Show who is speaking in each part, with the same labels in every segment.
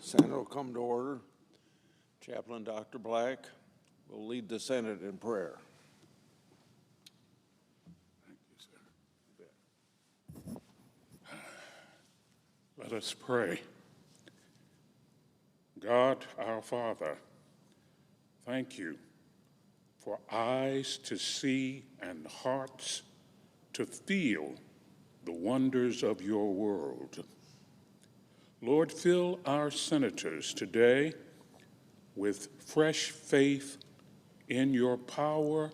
Speaker 1: Senate will come to order. Chaplain Dr. Black will lead the Senate in prayer.
Speaker 2: Thank you, sir. Let us pray. God, our Father, thank you for eyes to see and hearts to feel the wonders of your world. Lord, fill our senators today with fresh faith in your power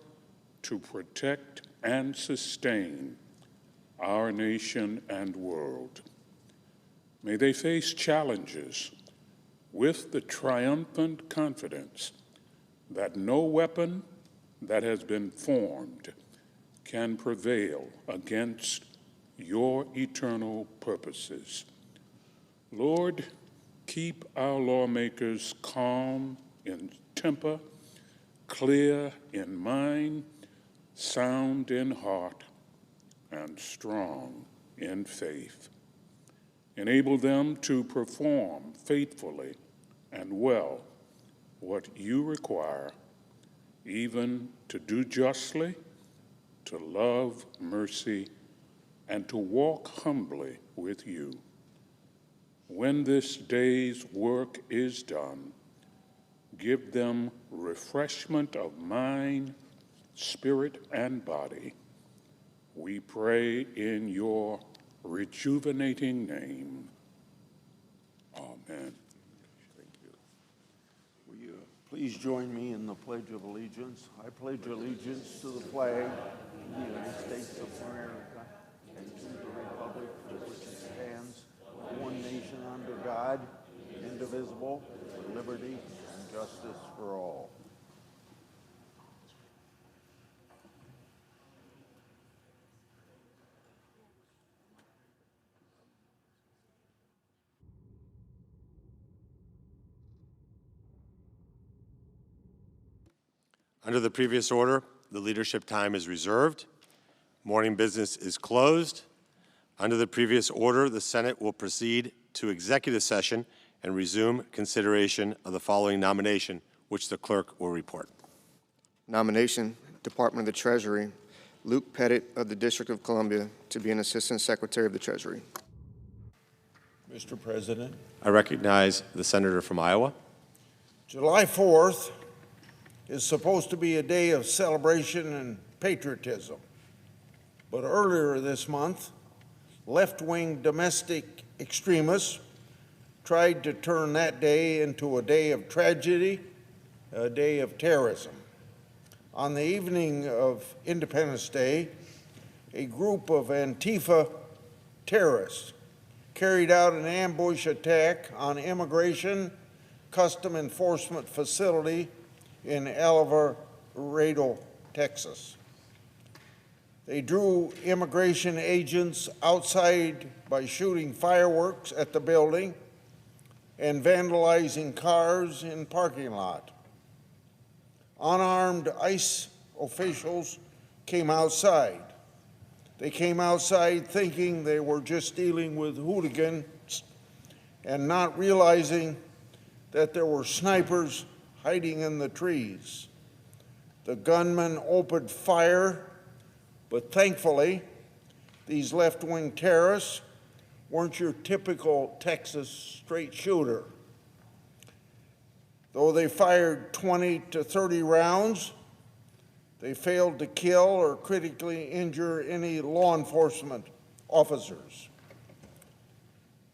Speaker 2: to protect and sustain our nation and world. May they face challenges with the triumphant confidence that no weapon that has been formed can prevail against your eternal purposes. Lord, keep our lawmakers calm in temper, clear in mind, sound in heart, and strong in faith. Enable them to perform faithfully and well what you require, even to do justly, to love mercy, and to walk humbly with you. When this day's work is done, give them refreshment of mind, spirit, and body. We pray in your rejuvenating name. Amen.
Speaker 1: Thank you. Will you please join me in the Pledge of Allegiance? I pledge allegiance to the flag of the United States of America and to the republic for which it stands, one nation under God, indivisible, with liberty and justice for all.
Speaker 3: Under the previous order, the leadership time is reserved. Morning business is closed. Under the previous order, the Senate will proceed to executive session and resume consideration of the following nomination, which the clerk will report.
Speaker 4: Nomination, Department of the Treasury, Luke Pettit of the District of Columbia to be an Assistant Secretary of the Treasury.
Speaker 1: Mr. President,
Speaker 3: I recognize the senator from Iowa.
Speaker 1: July 4th is supposed to be a day of celebration and patriotism. But earlier this month, left-wing domestic extremists tried to turn that day into a day of tragedy, a day of terrorism. On the evening of Independence Day, a group of Antifa terrorists carried out an ambush attack on immigration custom enforcement facility in El Dorado, Texas. They drew immigration agents outside by shooting fireworks at the building and vandalizing cars in parking lot. Unarmed ICE officials came outside. They came outside thinking they were just dealing with hooligans and not realizing that there were snipers hiding in the trees. The gunman opened fire, but thankfully, these left-wing terrorists weren't your typical Texas straight shooter. Though they fired 20 to 30 rounds, They failed to kill or critically injure any law enforcement officers.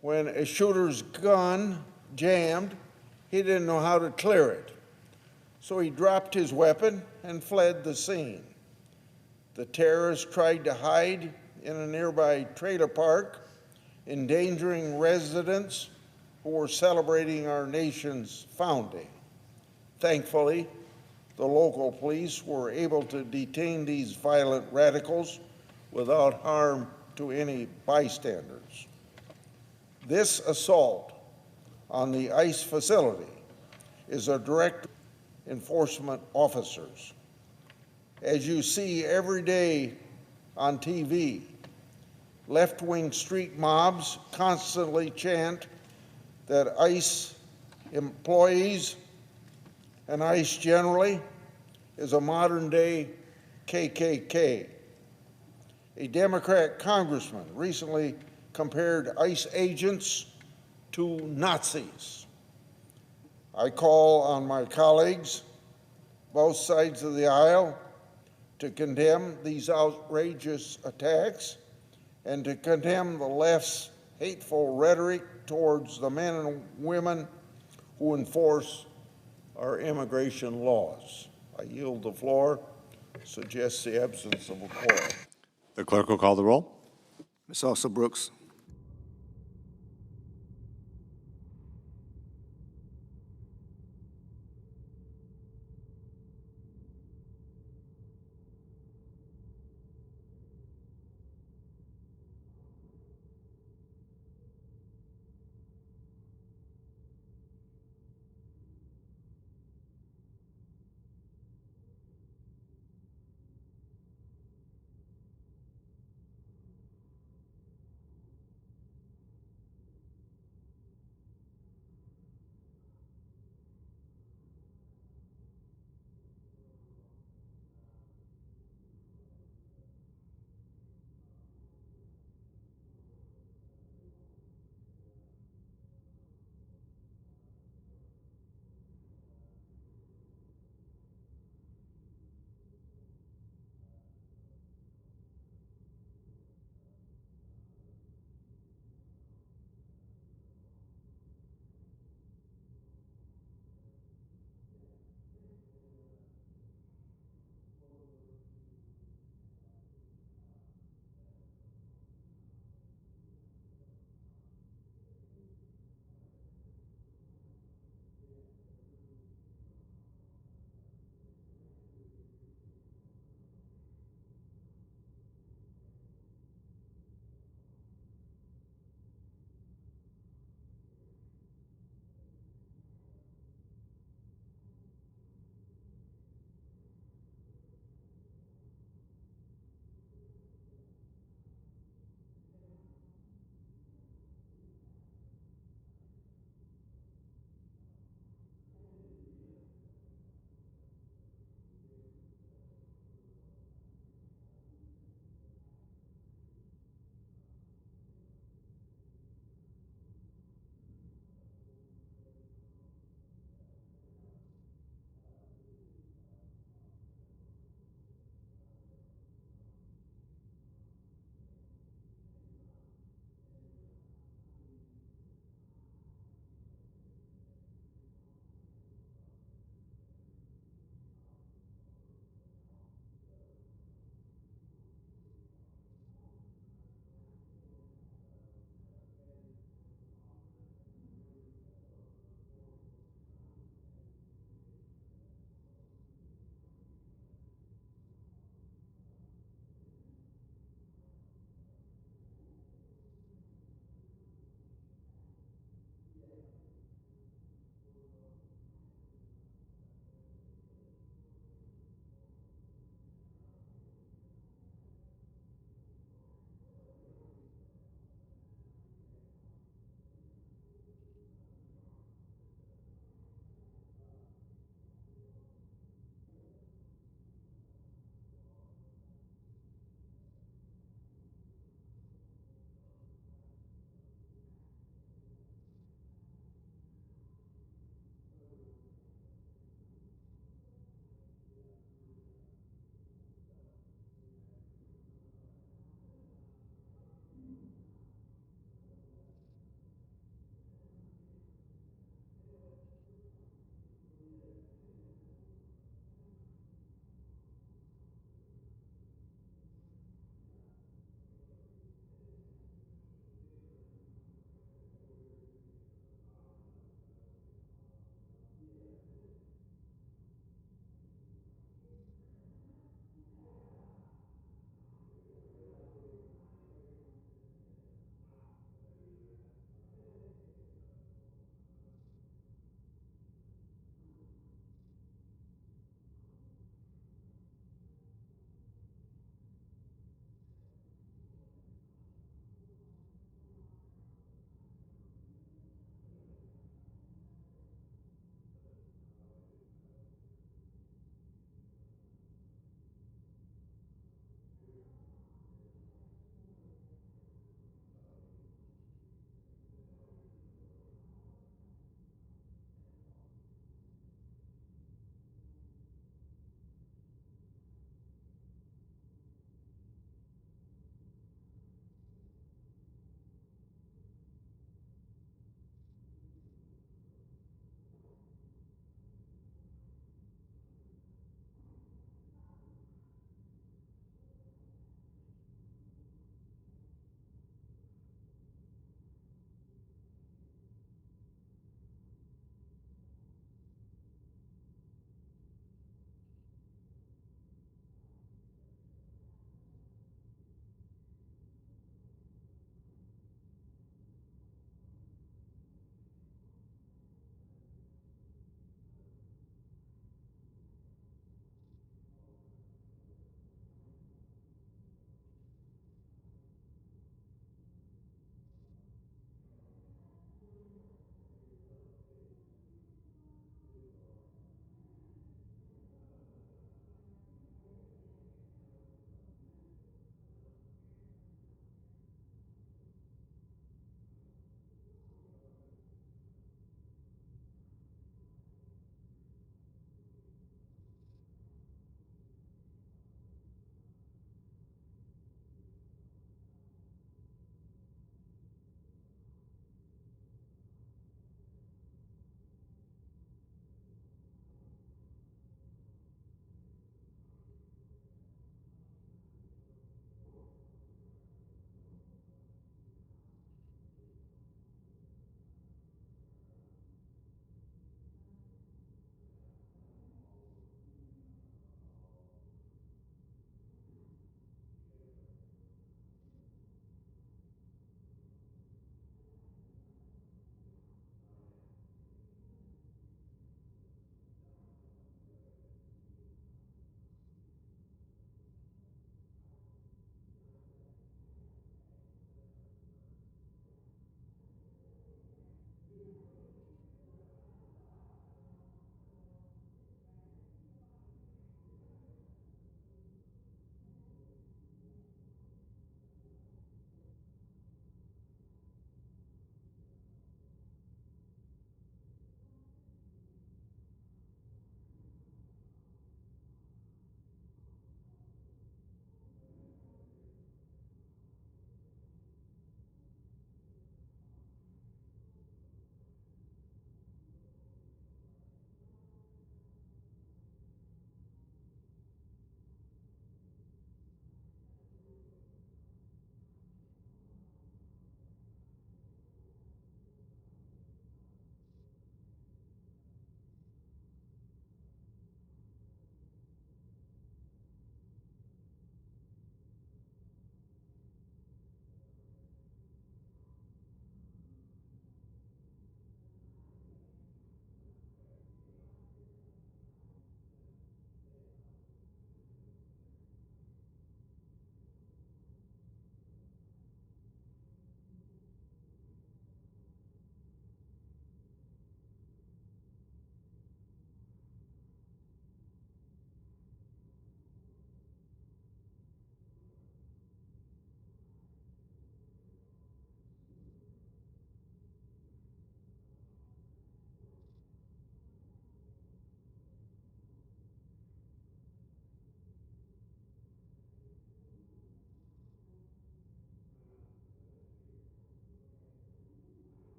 Speaker 1: When a shooter's gun jammed, he didn't know how to clear it, so he dropped his weapon and fled the scene. The terrorist tried to hide in a nearby trailer park, endangering residents who were celebrating our nation's founding. Thankfully, the local police were able to detain these violent radicals without harm to any bystanders. This assault on the ICE facility is a direct enforcement officers. As you see every day on TV, left-wing street mobs constantly chant that ICE employees and ICE generally is a modern-day KKK. A Democrat congressman recently compared ICE agents to Nazis. I call on my colleagues, both sides of the aisle, to condemn these outrageous attacks and to condemn the left's hateful rhetoric towards the men and women who enforce our immigration laws. I yield the floor. Suggest the absence of a quorum.
Speaker 3: The clerk will call the roll.
Speaker 4: Ms. Elsa Brooks.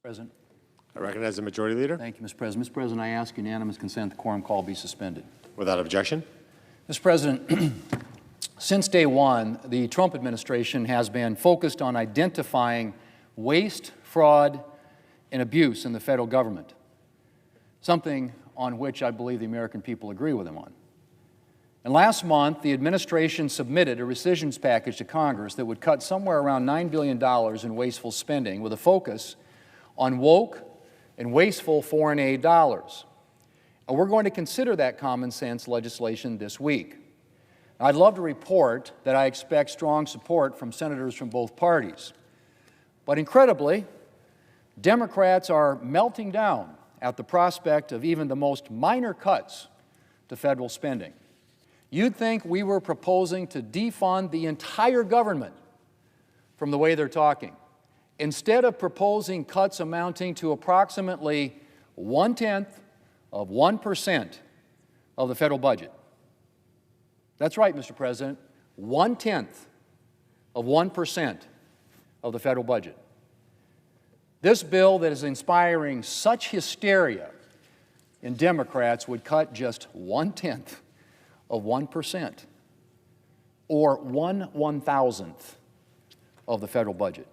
Speaker 5: President.
Speaker 3: I recognize the Majority Leader.
Speaker 5: Thank you, Mr. President. Mr. President, I ask unanimous consent the quorum call be suspended.
Speaker 3: Without objection.
Speaker 5: Mr. President, since day one, the Trump administration has been focused on identifying waste, fraud, and abuse in the federal government, something on which I believe the American people agree with him on. And last month, the administration submitted a rescissions package to Congress that would cut somewhere around $9 billion in wasteful spending with a focus on woke and wasteful foreign aid dollars. And we're going to consider that common sense legislation this week. I'd love to report that I expect strong support from senators from both parties. But incredibly, Democrats are melting down at the prospect of even the most minor cuts to federal spending. You'd think we were proposing to defund the entire government from the way they're talking, instead of proposing cuts amounting to approximately 0.1% of the federal budget. That's right, Mr. President, 0.1% of the federal budget. This bill that is inspiring such hysteria in Democrats would cut just 0.1%, or 1/1000th of the federal budget.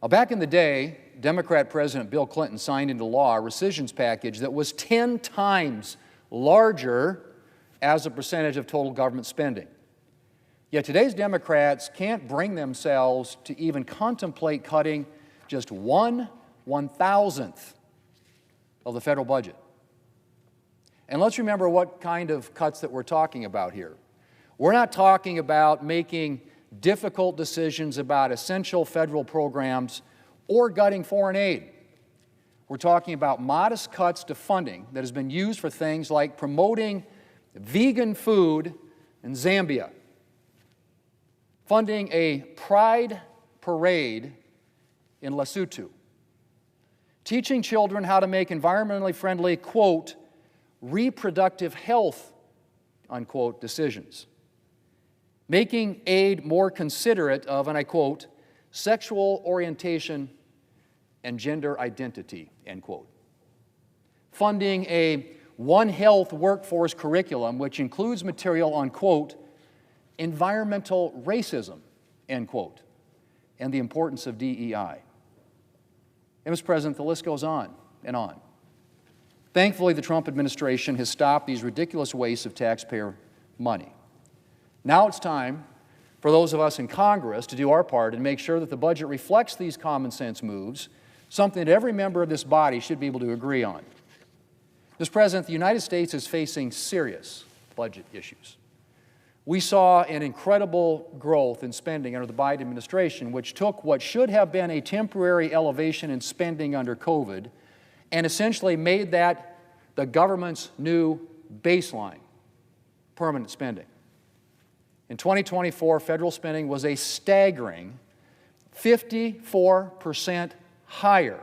Speaker 5: Now, back in the day, Democrat President Bill Clinton signed into law a rescissions package that was 10 times larger as a percentage of total government spending. Yet today's Democrats can't bring themselves to even contemplate cutting just 1/1000th of the federal budget. And let's remember what kind of cuts that we're talking about here. We're not talking about making difficult decisions about essential federal programs or gutting foreign aid. We're talking about modest cuts to funding that has been used for things like promoting vegan food in Zambia, funding a pride parade in Lesotho, teaching children how to make environmentally friendly, quote, reproductive health, unquote, decisions, making aid more considerate of, and I quote, sexual orientation and gender identity, end quote, funding a One Health workforce curriculum which includes material on, quote, environmental racism, end quote, and the importance of DEI. And, Mr. President, the list goes on and on. Thankfully, the Trump administration has stopped these ridiculous wastes of taxpayer money. Now it's time for those of us in Congress to do our part and make sure that the budget reflects these common sense moves, something that every member of this body should be able to agree on. Mr. President, the United States is facing serious budget issues. We saw an incredible growth in spending under the Biden administration, which took what should have been a temporary elevation in spending under COVID and essentially made that the government's new baseline, permanent spending. In 2024, federal spending was a staggering 54% higher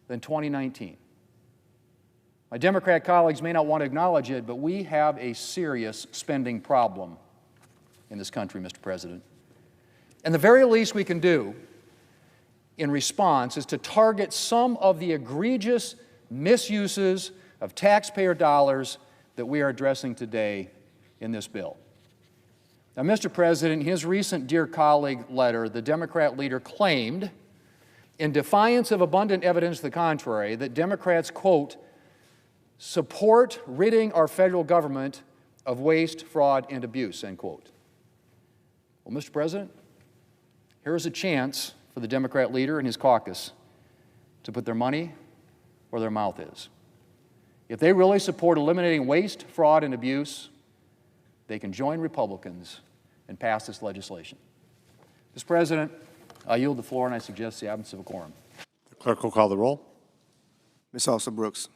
Speaker 5: than 2019. My Democrat colleagues may not want to acknowledge it, but we have a serious spending problem in this country, Mr. President. And the very least we can do in response is to target some of the egregious misuses of taxpayer dollars that we are addressing today in this bill. Now, Mr. President, in his recent Dear Colleague letter, the Democrat leader claimed, in defiance of abundant evidence to the contrary, that Democrats, quote, support ridding our federal government of waste, fraud, and abuse, end quote. Well, Mr. President, here is a chance for the Democrat leader and his caucus to put their money where their mouth is. If they really support eliminating waste, fraud, and abuse, they can join Republicans and pass this legislation. Mr. President, I yield the floor and I suggest the absence of a quorum.
Speaker 3: The clerk will call the roll.
Speaker 4: Ms. Alsa Brooks.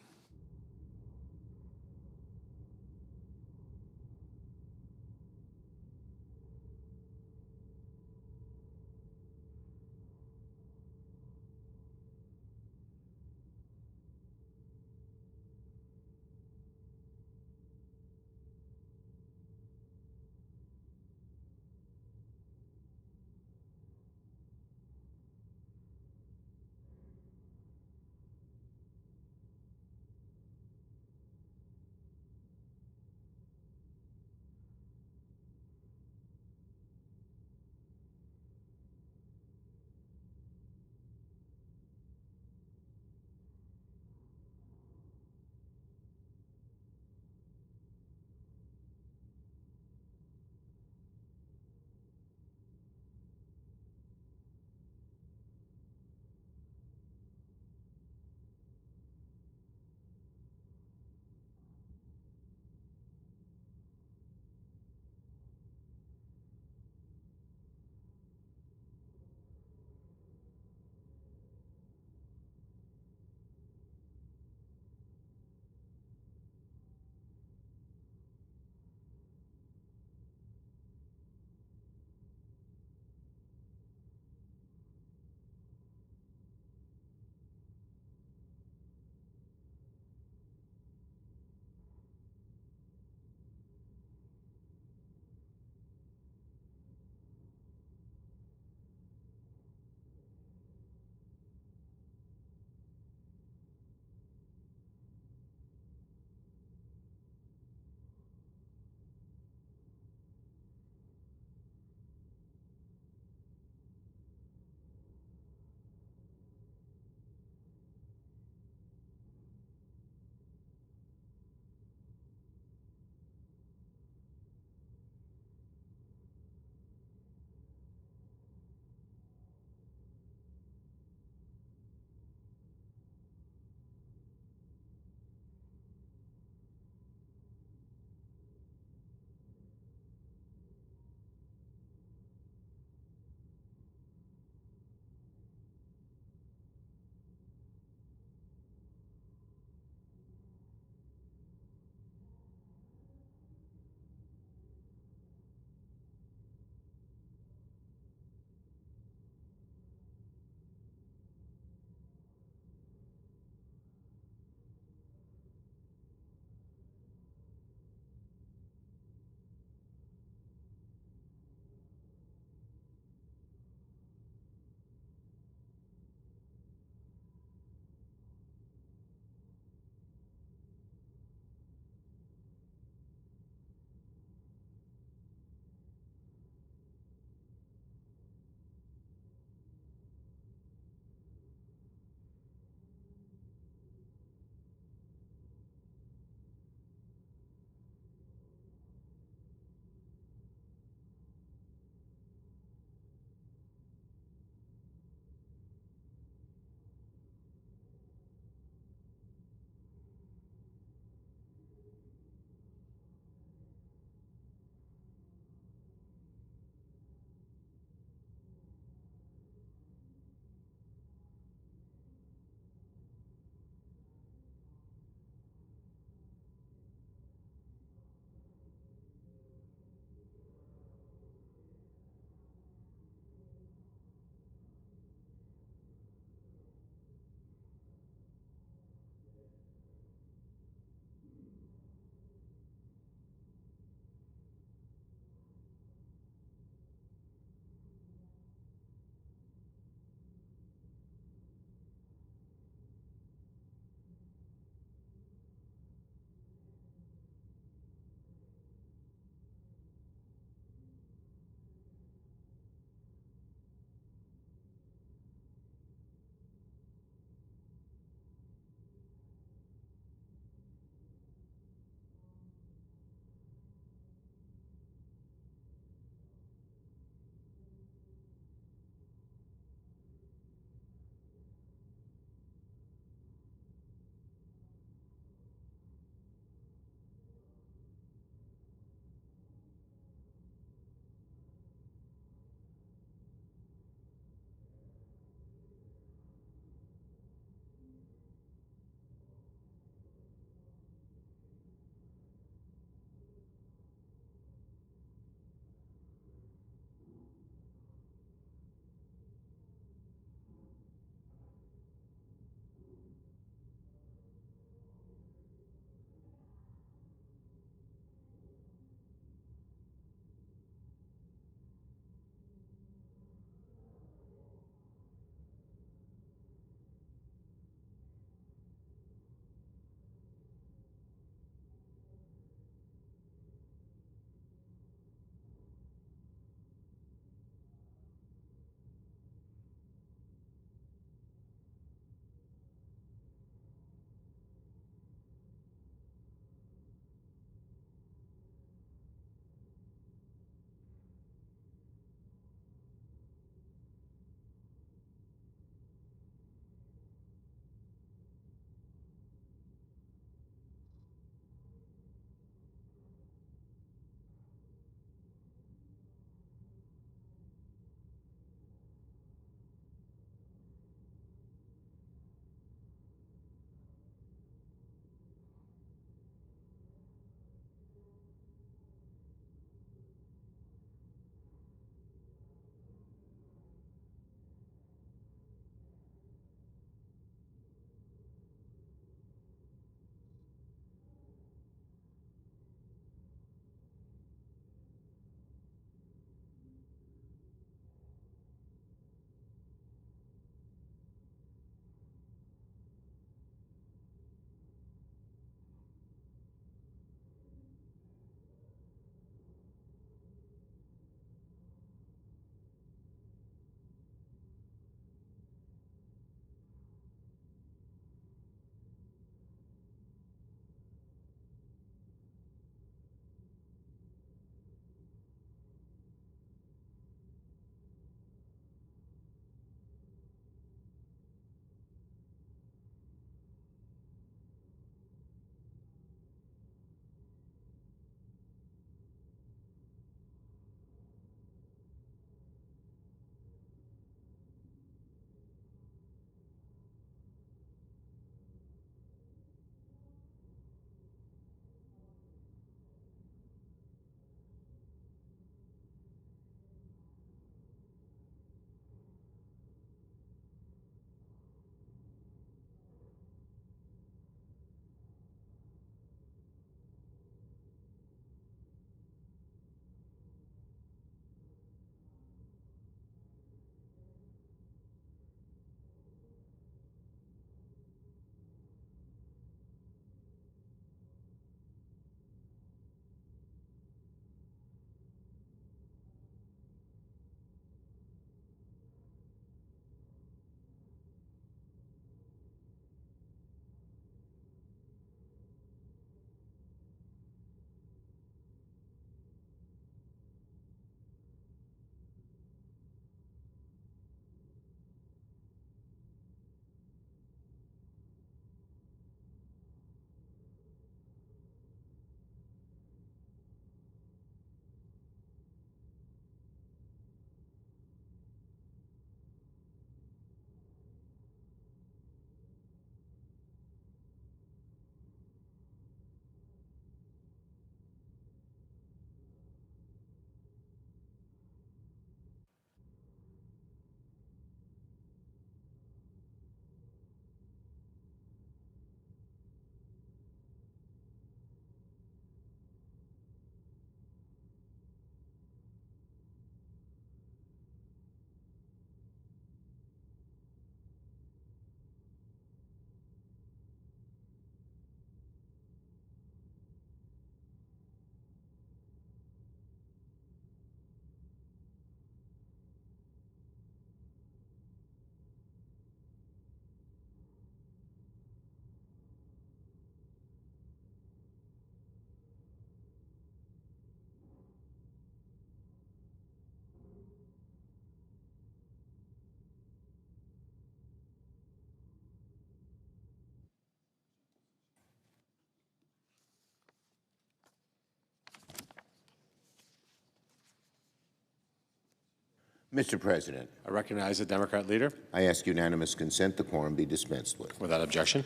Speaker 6: Mr. President,
Speaker 3: I recognize the Democrat leader.
Speaker 6: I ask unanimous consent the quorum be dispensed with.
Speaker 3: Without objection.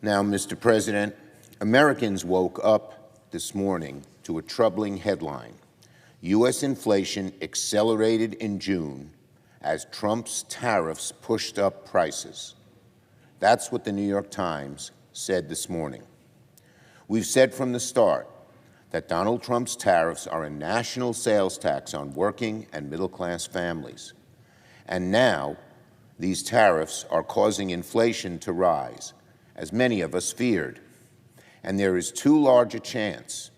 Speaker 6: Now, Mr. President, Americans woke up this morning to a troubling headline. U.S. inflation accelerated in June as Trump's tariffs pushed up prices. That's what the New York Times said this morning. We've said from the start that Donald Trump's tariffs are a national sales tax on working and middle-class families. And now, these tariffs are causing inflation to rise, as many of us feared. And there is too large a chance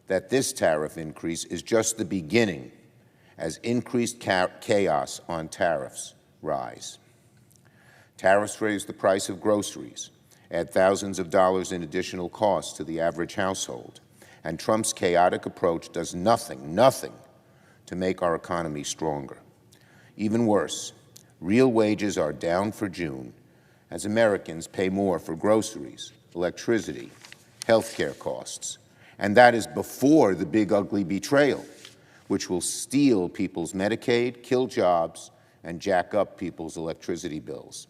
Speaker 6: that this tariff increase is just the beginning as increased chaos on tariffs rise. Tariffs raise the price of groceries, add thousands of dollars in additional costs to the average household, and Trump's chaotic approach does nothing to make our economy stronger. Even worse, real wages are down for June as Americans pay more for groceries, electricity, health care costs, and that is before the big ugly betrayal, which will steal people's Medicaid, kill jobs, and jack up people's electricity bills.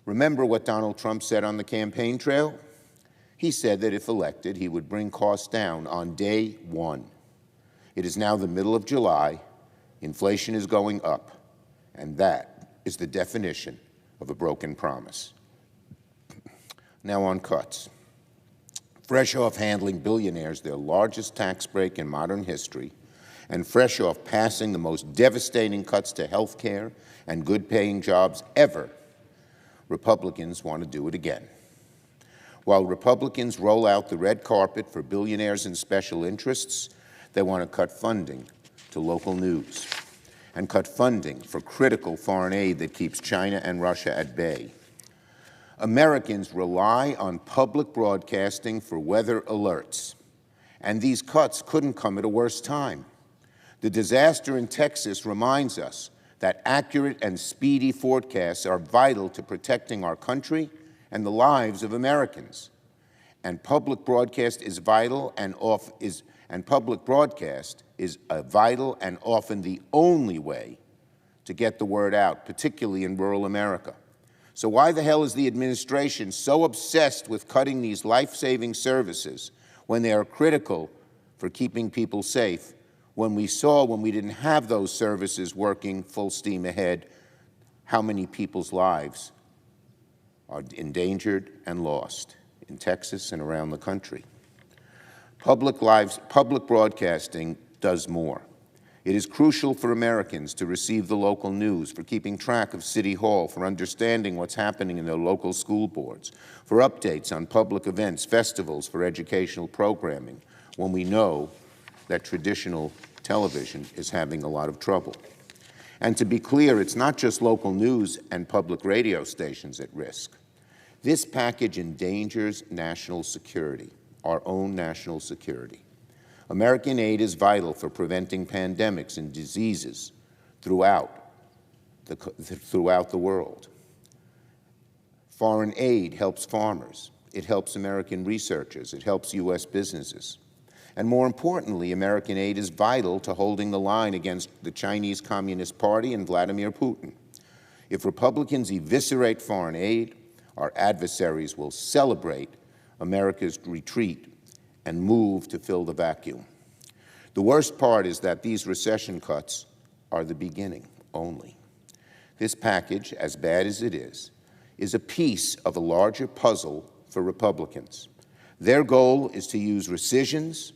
Speaker 6: Remember what Donald Trump said on the campaign trail? He said that if elected, he would bring costs down on day one. It is now the middle of July, inflation is going up, and that is the definition of a broken promise. Now on cuts. Fresh off handling billionaires their largest tax break in modern history, and fresh off passing the most devastating cuts to health care and good-paying jobs ever, Republicans want to do it again. While Republicans roll out the red carpet for billionaires and special interests, they want to cut funding to local news and cut funding for critical foreign aid that keeps China and Russia at bay. Americans rely on public broadcasting for weather alerts, and these cuts couldn't come at a worse time. The disaster in Texas reminds us that accurate and speedy forecasts are vital to protecting our country and the lives of Americans. And public broadcast is vital and public broadcast is a vital and often the only way to get the word out, particularly in rural America. So why the hell is the administration so obsessed with cutting these life-saving services when they are critical for keeping people safe, when we saw, when we didn't have those services working full steam ahead, how many people's lives are endangered and lost in Texas and around the country? Public broadcasting does more. It is crucial for Americans to receive the local news, for keeping track of City Hall, for understanding what's happening in their local school boards, for updates on public events, festivals, for educational programming, when we know that traditional television is having a lot of trouble. And to be clear, it's not just local news and public radio stations at risk. This package endangers national security, our own national security. American aid is vital for preventing pandemics and diseases throughout the world. Foreign aid helps farmers. It helps American researchers. It helps U.S. businesses. And more importantly, American aid is vital to holding the line against the Chinese Communist Party and Vladimir Putin. If Republicans eviscerate foreign aid, our adversaries will celebrate America's retreat and move to fill the vacuum. The worst part is that these recession cuts are the beginning only. This package, as bad as it is a piece of a larger puzzle for Republicans. Their goal is to use rescissions,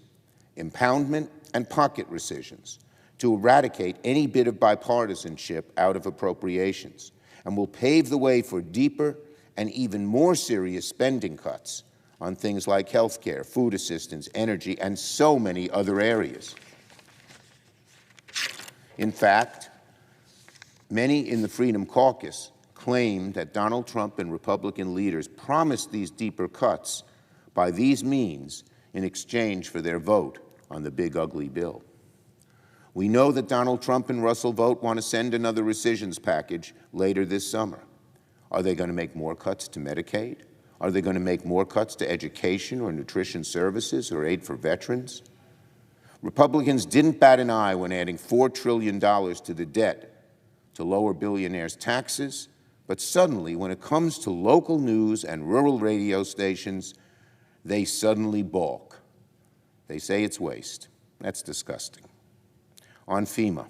Speaker 6: impoundment, and pocket rescissions to eradicate any bit of bipartisanship out of appropriations, and will pave the way for deeper and even more serious spending cuts on things like health care, food assistance, energy, and so many other areas. In fact, many in the Freedom Caucus claim that Donald Trump and Republican leaders promised these deeper cuts by these means in exchange for their vote on the big ugly bill. We know that Donald Trump and Russell Vought want to send another rescissions package later this summer. Are they going to make more cuts to Medicaid? Are they going to make more cuts to education or nutrition services or aid for veterans? Republicans didn't bat an eye when adding $4 trillion to the debt to lower billionaires' taxes, but suddenly, when it comes to local news and rural radio stations, they suddenly balk. They say it's waste. That's disgusting. On FEMA,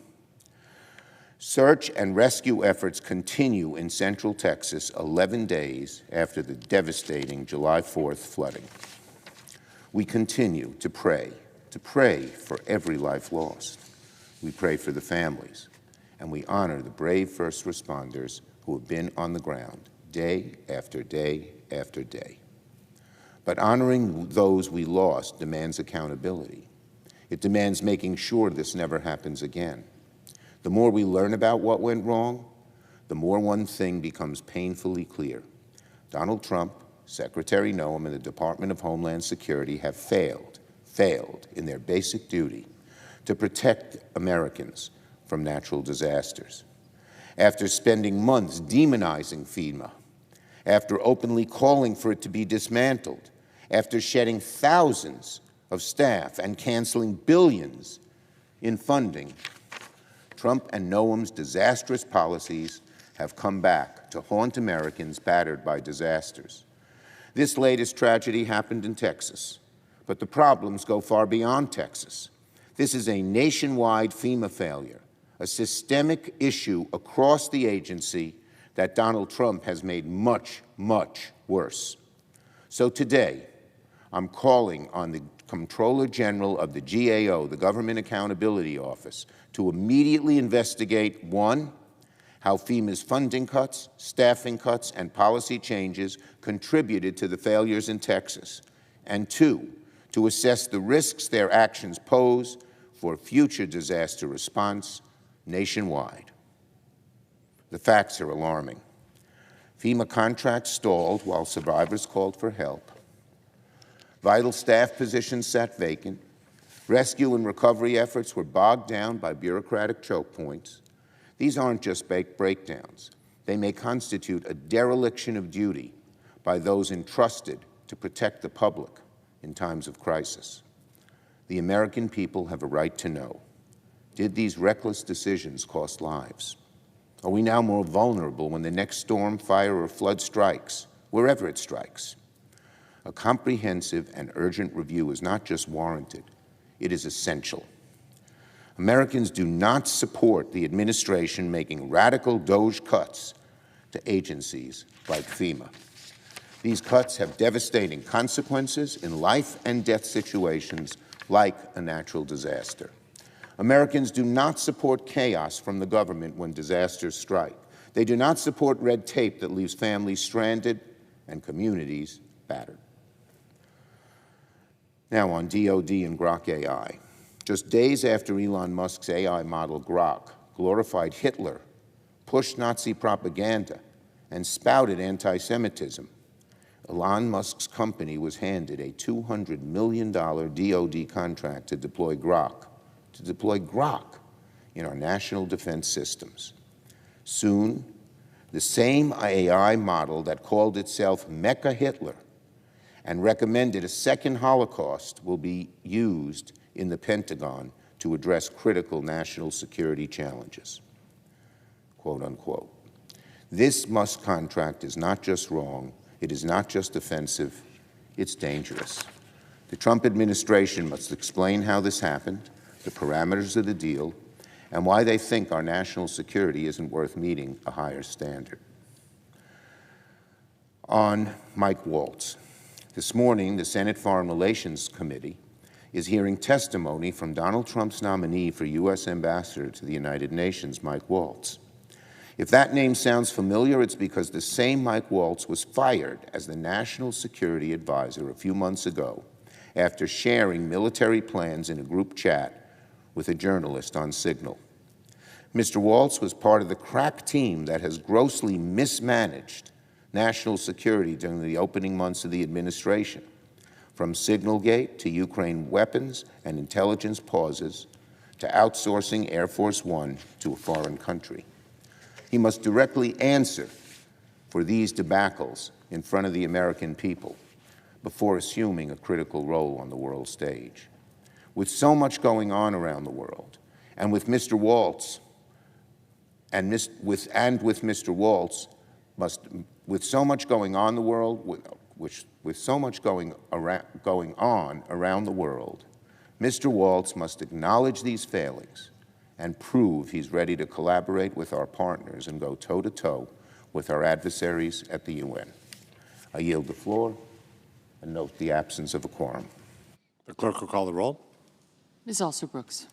Speaker 6: search and rescue efforts continue in Central Texas 11 days after the devastating July 4th flooding. We continue to pray for every life lost. We pray for the families, and we honor the brave first responders who have been on the ground day after day after day. But honoring those we lost demands accountability. It demands making sure this never happens again. The more we learn about what went wrong, the more one thing becomes painfully clear. Donald Trump, Secretary Noem, and the Department of Homeland Security have failed in their basic duty to protect Americans from natural disasters. After spending months demonizing FEMA, after openly calling for it to be dismantled, after shedding thousands of staff and canceling billions in funding, Trump and Noem's disastrous policies have come back to haunt Americans battered by disasters. This latest tragedy happened in Texas, but the problems go far beyond Texas. This is a nationwide FEMA failure, a systemic issue across the agency that Donald Trump has made much, much worse. So today, I'm calling on the Comptroller General of the GAO, the Government Accountability Office, to immediately investigate, one, how FEMA's funding cuts, staffing cuts, and policy changes contributed to the failures in Texas, and two, to assess the risks their actions pose for future disaster response nationwide. The facts are alarming. FEMA contracts stalled while survivors called for help. Vital staff positions sat vacant. Rescue and recovery efforts were bogged down by bureaucratic choke points. These aren't just breakdowns. They may constitute a dereliction of duty by those entrusted to protect the public in times of crisis. The American people have a right to know. Did these reckless decisions cost lives? Are we now more vulnerable when the next storm, fire, or flood strikes, wherever it strikes? A comprehensive and urgent review is not just warranted, it is essential. Americans do not support the administration making radical DOGE cuts to agencies like FEMA. These cuts have devastating consequences in life and death situations like a natural disaster. Americans do not support chaos from the government when disasters strike. They do not support red tape that leaves families stranded and communities battered. Now on DOD and Grok AI. Just days after Elon Musk's AI model Grok glorified Hitler, pushed Nazi propaganda, and spouted anti-Semitism, Elon Musk's company was handed a $200 million DOD contract to deploy Grok in our national defense systems. Soon, the same AI model that called itself Mecha Hitler and recommended a second Holocaust will be used in the Pentagon to address critical national security challenges, quote unquote. This Musk contract is not just wrong, it is not just offensive, it's dangerous. The Trump administration must explain how this happened, the parameters of the deal, and why they think our national security isn't worth meeting a higher standard. On Mike Waltz. This morning, the Senate Foreign Relations Committee is hearing testimony from Donald Trump's nominee for U.S. Ambassador to the United Nations, Mike Waltz. If that name sounds familiar, it's because the same Mike Waltz was fired as the National Security Advisor a few months ago after sharing military plans in a group chat with a journalist on Signal. Mr. Waltz was part of the crack team that has grossly mismanaged national security during the opening months of the administration, from Signalgate to Ukraine weapons and intelligence pauses to outsourcing Air Force One to a foreign country. He must directly answer for these debacles in front of the American people before assuming a critical role on the world stage. With so much going on around the world, and with Mr. Waltz, with Mr. Waltz, with so much going on the world, with so much going on around the world, Mr. Waltz must acknowledge these failings and prove he's ready to collaborate with our partners and go toe-to-toe with our adversaries at the UN. I yield the floor and note the absence of a quorum.
Speaker 3: The clerk will call the roll.
Speaker 7: Ms. Alston-Brooks.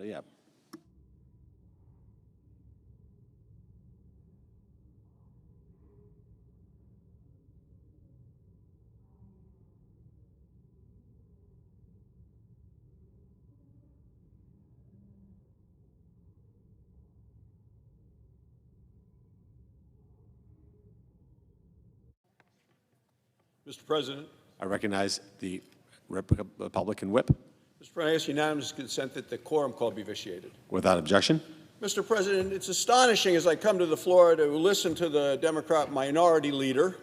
Speaker 3: Ready up.
Speaker 8: Mr. President,
Speaker 3: I recognize the Republican whip.
Speaker 8: Mr. President, I ask unanimous consent that the quorum call be vitiated.
Speaker 3: Without objection.
Speaker 8: Mr. President, it's astonishing as I come to the floor to listen to the Democrat minority leader.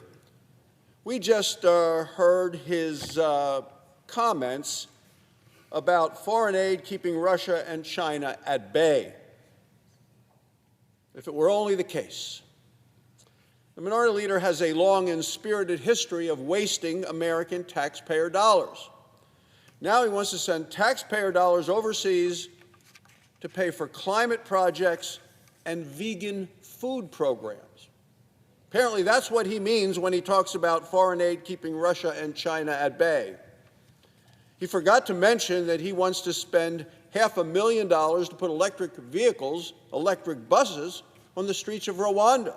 Speaker 8: We just heard his comments about foreign aid keeping Russia and China at bay. If it were only the case. The minority leader has a long and spirited history of wasting American taxpayer dollars. Now he wants to send taxpayer dollars overseas to pay for climate projects and vegan food programs. Apparently that's what he means when he talks about foreign aid keeping Russia and China at bay. He forgot to mention that he wants to spend $500,000 to put electric vehicles, electric buses, on the streets of Rwanda.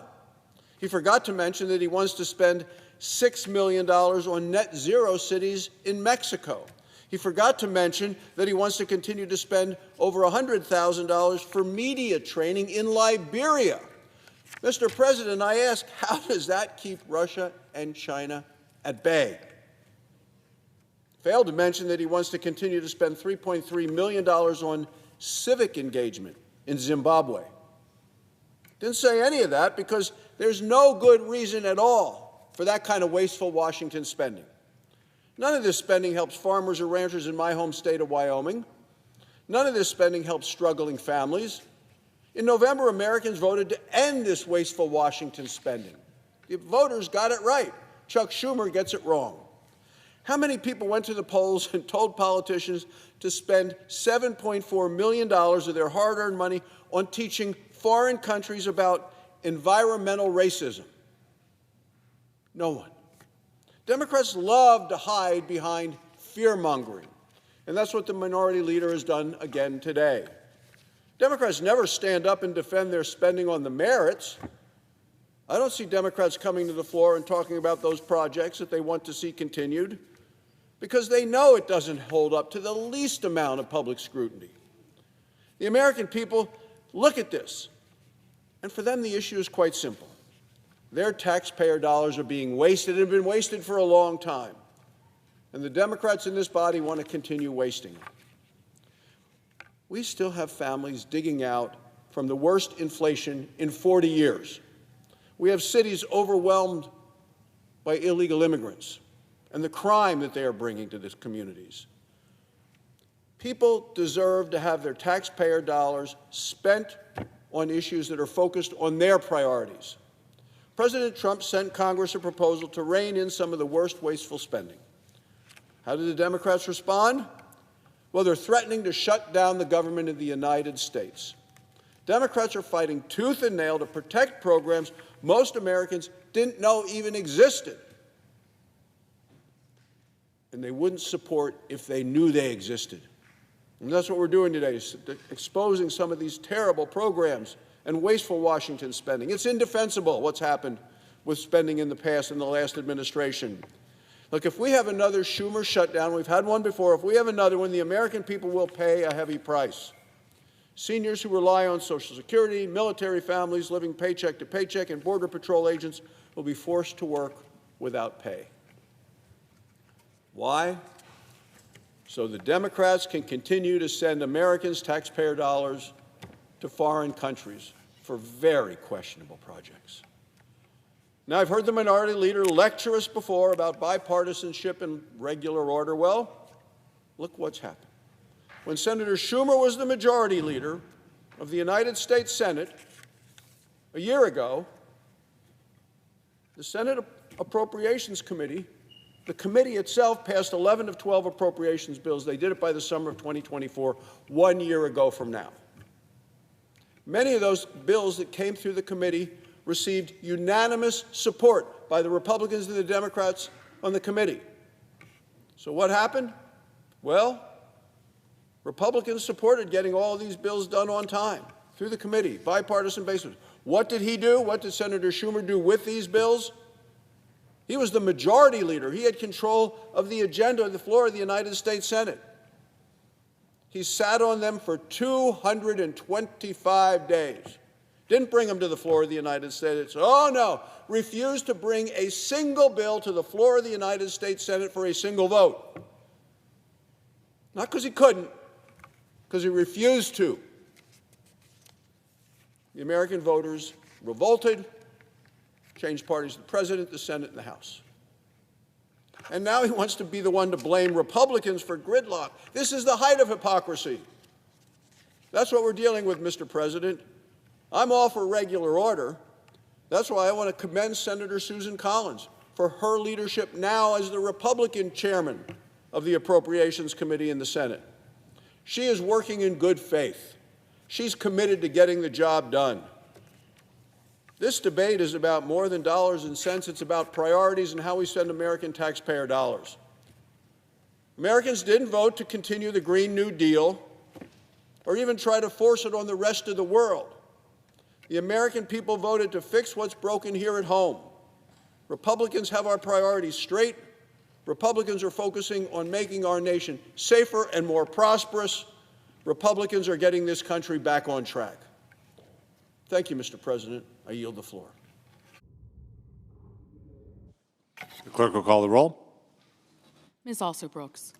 Speaker 8: He forgot to mention that he wants to spend $6 million on net zero cities in Mexico. He forgot to mention that he wants to continue to spend over $100,000 for media training in Liberia. Mr. President, I ask, how does that keep Russia and China at bay? Failed to mention that he wants to continue to spend $3.3 million on civic engagement in Zimbabwe. Didn't say any of that because there's no good reason at all for that kind of wasteful Washington spending. None of this spending helps farmers or ranchers in my home state of Wyoming. None of this spending helps struggling families. In November, Americans voted to end this wasteful Washington spending. The voters got it right. Chuck Schumer gets it wrong. How many people went to the polls and told politicians to spend $7.4 million of their hard-earned money on teaching foreign countries about environmental racism? No one. Democrats love to hide behind fear-mongering, and that's what the minority leader has done again today. Democrats never stand up and defend their spending on the merits. I don't see Democrats coming to the floor and talking about those projects that they want to see continued because they know it doesn't hold up to the least amount of public scrutiny. The American people look at this, and for them the issue is quite simple. Their taxpayer dollars are being wasted and have been wasted for a long time. And the Democrats in this body want to continue wasting them. We still have families digging out from the worst inflation in 40 years. We have cities overwhelmed by illegal immigrants and the crime that they are bringing to these communities. People deserve to have their taxpayer dollars spent on issues that are focused on their priorities. President Trump sent Congress a proposal to rein in some of the worst wasteful spending. How did the Democrats respond? Well, they're threatening to shut down the government of the United States. Democrats are fighting tooth and nail to protect programs most Americans didn't know even existed. And they wouldn't support if they knew they existed. And that's what we're doing today, is exposing some of these terrible programs and wasteful Washington spending. It's indefensible what's happened with spending in the past in the last administration. Look, if we have another Schumer shutdown, we've had one before, if we have another one, the American people will pay a heavy price. Seniors who rely on Social Security, military families living paycheck to paycheck, and Border Patrol agents will be forced to work without pay. Why? So the Democrats can continue to send Americans' taxpayer dollars to foreign countries for very questionable projects. Now, I've heard the minority leader lecture us before about bipartisanship and regular order. Well, look what's happened. When Senator Schumer was the majority leader of the United States Senate a year ago, the Senate Appropriations Committee, the committee itself, passed 11 of 12 appropriations bills. They did it by the summer of 2024, 1 year ago from now. Many of those bills that came through the committee received unanimous support by the Republicans and the Democrats on the committee. So what happened? Well, Republicans supported getting all these bills done on time through the committee, bipartisan basis. What did he do? What did Senator Schumer do with these bills? He was the majority leader. He had control of the agenda on the floor of the United States Senate. He sat on them for 225 days. Didn't bring them to the floor of the United States. Oh, no. Refused to bring a single bill to the floor of the United States Senate for a single vote. Not because he couldn't, because he refused to. The American voters revolted, changed parties, the President, the Senate, and the House. And now he wants to be the one to blame Republicans for gridlock. This is the height of hypocrisy. That's what we're dealing with, Mr. President. I'm all for regular order. That's why I want to commend Senator Susan Collins for her leadership now as the Republican chairman of the Appropriations Committee in the Senate. She is working in good faith. She's committed to getting the job done. This debate is about more than dollars and cents. It's about priorities and how we spend American taxpayer dollars. Americans didn't vote to continue the Green New Deal or even try to force it on the rest of the world. The American people voted to fix what's broken here at home. Republicans have our priorities straight. Republicans are focusing on making our nation safer and more prosperous. Republicans are getting this country back on track. Thank you, Mr. President. I yield the floor.
Speaker 3: The clerk will call the roll.
Speaker 7: Ms. Alsop-Brooks.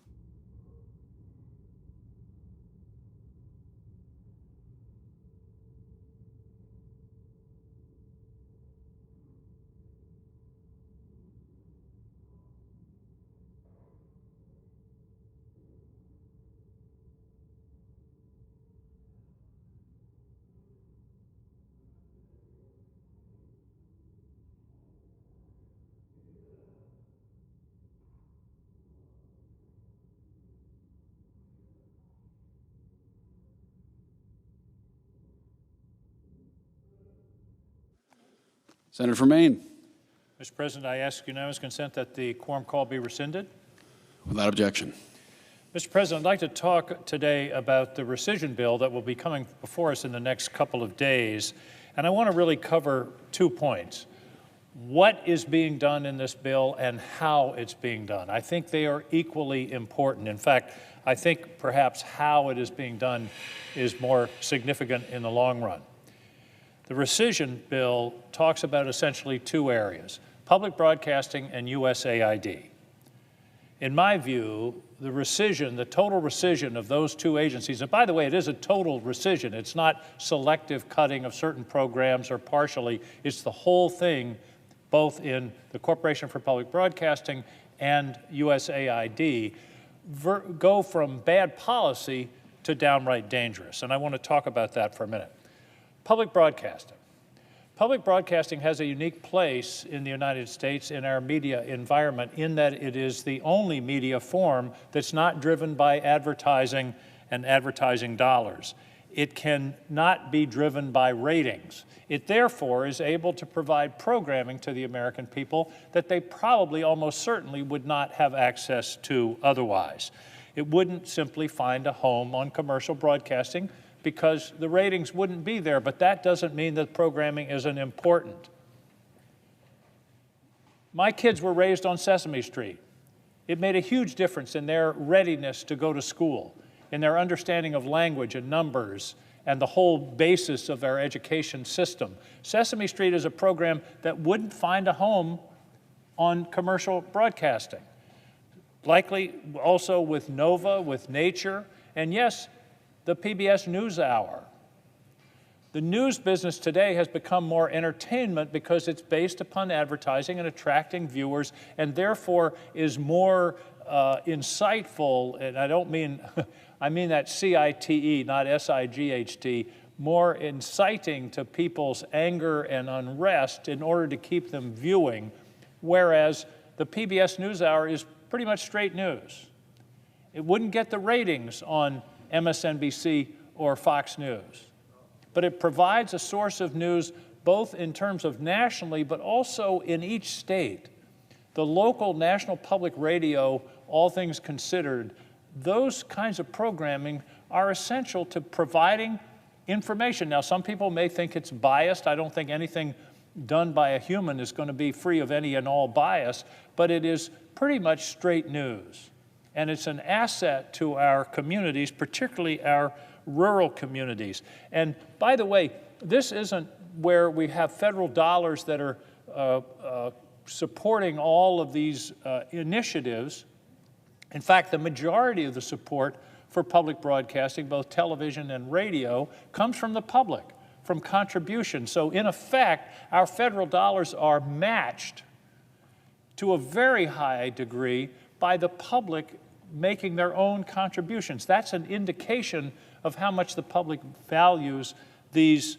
Speaker 9: Senator from Maine.
Speaker 10: Mr. President, I ask unanimous consent that the quorum call be rescinded.
Speaker 9: Without objection.
Speaker 10: Mr. President, I'd like to talk today about the rescission bill that will be coming before us in the next couple of days. And I want to really cover 2 points. What is being done in this bill and how it's being done. I think they are equally important. In fact, I think perhaps how it is being done is more significant in the long run. The rescission bill talks about essentially 2 areas, public broadcasting and USAID. In my view, the rescission, the total rescission of those 2 agencies, and by the way, it is a total rescission. It's not selective cutting of certain programs or partially. It's the whole thing, both in the Corporation for Public Broadcasting and USAID, go from bad policy to downright dangerous. And I want to talk about that for a minute. Public broadcasting. Public broadcasting has a unique place in the United States in our media environment in that it is the only media form that's not driven by advertising and advertising dollars. It cannot be driven by ratings. It therefore is able to provide programming to the American people that they probably almost certainly would not have access to otherwise. It wouldn't simply find a home on commercial broadcasting because the ratings wouldn't be there, but that doesn't mean that programming isn't important. My kids were raised on Sesame Street. It made a huge difference in their readiness to go to school, in their understanding of language and numbers and the whole basis of our education system. Sesame Street is a program that wouldn't find a home on commercial broadcasting. Likely also with Nova, with Nature, and yes, the PBS NewsHour. The news business today has become more entertainment because it's based upon advertising and attracting viewers and therefore is more insightful, and I don't mean, I mean that C-I-T-E, not S-I-G-H-T, more inciting to people's anger and unrest in order to keep them viewing, whereas the PBS NewsHour is pretty much straight news. It wouldn't get the ratings on MSNBC or Fox News. But it provides a source of news both in terms of nationally, but also in each state. The local National Public Radio, all things considered, those kinds of programming are essential to providing information. Now, some people may think it's biased. I don't think anything done by a human is going to be free of any and all bias, but it is pretty much straight news. And it's an asset to our communities, particularly our rural communities. And by the way, this isn't where we have federal dollars that are supporting all of these initiatives. In fact, the majority of the support for public broadcasting, both television and radio, comes from the public, from contributions. So in effect, our federal dollars are matched to a very high degree by the public making their own contributions. That's an indication of how much the public values these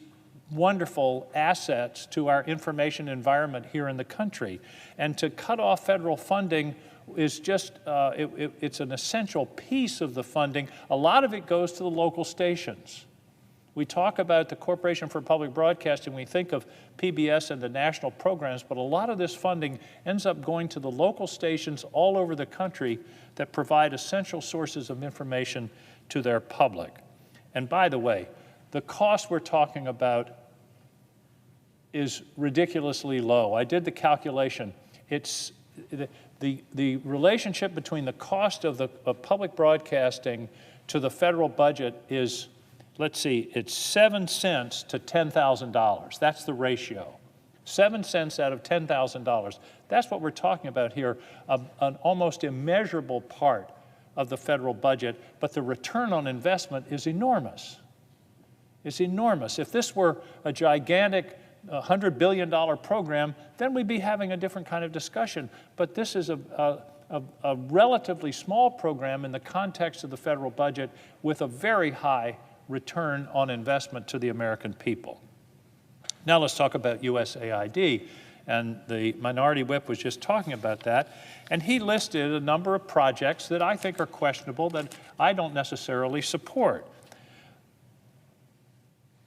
Speaker 10: wonderful assets to our information environment here in the country. And to cut off federal funding is just, it's an essential piece of the funding. A lot of it goes to the local stations. We talk about the Corporation for Public Broadcasting, we think of PBS and the national programs, but a lot of this funding ends up going to the local stations all over the country that provide essential sources of information to their public. And by the way, the cost we're talking about is ridiculously low. I did the calculation. It's the relationship between the cost of public broadcasting to the federal budget is, let's see, it's 7 cents to $10,000. That's the ratio. 7 cents out of $10,000. That's what we're talking about here, an almost immeasurable part of the federal budget, but the return on investment is enormous. It's enormous. If this were a gigantic $100 billion program, then we'd be having a different kind of discussion. But this is a relatively small program in the context of the federal budget with a very high return on investment to the American people. Now let's talk about USAID. And the Minority Whip was just talking about that. And he listed a number of projects that I think are questionable, that I don't necessarily support.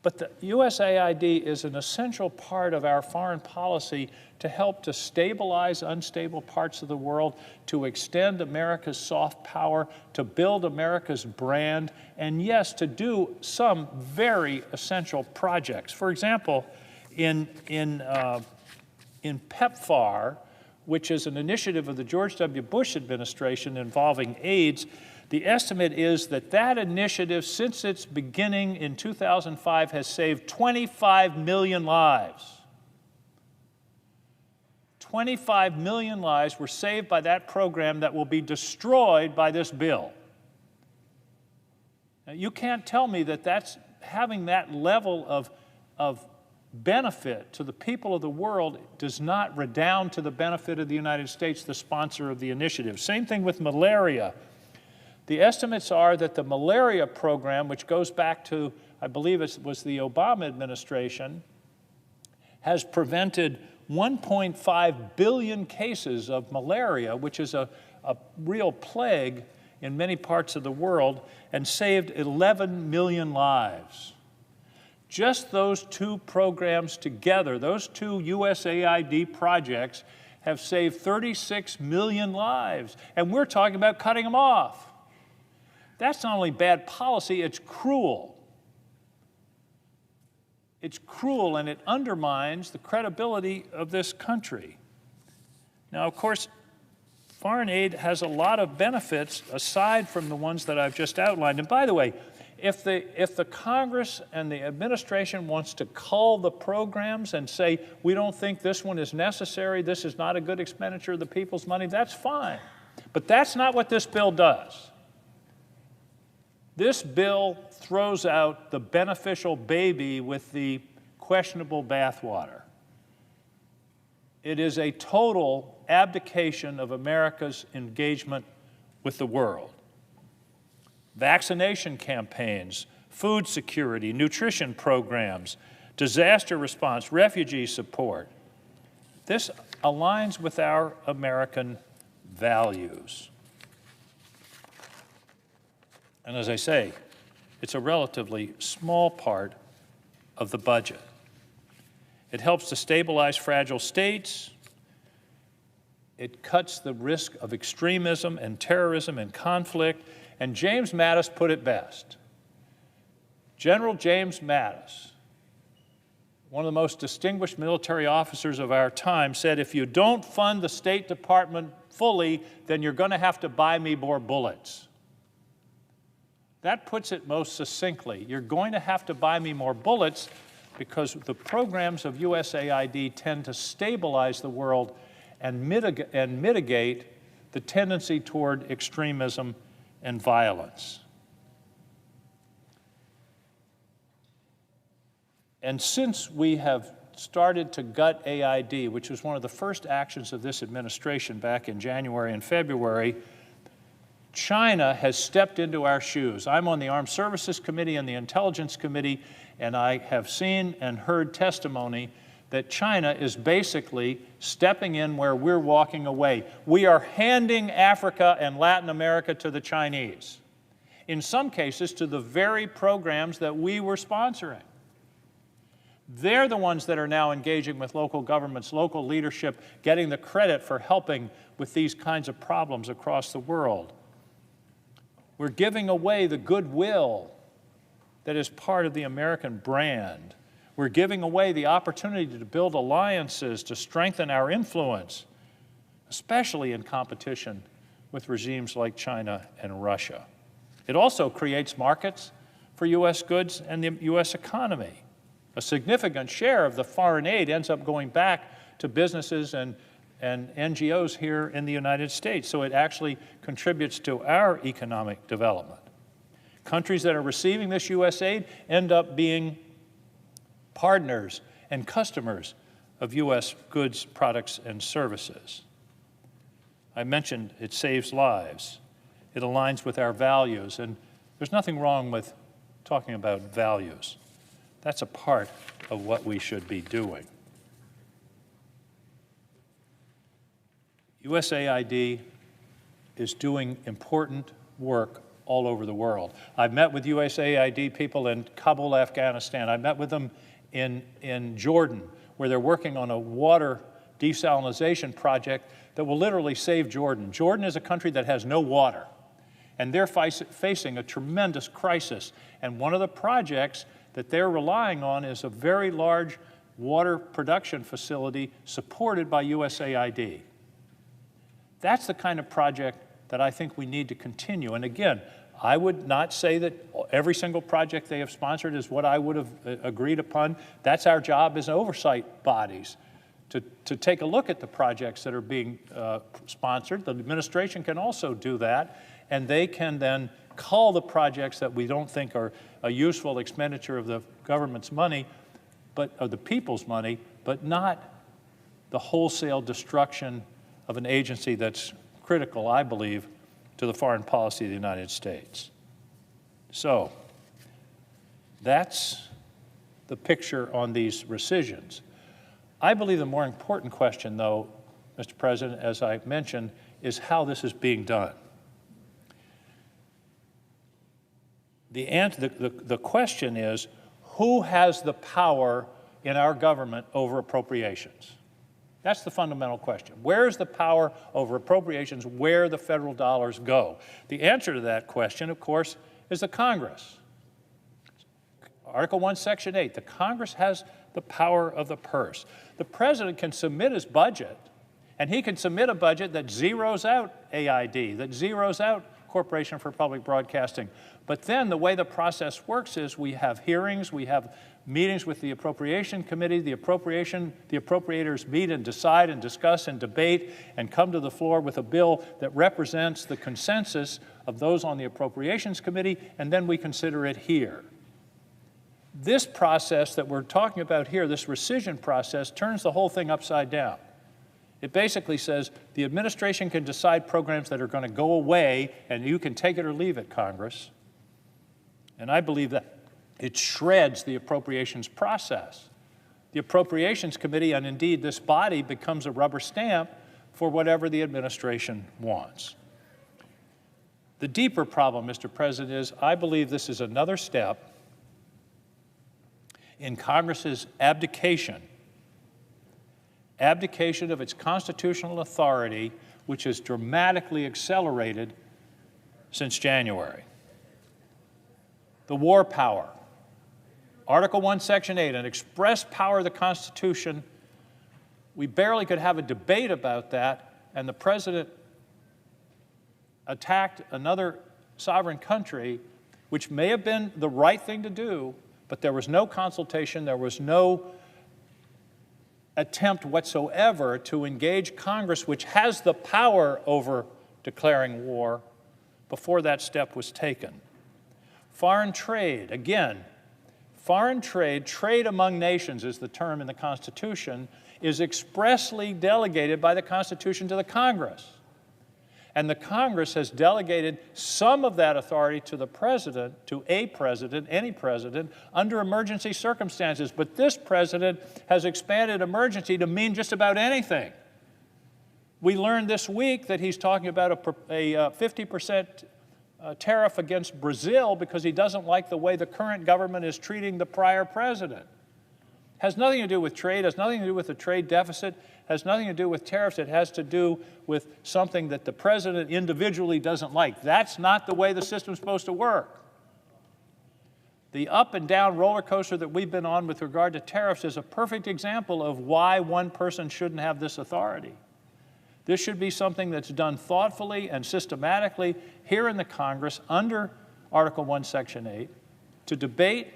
Speaker 10: But the USAID is an essential part of our foreign policy to help to stabilize unstable parts of the world, to extend America's soft power, to build America's brand, and yes, to do some very essential projects. For example, in PEPFAR, which is an initiative of the George W. Bush administration involving AIDS, the estimate is that that initiative, since its beginning in 2005, has saved 25 million lives. 25 million lives were saved by that program that will be destroyed by this bill. Now, you can't tell me that that's having that level of benefit to the people of the world does not redound to the benefit of the United States, the sponsor of the initiative. Same thing with malaria. The estimates are that the malaria program, which goes back to, I believe it was the Obama administration, has prevented 1.5 billion cases of malaria, which is a real plague in many parts of the world, and saved 11 million lives. Just those two programs together, those two USAID projects, have saved 36 million lives, and we're talking about cutting them off. That's not only bad policy, it's cruel. It's cruel, and it undermines the credibility of this country. Now, of course, foreign aid has a lot of benefits aside from the ones that I've just outlined. And by the way, if the Congress and the administration wants to cull the programs and say, we don't think this one is necessary, this is not a good expenditure of the people's money, that's fine. But that's not what this bill does. This bill throws out the beneficial baby with the questionable bathwater. It is a total abdication of America's engagement with the world. Vaccination campaigns, food security, nutrition programs, disaster response, refugee support. This aligns with our American values. And as I say, it's a relatively small part of the budget. It helps to stabilize fragile states. It cuts the risk of extremism and terrorism and conflict. And James Mattis put it best. General James Mattis, one of the most distinguished military officers of our time, said, if you don't fund the State Department fully, then you're going to have to buy me more bullets. That puts it most succinctly. You're going to have to buy me more bullets because the programs of USAID tend to stabilize the world and mitigate the tendency toward extremism and violence. And since we have started to gut AID, which was one of the first actions of this administration back in January and February, China has stepped into our shoes. I'm on the Armed Services Committee and the Intelligence Committee, and I have seen and heard testimony that China is basically stepping in where we're walking away. We are handing Africa and Latin America to the Chinese, in some cases to the very programs that we were sponsoring. They're the ones that are now engaging with local governments, local leadership, getting the credit for helping with these kinds of problems across the world. We're giving away the goodwill that is part of the American brand. We're giving away the opportunity to build alliances, to strengthen our influence, especially in competition with regimes like China and Russia. It also creates markets for U.S. goods and the U.S. economy. A significant share of the foreign aid ends up going back to businesses and NGOs here in the United States, so it actually contributes to our economic development. Countries that are receiving this U.S. aid end up being partners and customers of U.S. goods, products, and services. I mentioned it saves lives. It aligns with our values, and there's nothing wrong with talking about values. That's a part of what we should be doing. USAID is doing important work all over the world. I've met with USAID people in Kabul, Afghanistan. I met with them in Jordan, where they're working on a water desalination project that will literally save Jordan. Jordan is a country that has no water, and they're facing a tremendous crisis. And one of the projects that they're relying on is a very large water production facility supported by USAID. That's the kind of project that I think we need to continue. And again, I would not say that every single project they have sponsored is what I would have agreed upon. That's our job as oversight bodies, to take a look at the projects that are being sponsored. The administration can also do that, and they can then call the projects that we don't think are a useful expenditure of the government's money, but of the people's money, but not the wholesale destruction of an agency that's critical, I believe, to the foreign policy of the United States. So that's the picture on these rescissions. I believe the more important question, though, Mr. President, as I mentioned, is how this is being done. The question is, who has the power in our government over appropriations? That's the fundamental question. Where is the power over appropriations, where the federal dollars go? The answer to that question, of course, is the Congress. Article 1, Section 8, the Congress has the power of the purse. The President can submit his budget, and he can submit a budget that zeroes out AID, that zeroes out Corporation for Public Broadcasting. But then the way the process works is we have hearings, we have meetings with the Appropriation Committee, the appropriators meet and decide and discuss and debate and come to the floor with a bill that represents the consensus of those on the Appropriations Committee, and then we consider it here. This process that we're talking about here, this rescission process, turns the whole thing upside down. It basically says the administration can decide programs that are going to go away, and you can take it or leave it, Congress. And I believe that it shreds the appropriations process. The Appropriations Committee, and indeed this body, becomes a rubber stamp for whatever the administration wants. The deeper problem, Mr. President, is I believe this is another step in Congress's abdication abdication of its constitutional authority, which has dramatically accelerated since January. The war power. Article 1, Section 8, an express power of the Constitution. We barely could have a debate about that, and the President attacked another sovereign country, which may have been the right thing to do, but there was no consultation, there was no attempt whatsoever to engage Congress, which has the power over declaring war, before that step was taken. Foreign trade, again, foreign trade, trade among nations is the term in the Constitution, is expressly delegated by the Constitution to the Congress. And the Congress has delegated some of that authority to the President, to a President, any President, under emergency circumstances. But this President has expanded emergency to mean just about anything. We learned this week that he's talking about a 50% tariff against Brazil because he doesn't like the way the current government is treating the prior president. Has nothing to do with trade, has nothing to do with the trade deficit, has nothing to do with tariffs. It has to do with something that the president individually doesn't like. That's not the way the system's supposed to work. The up and down roller coaster that we've been on with regard to tariffs is a perfect example of why one person shouldn't have this authority. This should be something that's done thoughtfully and systematically here in the Congress under Article 1, Section 8 to debate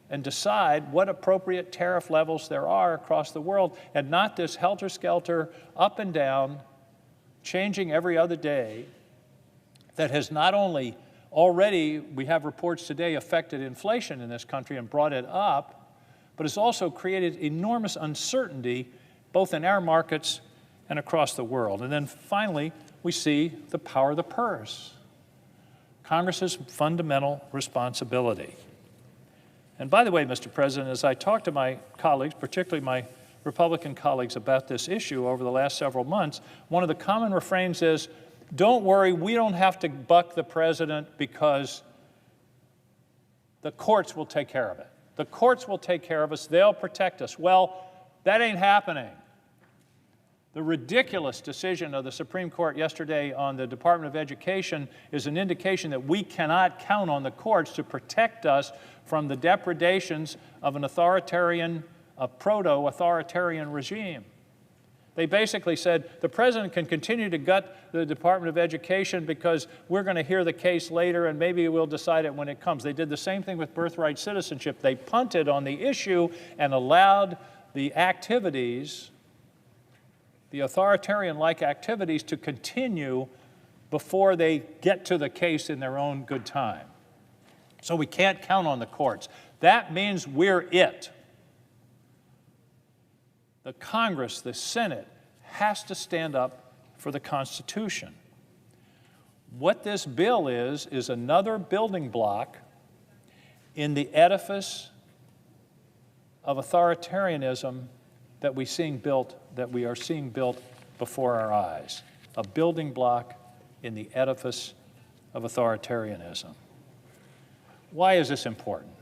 Speaker 10: and decide what appropriate tariff levels there are across the world, and not this helter-skelter, up and down, changing every other day, that has not only already, we have reports today, affected inflation in this country and brought it up, but has also created enormous uncertainty both in our markets and across the world. And then finally, we see the power of the purse, Congress's fundamental responsibility. And by the way, Mr. President, as I talk to my colleagues, particularly my Republican colleagues, about this issue over the last several months, one of the common refrains is, don't worry, we don't have to buck the president because the courts will take care of it. The courts will take care of us, they'll protect us. Well, that ain't happening. The ridiculous decision of the Supreme Court yesterday on the Department of Education is an indication that we cannot count on the courts to protect us from the depredations of an authoritarian, a proto-authoritarian regime. They basically said the president can continue to gut the Department of Education because we're going to hear the case later and maybe we'll decide it when it comes. They did the same thing with birthright citizenship. They punted on the issue and allowed the activities, the authoritarian-like activities, to continue before they get to the case in their own good time. So we can't count on the courts. That means we're it. The Congress, the Senate, has to stand up for the Constitution. What this bill is another building block in the edifice of authoritarianism that we are seeing built before our eyes. A building block in the edifice of authoritarianism. Why is this important?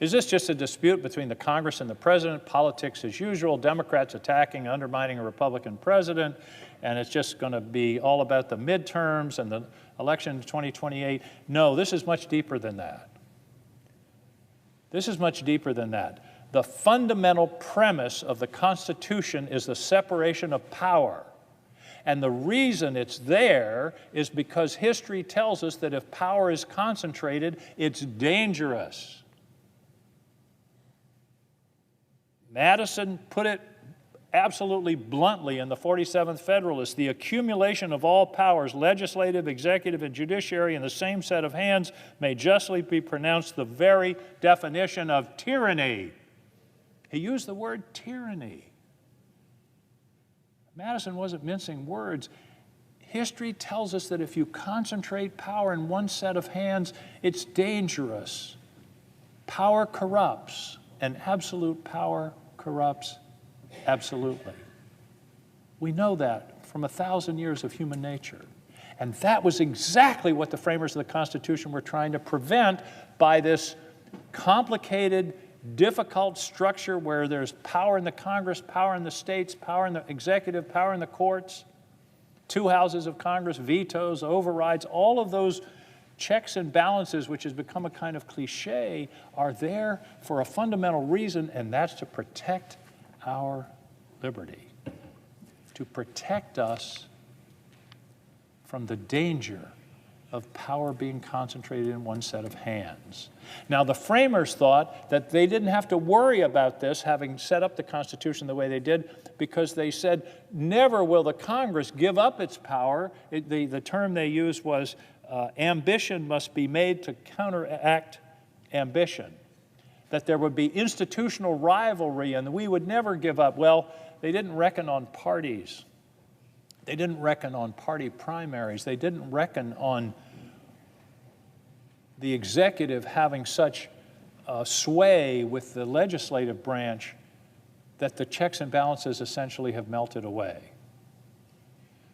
Speaker 10: Is this just a dispute between the Congress and the president, politics as usual, Democrats attacking, undermining a Republican president, and it's just going to be all about the midterms and the election in 2028? No, this is much deeper than that. This is much deeper than that. The fundamental premise of the Constitution is the separation of power. And the reason it's there is because history tells us that if power is concentrated, it's dangerous. Madison put it absolutely bluntly in the 47th Federalist: the accumulation of all powers, legislative, executive, and judiciary, in the same set of hands may justly be pronounced the very definition of tyranny. He used the word tyranny. Madison wasn't mincing words. History tells us that if you concentrate power in one set of hands, it's dangerous. Power corrupts, and absolute power corrupts absolutely. We know that from 1,000 years of human nature. And that was exactly what the framers of the Constitution were trying to prevent by this complicated difficult structure where there's power in the Congress, power in the states, power in the executive, power in the courts, two houses of Congress, vetoes, overrides, all of those checks and balances, which has become a kind of cliche, are there for a fundamental reason, and that's to protect our liberty, to protect us from the danger of power being concentrated in one set of hands. Now, the framers thought that they didn't have to worry about this, having set up the Constitution the way they did, because they said, never will the Congress give up its power. The term they used was ambition must be made to counteract ambition, that there would be institutional rivalry and we would never give up. Well, they didn't reckon on parties. They didn't reckon on party primaries. They didn't reckon on the executive having such sway with the legislative branch that the checks and balances essentially have melted away.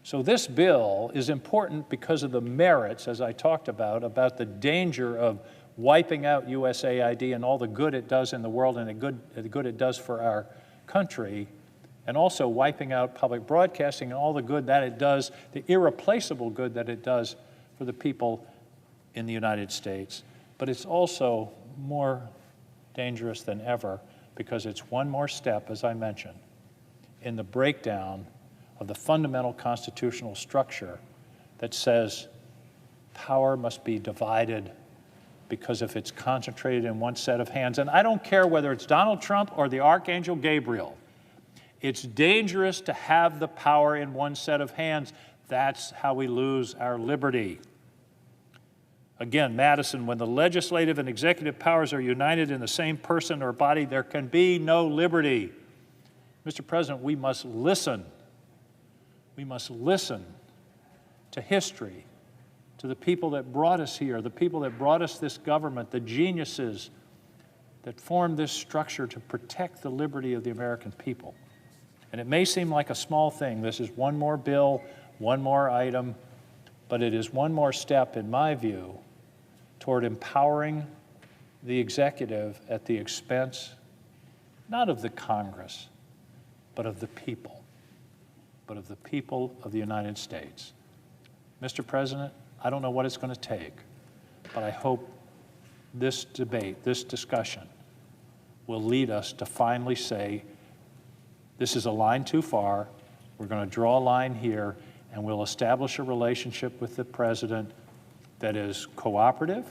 Speaker 10: So this bill is important because of the merits, as I talked about the danger of wiping out USAID and all the good it does in the world and the good it does for our country, and also wiping out public broadcasting and all the good that it does, the irreplaceable good that it does for the people in the United States. But it's also more dangerous than ever because it's one more step, as I mentioned, in the breakdown of the fundamental constitutional structure that says power must be divided because if it's concentrated in one set of hands, and I don't care whether it's Donald Trump or the Archangel Gabriel, it's dangerous to have the power in one set of hands. That's how we lose our liberty. Again, Madison, when the legislative and executive powers are united in the same person or body, there can be no liberty. Mr. President, we must listen. We must listen to history, to the people that brought us here, the people that brought us this government, the geniuses that formed this structure to protect the liberty of the American people. And it may seem like a small thing. This is one more bill, one more item, but it is one more step, in my view, toward empowering the executive at the expense, not of the Congress, but of the people of the United States. Mr. President, I don't know what it's going to take, but I hope this debate, this discussion, will lead us to finally say, this is a line too far, we're going to draw a line here, and we'll establish a relationship with the President that is cooperative,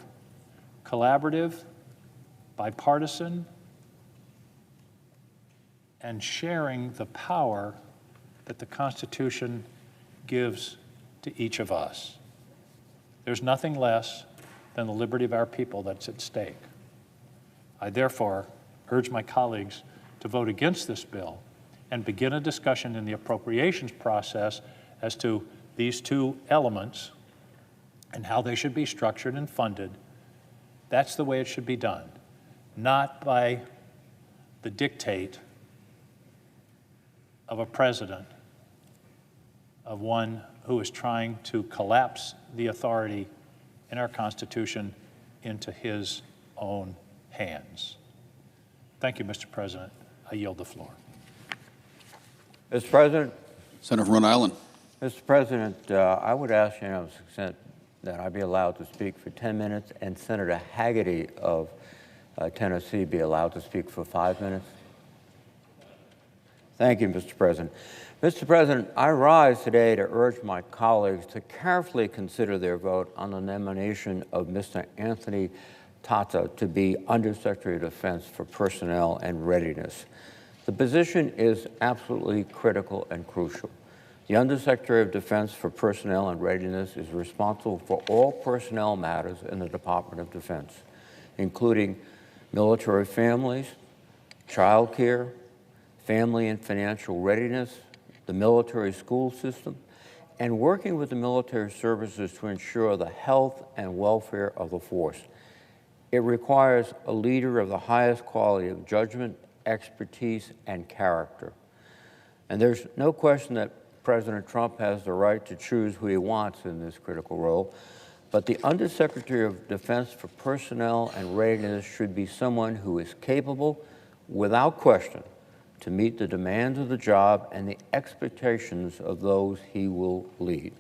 Speaker 10: collaborative, bipartisan, and sharing the power that the Constitution gives to each of us. There's nothing less than the liberty of our people that's at stake. I therefore urge my colleagues to vote against this bill and begin a discussion in the appropriations process as to these two elements and how they should be structured and funded. That's the way it should be done, not by the dictate of a president, of one who is trying to collapse the authority in our Constitution into his own hands. Thank you, Mr. President. I yield the floor.
Speaker 11: Mr. President.
Speaker 9: Senator from Rhode Island.
Speaker 11: Mr. President, I would ask unanimous consent that I be allowed to speak for 10 minutes and Senator Hagerty of Tennessee be allowed to speak for 5 minutes. Thank you, Mr. President. Mr. President, I rise today to urge my colleagues to carefully consider their vote on the nomination of Mr. Anthony Tata to be Undersecretary of Defense for Personnel and Readiness. The position is absolutely critical and crucial. The Undersecretary of Defense for Personnel and Readiness is responsible for all personnel matters in the Department of Defense, including military families, child care, family and financial readiness, the military school system, and working with the military services to ensure the health and welfare of the force. It requires a leader of the highest quality of judgment, expertise, and character. And there's no question that President Trump has the right to choose who he wants in this critical role, but the Undersecretary of Defense for Personnel and Readiness should be someone who is capable, without question, to meet the demands of the job and the expectations of those he will lead.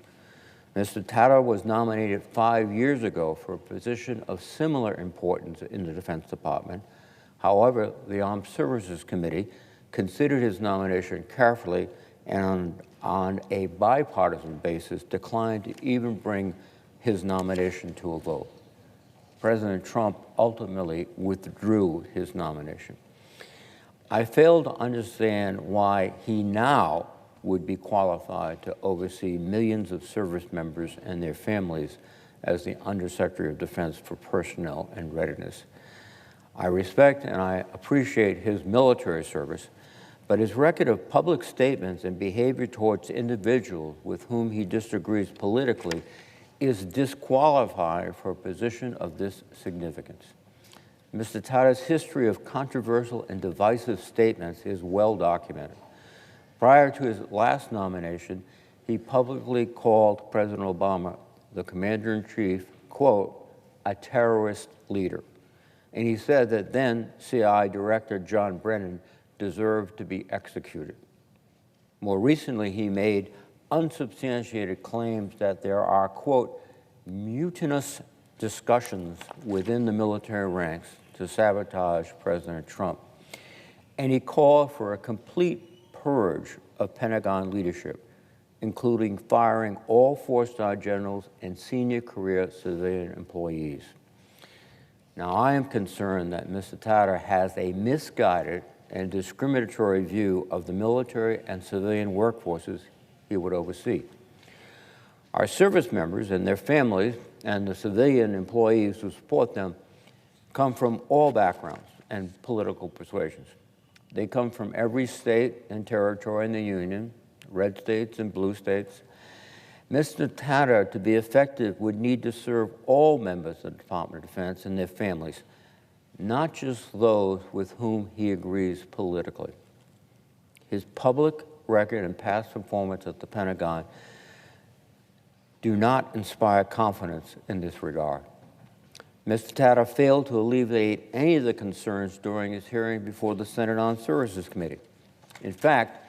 Speaker 11: Mr. Tata was nominated 5 years ago for a position of similar importance in the Defense Department. However, the Armed Services Committee considered his nomination carefully and on a bipartisan basis declined to even bring his nomination to a vote. President Trump ultimately withdrew his nomination. I fail to understand why he now would be qualified to oversee millions of service members and their families as the Undersecretary of Defense for Personnel and Readiness. I respect and I appreciate his military service, but his record of public statements and behavior towards individuals with whom he disagrees politically is disqualifying for a position of this significance. Mr. Tata's history of controversial and divisive statements is well documented. Prior to his last nomination, he publicly called President Obama, the Commander-in-Chief, quote, a terrorist leader. And he said that then CIA Director John Brennan deserved to be executed. More recently, he made unsubstantiated claims that there are, quote, mutinous discussions within the military ranks to sabotage President Trump. And he called for a complete purge of Pentagon leadership, including firing all four-star generals and senior career civilian employees. Now, I am concerned that Mr. Tata has a misguided and discriminatory view of the military and civilian workforces he would oversee. Our service members and their families and the civilian employees who support them come from all backgrounds and political persuasions. They come from every state and territory in the Union, red states and blue states. Mr. Tata, to be effective, would need to serve all members of the Department of Defense and their families, not just those with whom he agrees politically. His public record and past performance at the Pentagon do not inspire confidence in this regard. Mr. Tata failed to alleviate any of the concerns during his hearing before the Senate Armed Services Committee. In fact,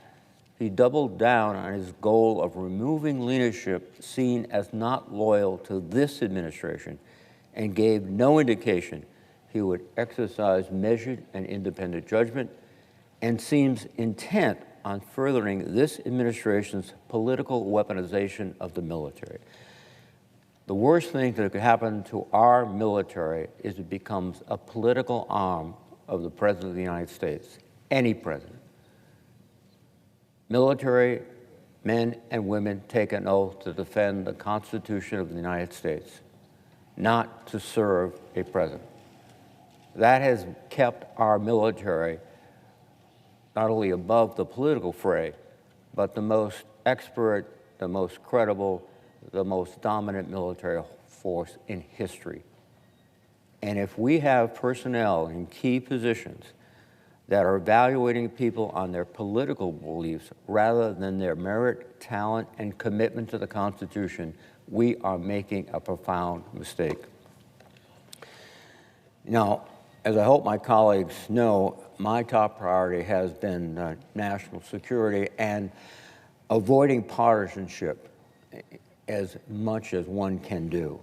Speaker 11: he doubled down on his goal of removing leadership seen as not loyal to this administration and gave no indication he would exercise measured and independent judgment, and seems intent on furthering this administration's political weaponization of the military. The worst thing that could happen to our military is it becomes a political arm of the President of the United States, any president. Military men and women take an oath to defend the Constitution of the United States, not to serve a president. That has kept our military not only above the political fray, but the most expert, the most credible, the most dominant military force in history. And if we have personnel in key positions that are evaluating people on their political beliefs rather than their merit, talent, and commitment to the Constitution, we are making a profound mistake. Now, as I hope my colleagues know, my top priority has been national security and avoiding partisanship as much as one can do.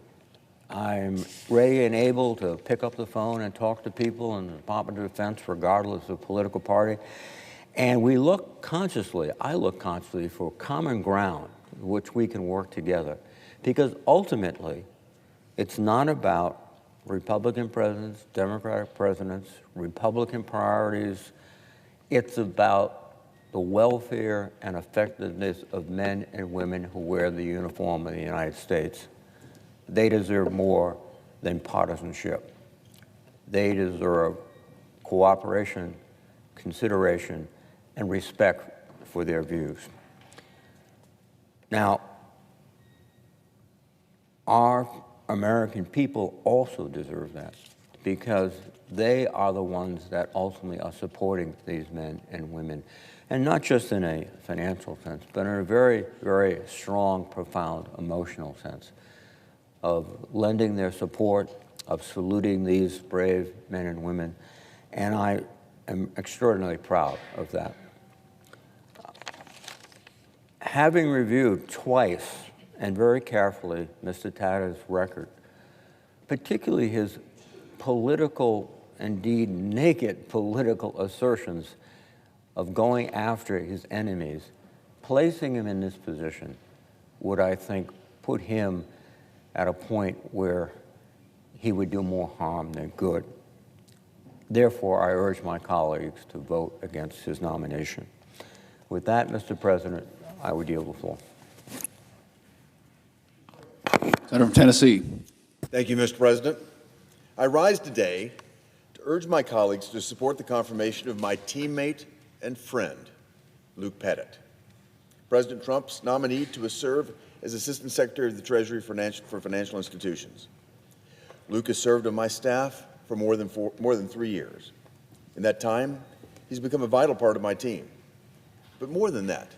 Speaker 11: I'm ready and able to pick up the phone and talk to people in the Department of Defense regardless of political party. And we look consciously, I look consciously for common ground which we can work together. Because ultimately, it's not about Republican presidents, Democratic presidents, Republican priorities. It's about the welfare and effectiveness of men and women who wear the uniform of the United States. They deserve more than partisanship. They deserve cooperation, consideration, and respect for their views. Now, our American people also deserve that because they are the ones that ultimately are supporting these men and women, and not just in a financial sense, but in a very, very strong, profound emotional sense. of lending their support, of saluting these brave men and women, and I am extraordinarily proud of that. Having reviewed twice and very carefully Mr. Tata's record, particularly his political, indeed naked political assertions of going after his enemies, placing him in this position would, I think, put him at a point where he would do more harm than good. Therefore, I urge my colleagues to vote against his nomination. With that, Mr. President, I would yield the floor.
Speaker 9: Senator from Tennessee.
Speaker 12: Thank you, Mr. President. I rise today to urge my colleagues to support the confirmation of my teammate and friend, Luke Pettit, President Trump's nominee to serve as Assistant Secretary of the Treasury for Financial Institutions. Luke has served on my staff for more than 3 years. In that time, he's become a vital part of my team. But more than that,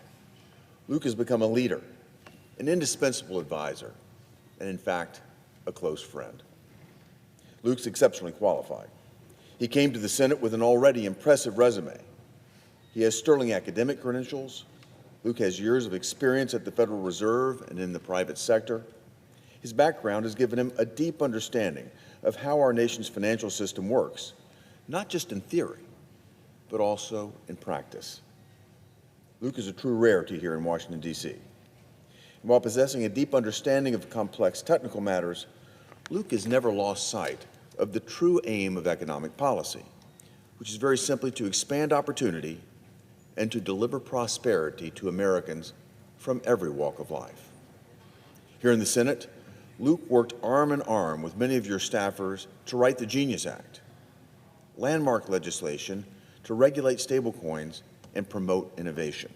Speaker 12: Luke has become a leader, an indispensable advisor, and in fact, a close friend. Luke's exceptionally qualified. He came to the Senate with an already impressive resume. He has sterling academic credentials. Luke has years of experience at the Federal Reserve and in the private sector. His background has given him a deep understanding of how our nation's financial system works, not just in theory, but also in practice. Luke is a true rarity here in Washington, D.C. And while possessing a deep understanding of complex technical matters, Luke has never lost sight of the true aim of economic policy, which is very simply to expand opportunity and to deliver prosperity to Americans from every walk of life. Here in the Senate, Luke worked arm in arm with many of your staffers to write the Genius Act, landmark legislation to regulate stablecoins and promote innovation.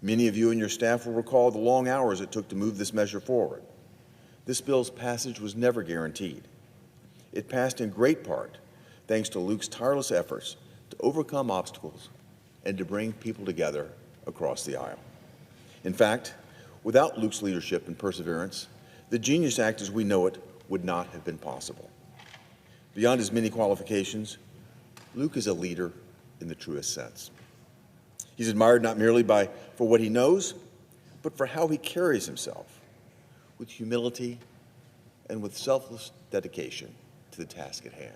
Speaker 12: Many of you and your staff will recall the long hours it took to move this measure forward. This bill's passage was never guaranteed. It passed in great part thanks to Luke's tireless efforts to overcome obstacles and to bring people together across the aisle. In fact, without Luke's leadership and perseverance, the Genius Act as we know it would not have been possible. Beyond his many qualifications, Luke is a leader in the truest sense. He's admired not merely for what he knows, but for how he carries himself, with humility and with selfless dedication to the task at hand.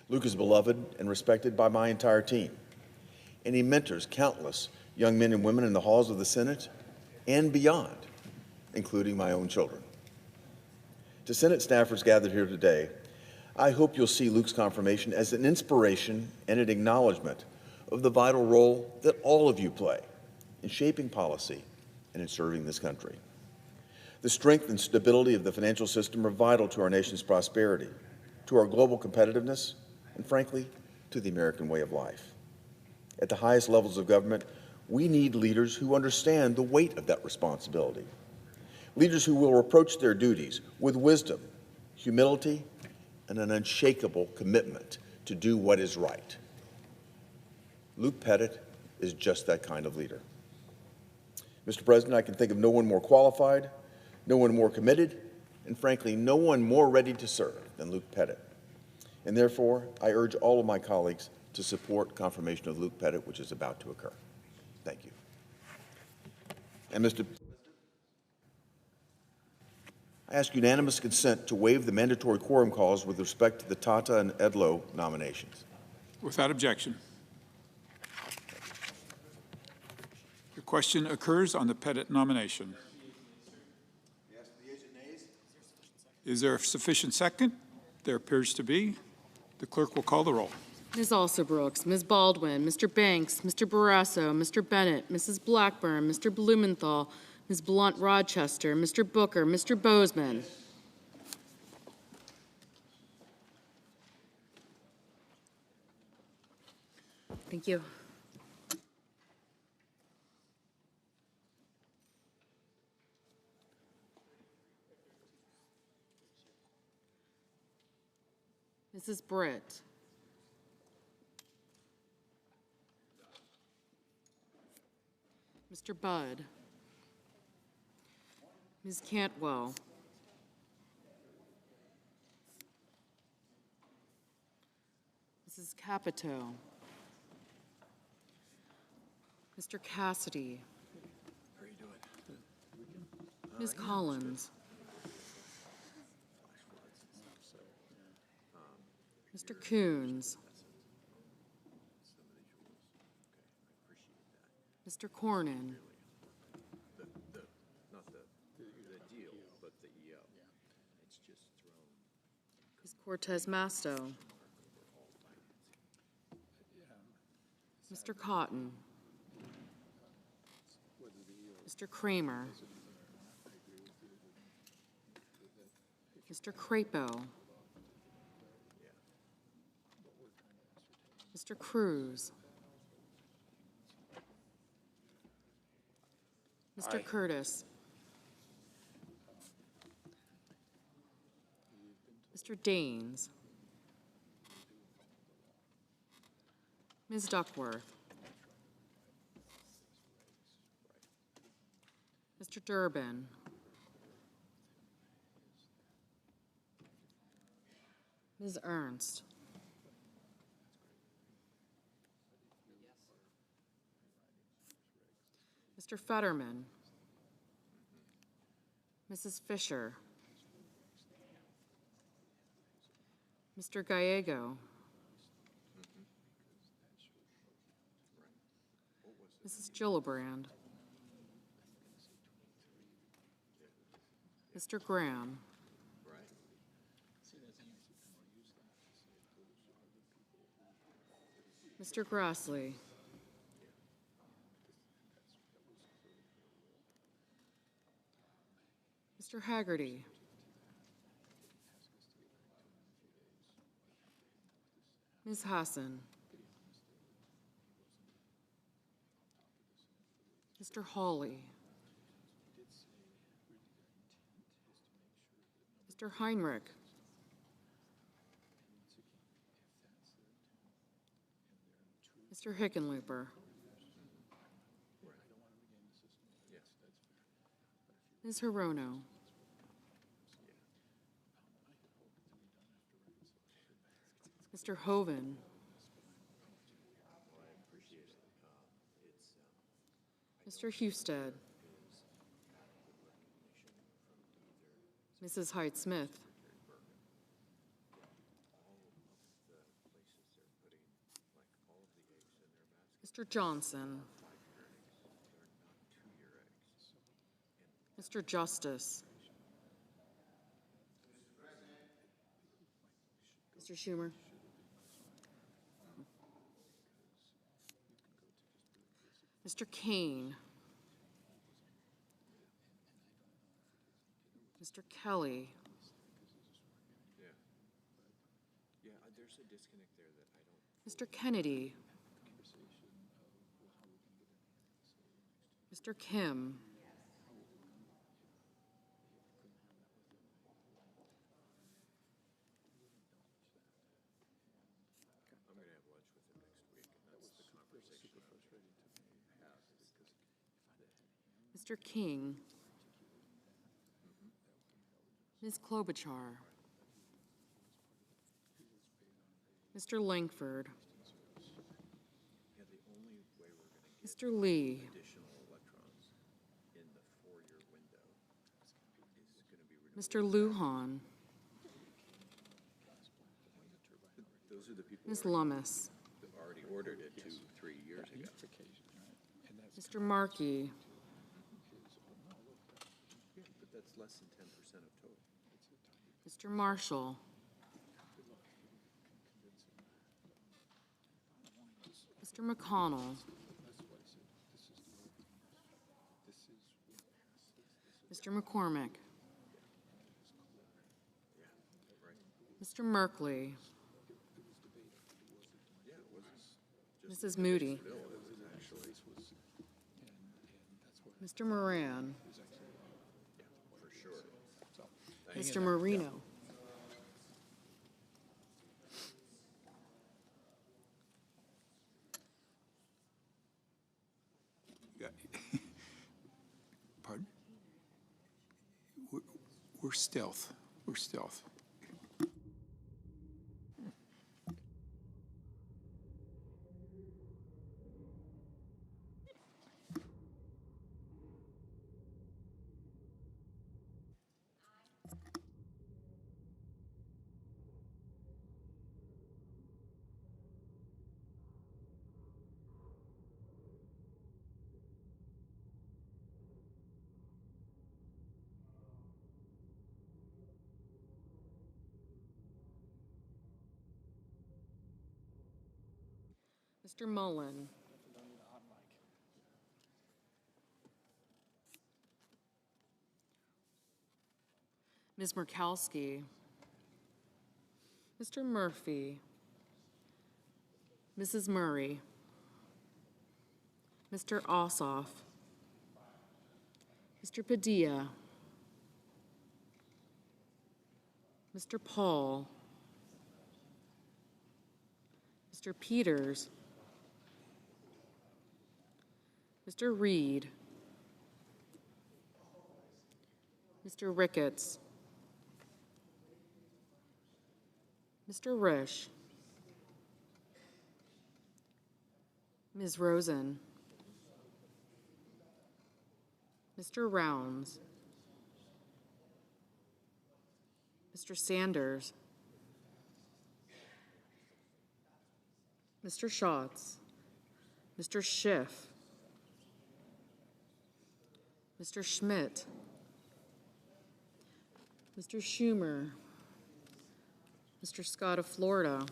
Speaker 12: Luke is beloved and respected by my entire team, and he mentors countless young men and women in the halls of the Senate and beyond, including my own children. To Senate staffers gathered here today, I hope you'll see Luke's confirmation as an inspiration and an acknowledgement of the vital role that all of you play in shaping policy and in serving this country. The strength and stability of the financial system are vital to our nation's prosperity, to our global competitiveness, and frankly, to the American way of life. At the highest levels of government, we need leaders who understand the weight of that responsibility. Leaders who will approach their duties with wisdom, humility, and an unshakable commitment to do what is right. Luke Pettit is just that kind of leader. Mr. President, I can think of no one more qualified, no one more committed, and frankly, no one more ready to serve than Luke Pettit. And therefore, I urge all of my colleagues to support confirmation of Luke Pettit, which is about to occur. Thank you. And I ask unanimous consent to waive the mandatory quorum clause with respect to the Tata and Edlow nominations.
Speaker 13: Without objection. The question occurs on the Pettit nomination. Is there a sufficient second? There appears to be. The clerk will call the roll.
Speaker 7: Ms. Alsobrooks, Ms. Baldwin, Mr. Banks, Mr. Barrasso, Mr. Bennett, Mrs. Blackburn, Mr. Blumenthal, Ms. Blunt-Rochester, Mr. Booker, Mr. Bozeman. Thank you. Mrs. Britt. Mr. Budd. Ms. Cantwell. Mrs. Capito. Mr. Cassidy.
Speaker 12: How are you doing?
Speaker 7: Ms. Collins. Mr. Coons. Mr. Cornyn.
Speaker 12: Not the deal, but the EO. It's just thrown.
Speaker 7: Ms. Cortez Masto. Mr. Cotton. Mr. Kramer. Mr. Crapo. Mr. Cruz. Mr. Curtis. Mr. Daines. Ms. Duckworth. Mr. Durbin. Ms. Ernst. Mr. Fetterman. Mrs. Fisher. Mr. Gallego. Mrs. Gillibrand. Mr. Graham. Mr. Grassley. Mr. Haggerty. Ms. Hassan. Mr. Hawley. Mr. Heinrich. Mr. Hickenlooper. Ms. Hirono. Mr. Hoven. Mr. Husted. Mrs. Hyde-Smith. Mr. Johnson. Mr. Justice. Mr. Schumer. Mr. Kane. Mr. Kelly.
Speaker 12: Yeah, there's a disconnect there that I don't.
Speaker 7: Mr. Kennedy. Mr. Kim.
Speaker 12: I'm going to have lunch with him next week, and that's the conversation I'm ready to have.
Speaker 7: Mr. King. Ms. Klobuchar. Mr. Langford.
Speaker 12: Yeah, the only way we're going to get
Speaker 7: Mr. Lee.
Speaker 12: additional electrons in the 4-year window is going to be renewable.
Speaker 7: Mr. Lujan.
Speaker 12: Those are the people
Speaker 7: Ms. Lummis.
Speaker 12: that already ordered it 2-3 years ago.
Speaker 7: Mr. Markey.
Speaker 12: Yeah, but that's less than 10% of total.
Speaker 7: Mr. Marshall. Mr. McConnell. Mr. McCormick. Mr. Merkley. Mrs. Moody. Mr. Moran.
Speaker 12: For sure.
Speaker 7: Mr. Marino.
Speaker 13: Pardon? We're stealth. We're stealth.
Speaker 7: Mr. Mullen. Ms. Murkowski. Mr. Murphy. Mrs. Murray. Mr. Ossoff. Mr. Padilla. Mr. Paul. Mr. Peters. Mr. Reed. Mr. Ricketts. Mr. Risch. Ms. Rosen. Mr. Rounds. Mr. Sanders. Mr. Schatz. Mr. Schiff. Mr. Schmidt. Mr. Schumer. Mr. Scott of Florida.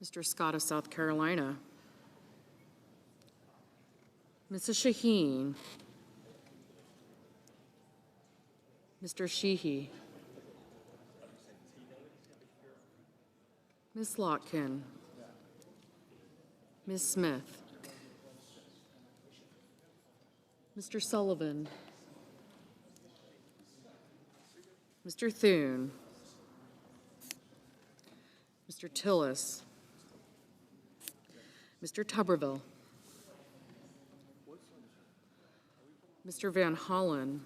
Speaker 7: Mr. Scott of South Carolina. Mrs. Shaheen. Mr. Sheehy. Ms. Lotkin. Ms. Smith. Mr. Sullivan. Mr. Thune. Mr. Tillis. Mr. Tuberville. Mr. Van Hollen.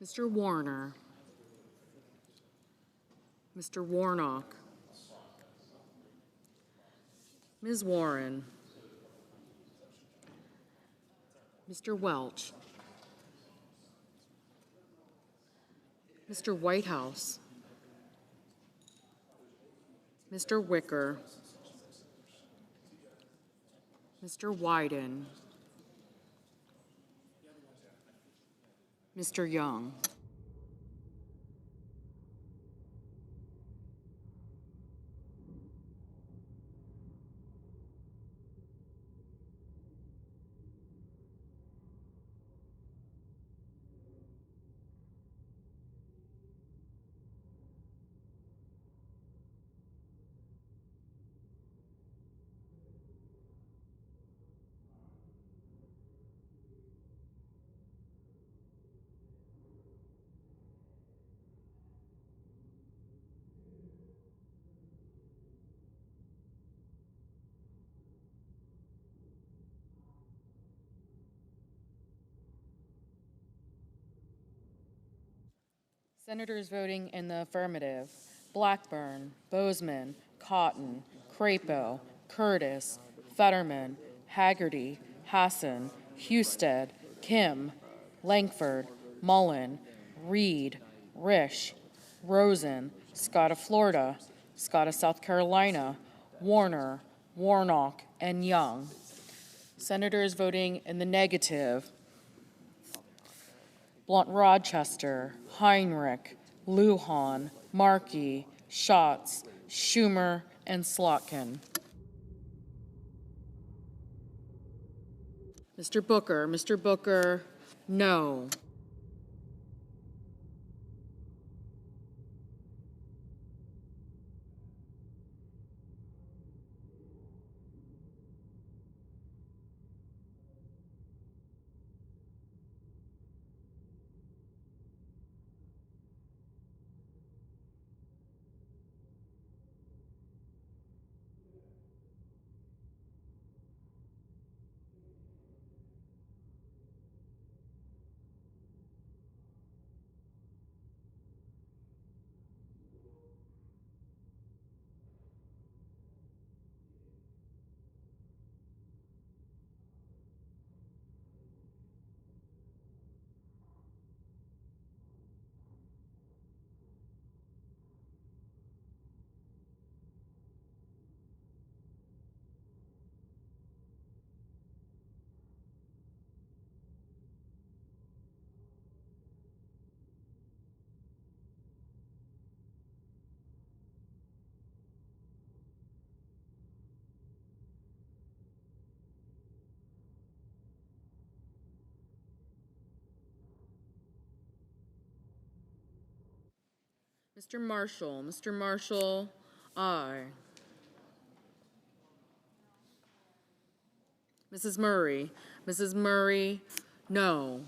Speaker 7: Mr. Warner. Mr. Warnock. Ms. Warren. Mr. Welch. Mr. Whitehouse. Mr. Wicker. Mr. Wyden. Mr. Young. Senators voting in the affirmative: Blackburn, Bozeman, Cotton, Crapo, Curtis, Fetterman, Haggerty, Hassan, Husted, Kim, Langford, Mullen, Reed, Risch, Rosen, Scott of Florida, Scott of South Carolina, Warner, Warnock, and Young. Senators voting in the negative: Blunt Rochester, Heinrich, Lujan, Markey, Schatz, Schumer, and Slotkin. Mr. Booker, no. Mr. Marshall, aye. Mrs. Murray, no.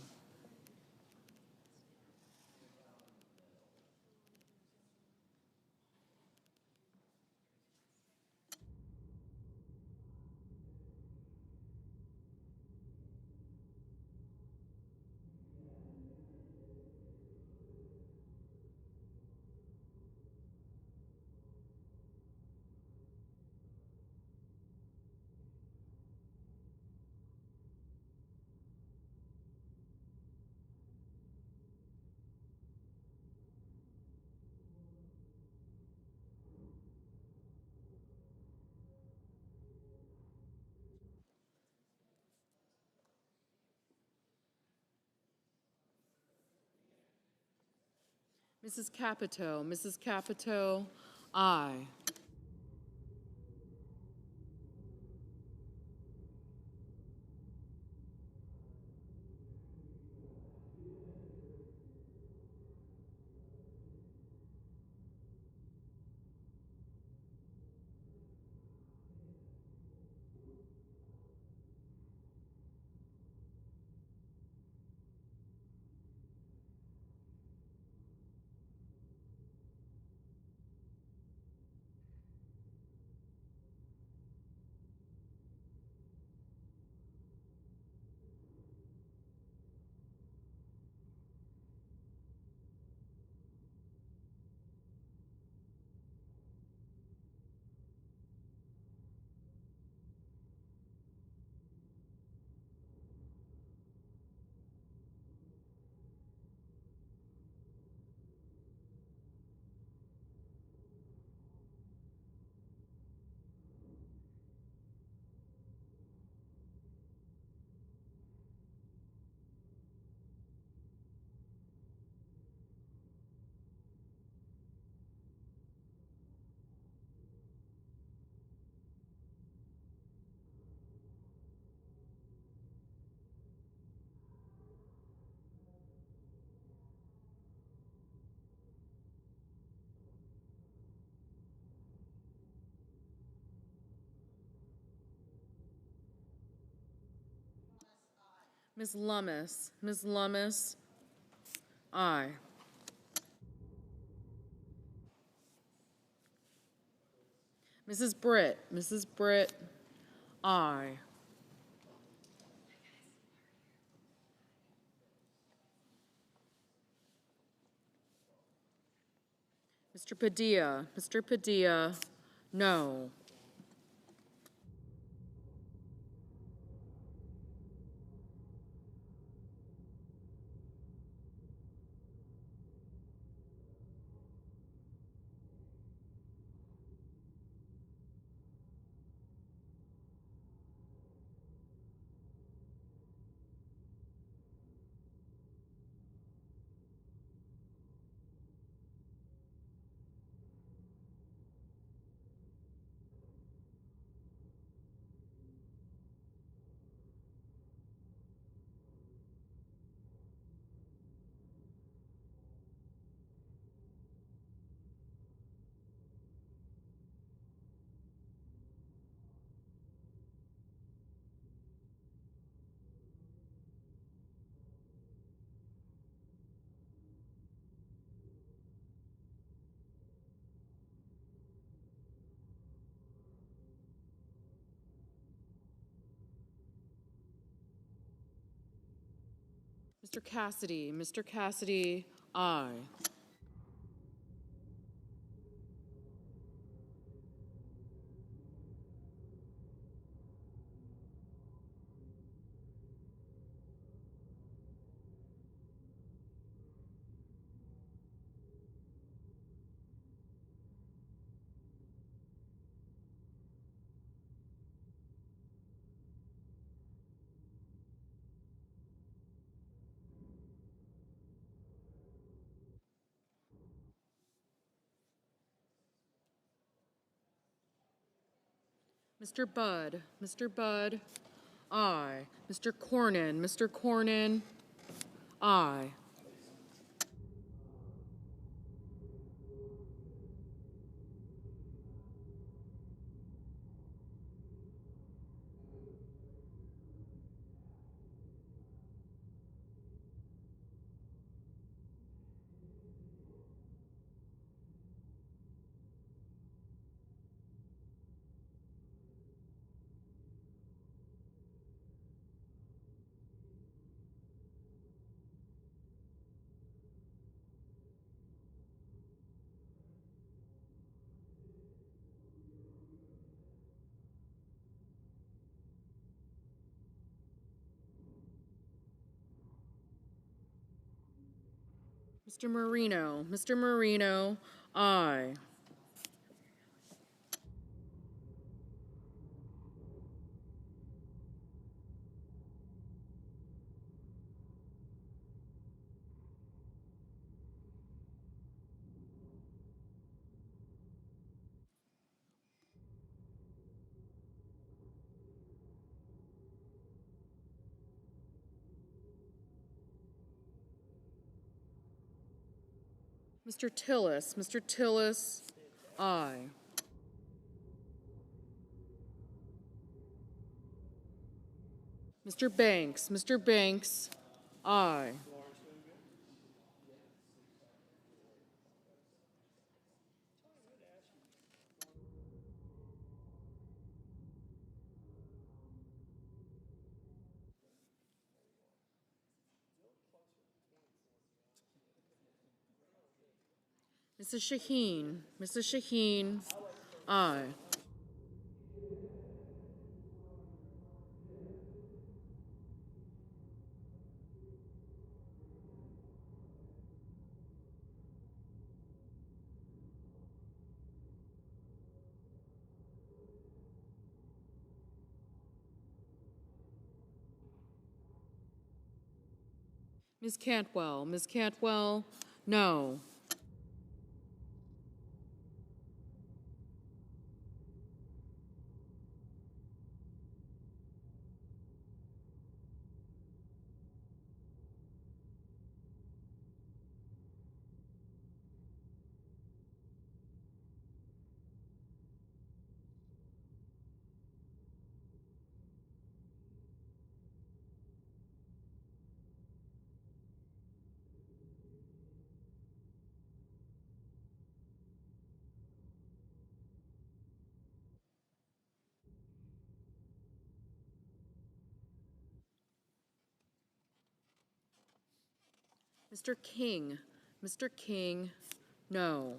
Speaker 7: Mrs. Capito, aye. Ms. Lummis, aye. Mrs. Britt, aye. Mr. Padilla, no. Mr. Cassidy, aye. Mr. Budd, aye. Mr. Cornyn, aye. Mr. Marino, aye. Mr. Tillis, aye. Mr. Banks, aye. Mrs. Shaheen, aye. Ms. Cantwell, no. Mr. King, no.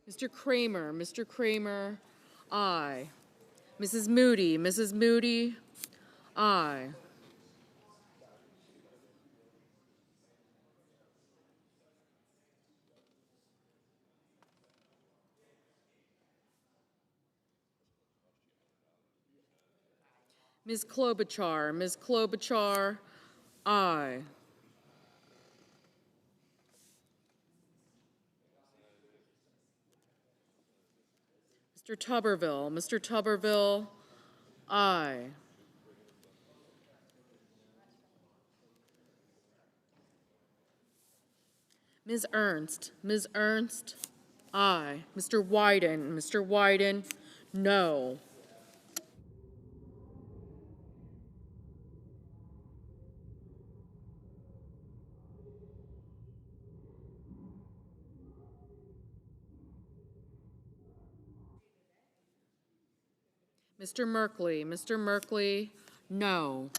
Speaker 7: Mr. Kramer, aye. Mrs. Moody, aye. Ms. Klobuchar, aye. Mr. Tuberville, aye. Ms. Ernst, aye. Mr. Wyden, no. Mr. Merkley, no.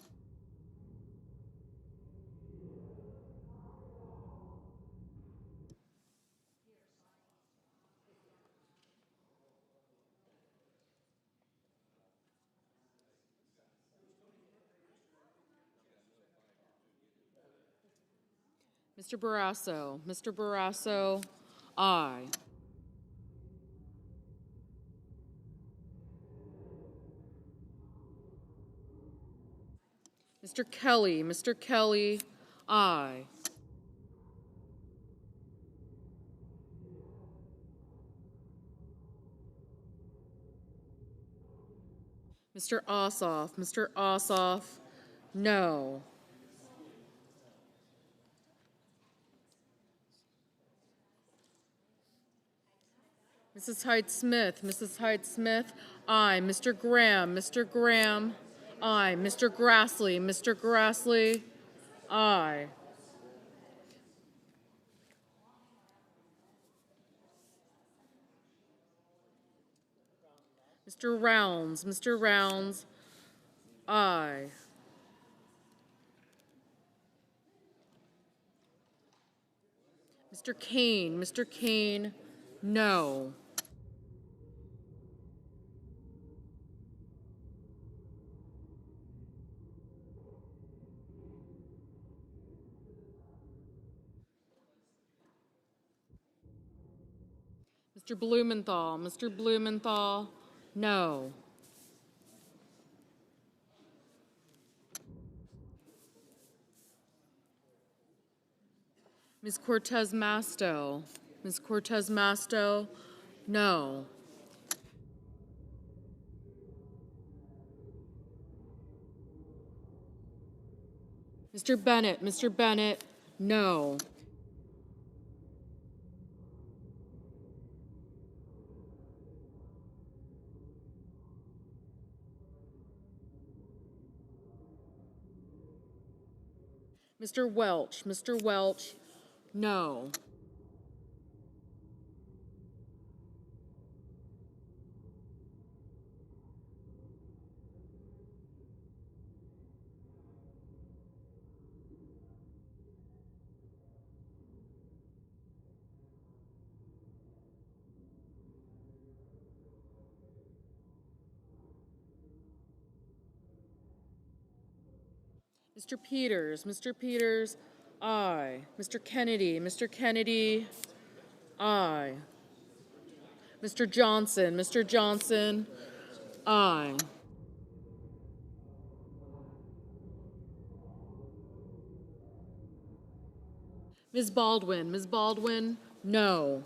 Speaker 7: Mr. Barrasso, aye. Mr. Kelly, aye. Mr. Ossoff, no. Mrs. Hyde Smith, aye. Mr. Graham, aye. Mr. Grassley, aye. Mr. Rounds, aye. Mr. Kane, no. Mr. Blumenthal, no. Ms. Cortez Masto, no. Mr. Bennett, no. Mr. Welch, no. Mr. Peters, aye. Mr. Kennedy, aye. Mr. Johnson, aye. Ms. Baldwin, no.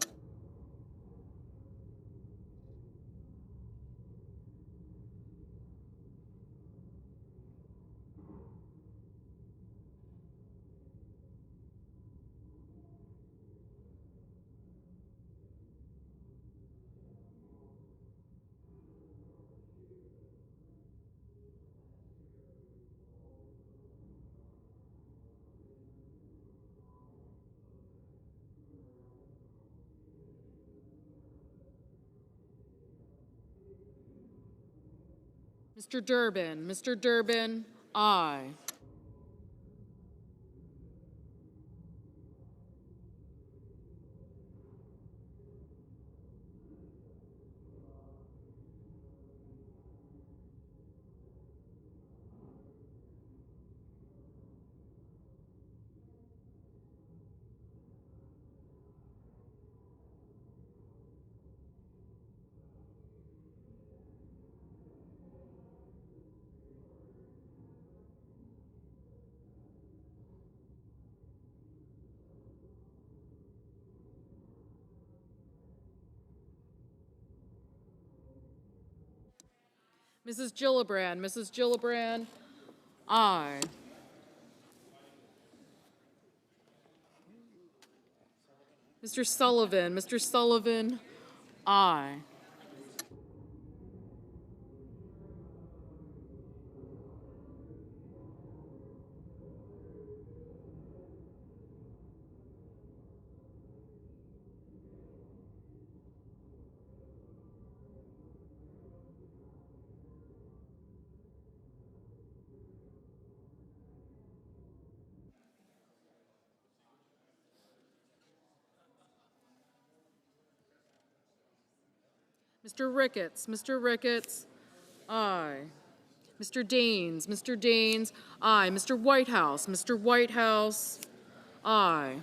Speaker 7: Mr. Durbin, aye. Mrs. Gillibrand, aye. Mr. Sullivan, aye. Mr. Ricketts, aye. Mr. Daines, aye. Mr. Whitehouse, aye.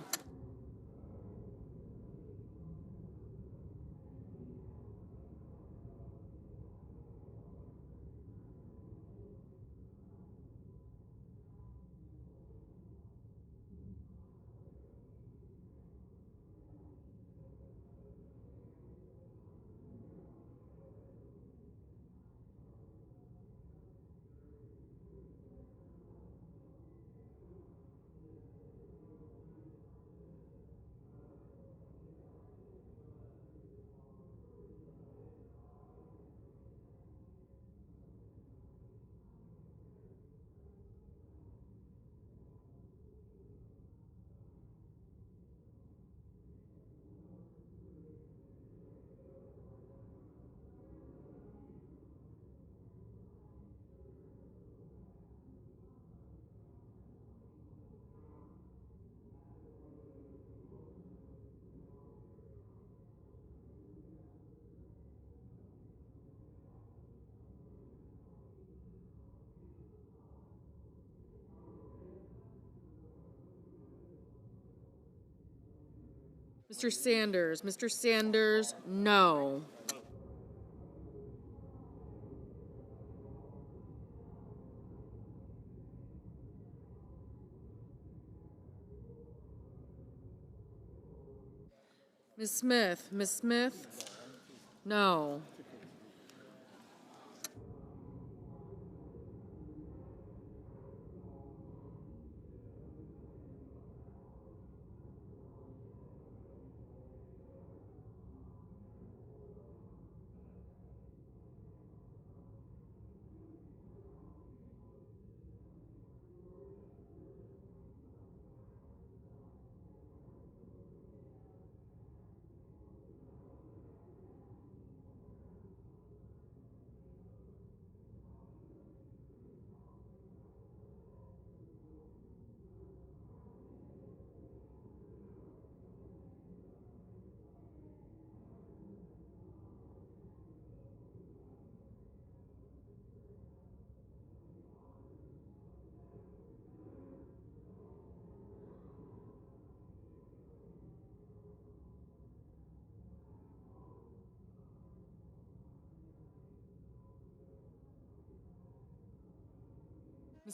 Speaker 7: Mr. Sanders. Mr. Sanders, no. Ms. Smith. Ms. Smith, no.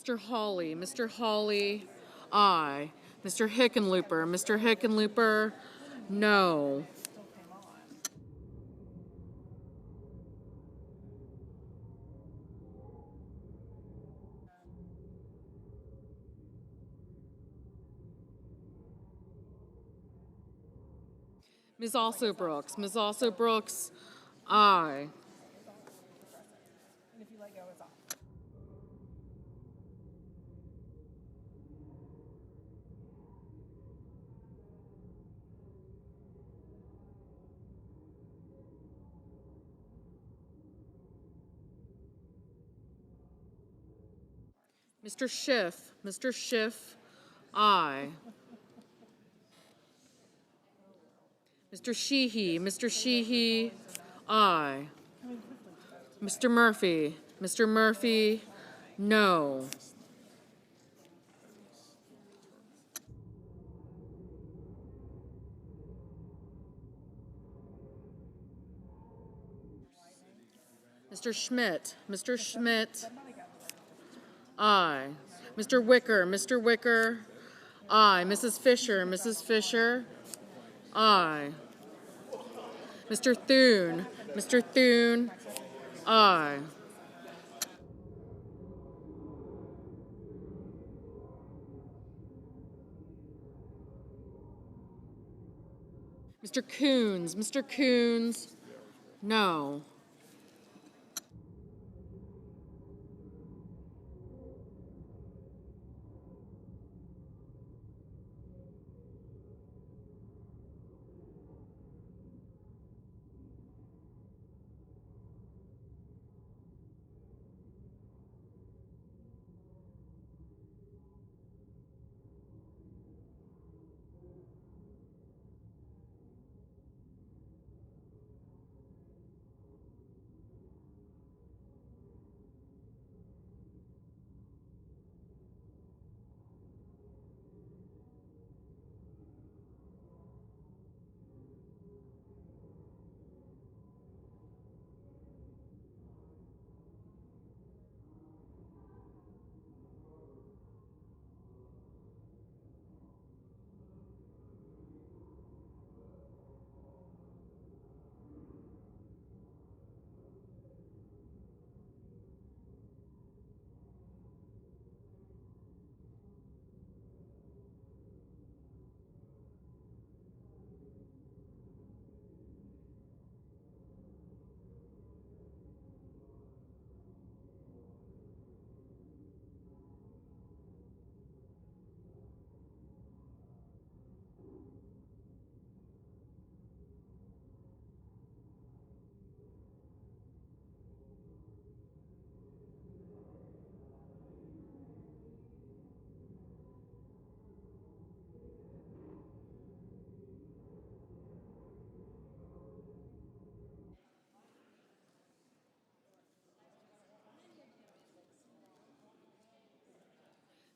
Speaker 7: Mr. Hawley. Mr. Hawley, aye. Mr. Hickenlooper. Mr. Hickenlooper, no. Ms. Also Brooks. Ms. Also Brooks, aye. Mr. Schiff. Mr. Schiff, aye. Mr. Sheehy. Mr. Sheehy, aye. Mr. Murphy. Mr. Murphy, no. Mr. Schmidt. Mr. Schmidt, aye. Mr. Wicker. Mr. Wicker, aye. Mrs. Fisher. Mrs. Fisher, aye. Mr. Thune. Mr. Thune, aye. Mr. Coons. Mr. Coons, no.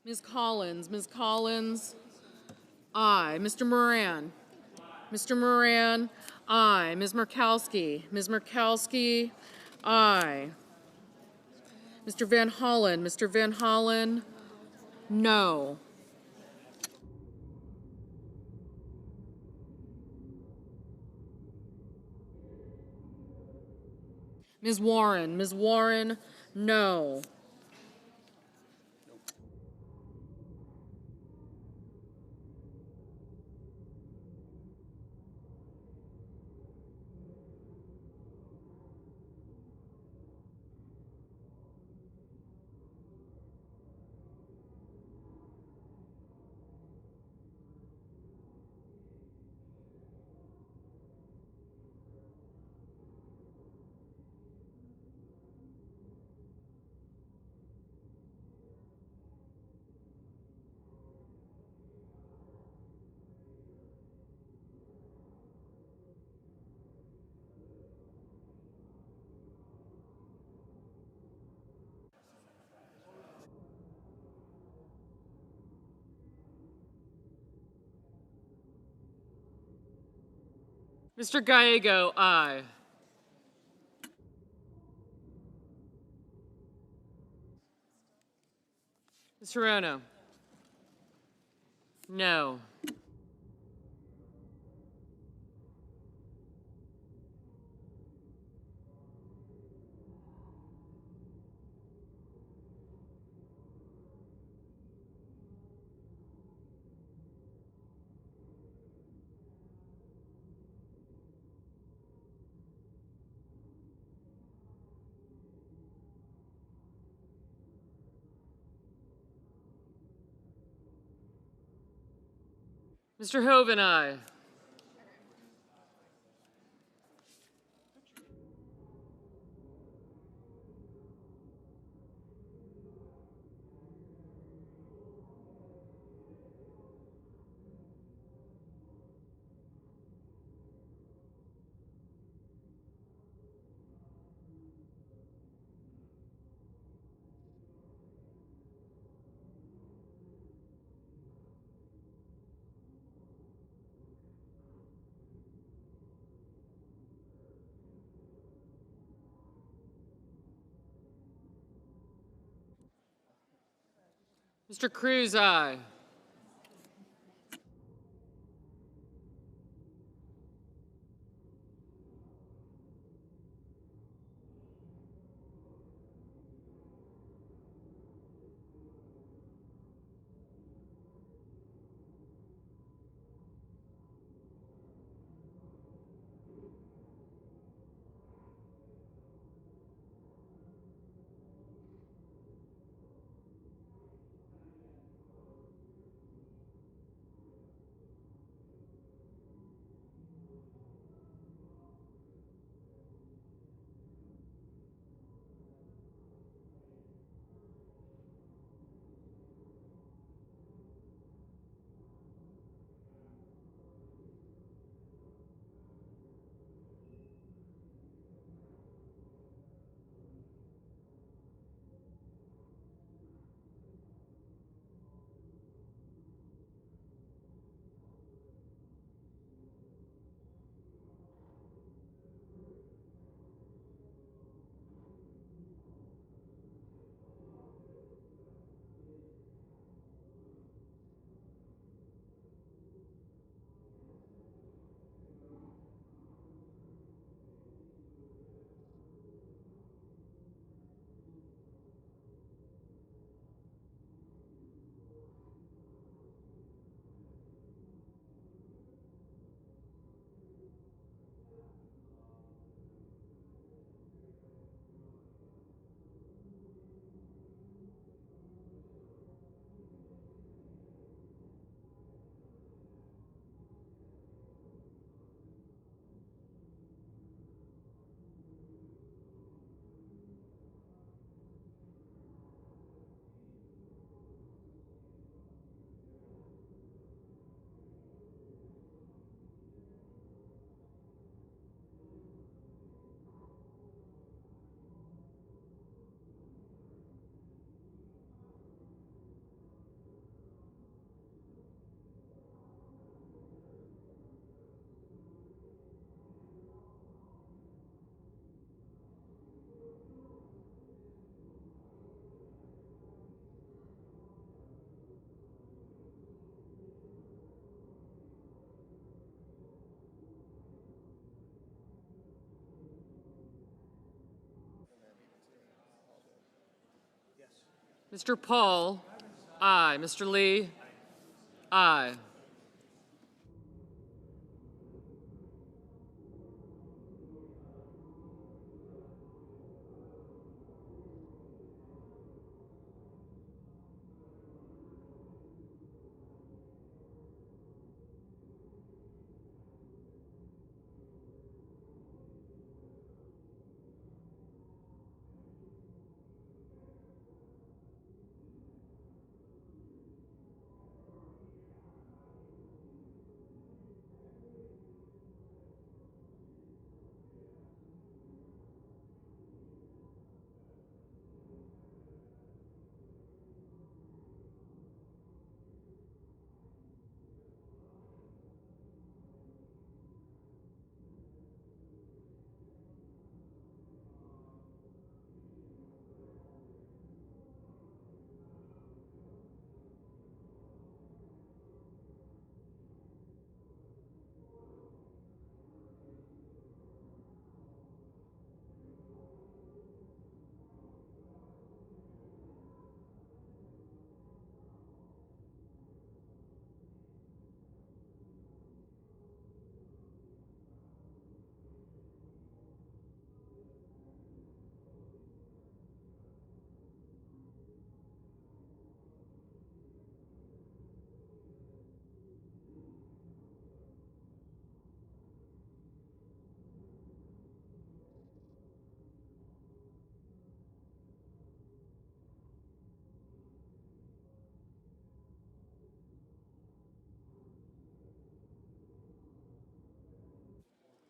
Speaker 7: Ms. Collins. Ms. Collins, aye. Mr. Moran. Mr. Moran, aye. Ms. Murkowski, aye. Mr. Van Hollen, no. Ms. Warren, no. Mr. Gallego, aye. Ms. Hirono, no. Mr. Hoven, aye. Mr. Cruz, aye. Mr. Paul? Aye. Mr. Lee? Aye.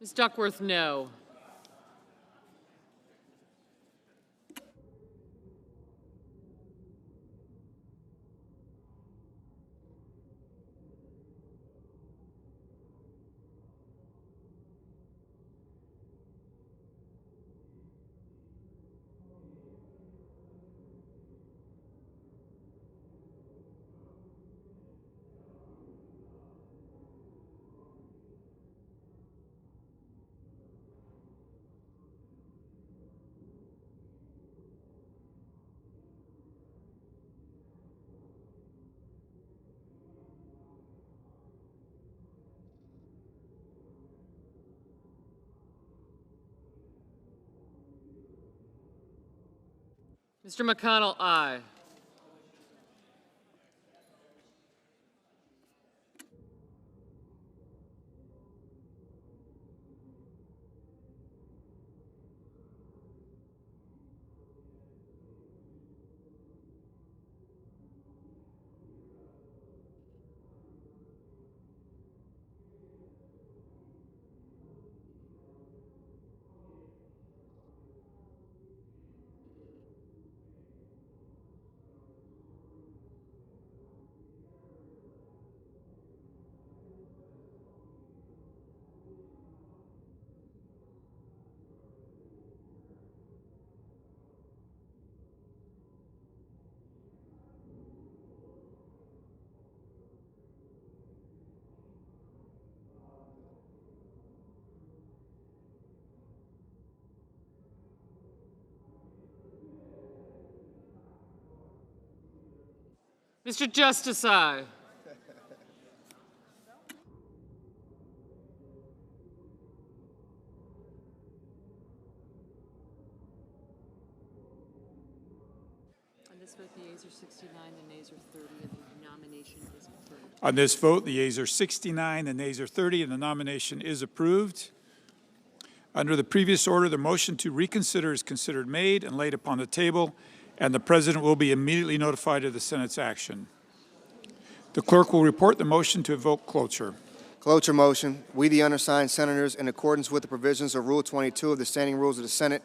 Speaker 7: Ms. Duckworth, no. Mr. McConnell, aye. Mr. Justice, aye. On this vote, the yeas are 69, the nays are 30, and the nomination is approved.
Speaker 13: On this vote, the yeas are 69, the nays are 30, and the nomination is approved. Under the previous order, the motion to reconsider is considered made and laid upon the table, and the President will be immediately notified of the Senate's action. The clerk will report the motion to invoke cloture.
Speaker 4: Cloture motion. We, the undersigned senators, in accordance with the provisions of Rule 22 of the Standing Rules of the Senate,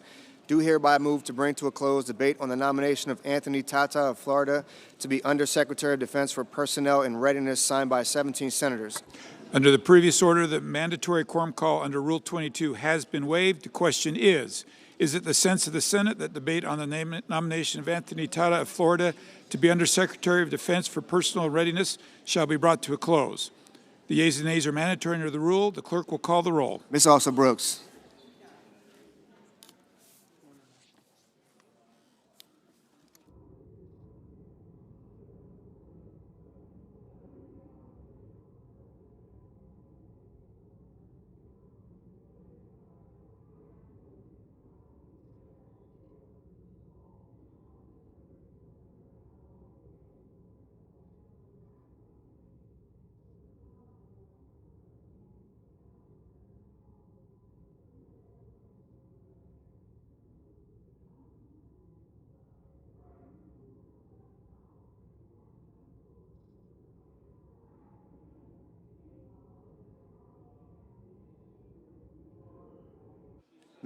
Speaker 4: do hereby move to bring to a close debate on the nomination of Anthony Tata of Florida to be Undersecretary of Defense for Personnel and Readiness, signed by 17 senators.
Speaker 13: Under the previous order, the mandatory quorum call under Rule 22 has been waived. The question is it the sense of the Senate that debate on the nomination of Anthony Tata of Florida to be Undersecretary of Defense for Personnel Readiness shall be brought to a close? The yeas and nays are mandatory under the rule. The clerk will call the roll.
Speaker 4: Ms. Alsop Brooks.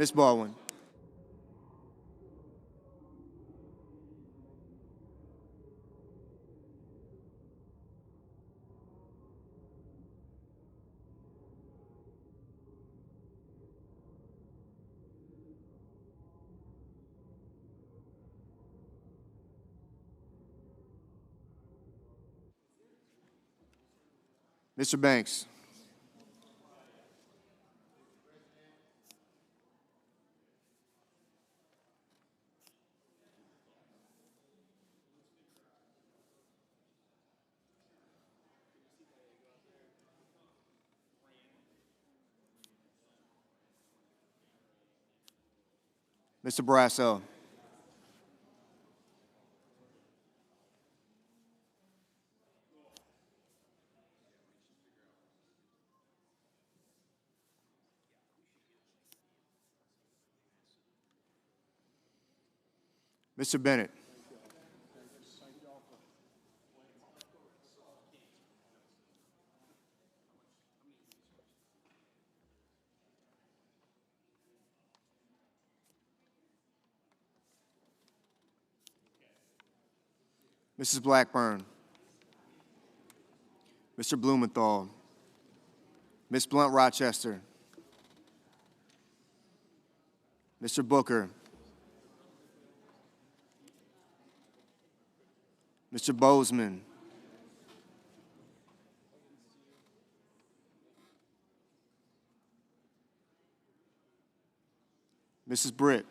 Speaker 4: Ms. Baldwin. Mr. Banks. Mr. Barrasso. Mr. Bennett. Mrs. Blackburn. Mr. Blumenthal. Ms. Blunt Rochester. Mr. Booker. Mr. Bozeman. Mrs. Britt.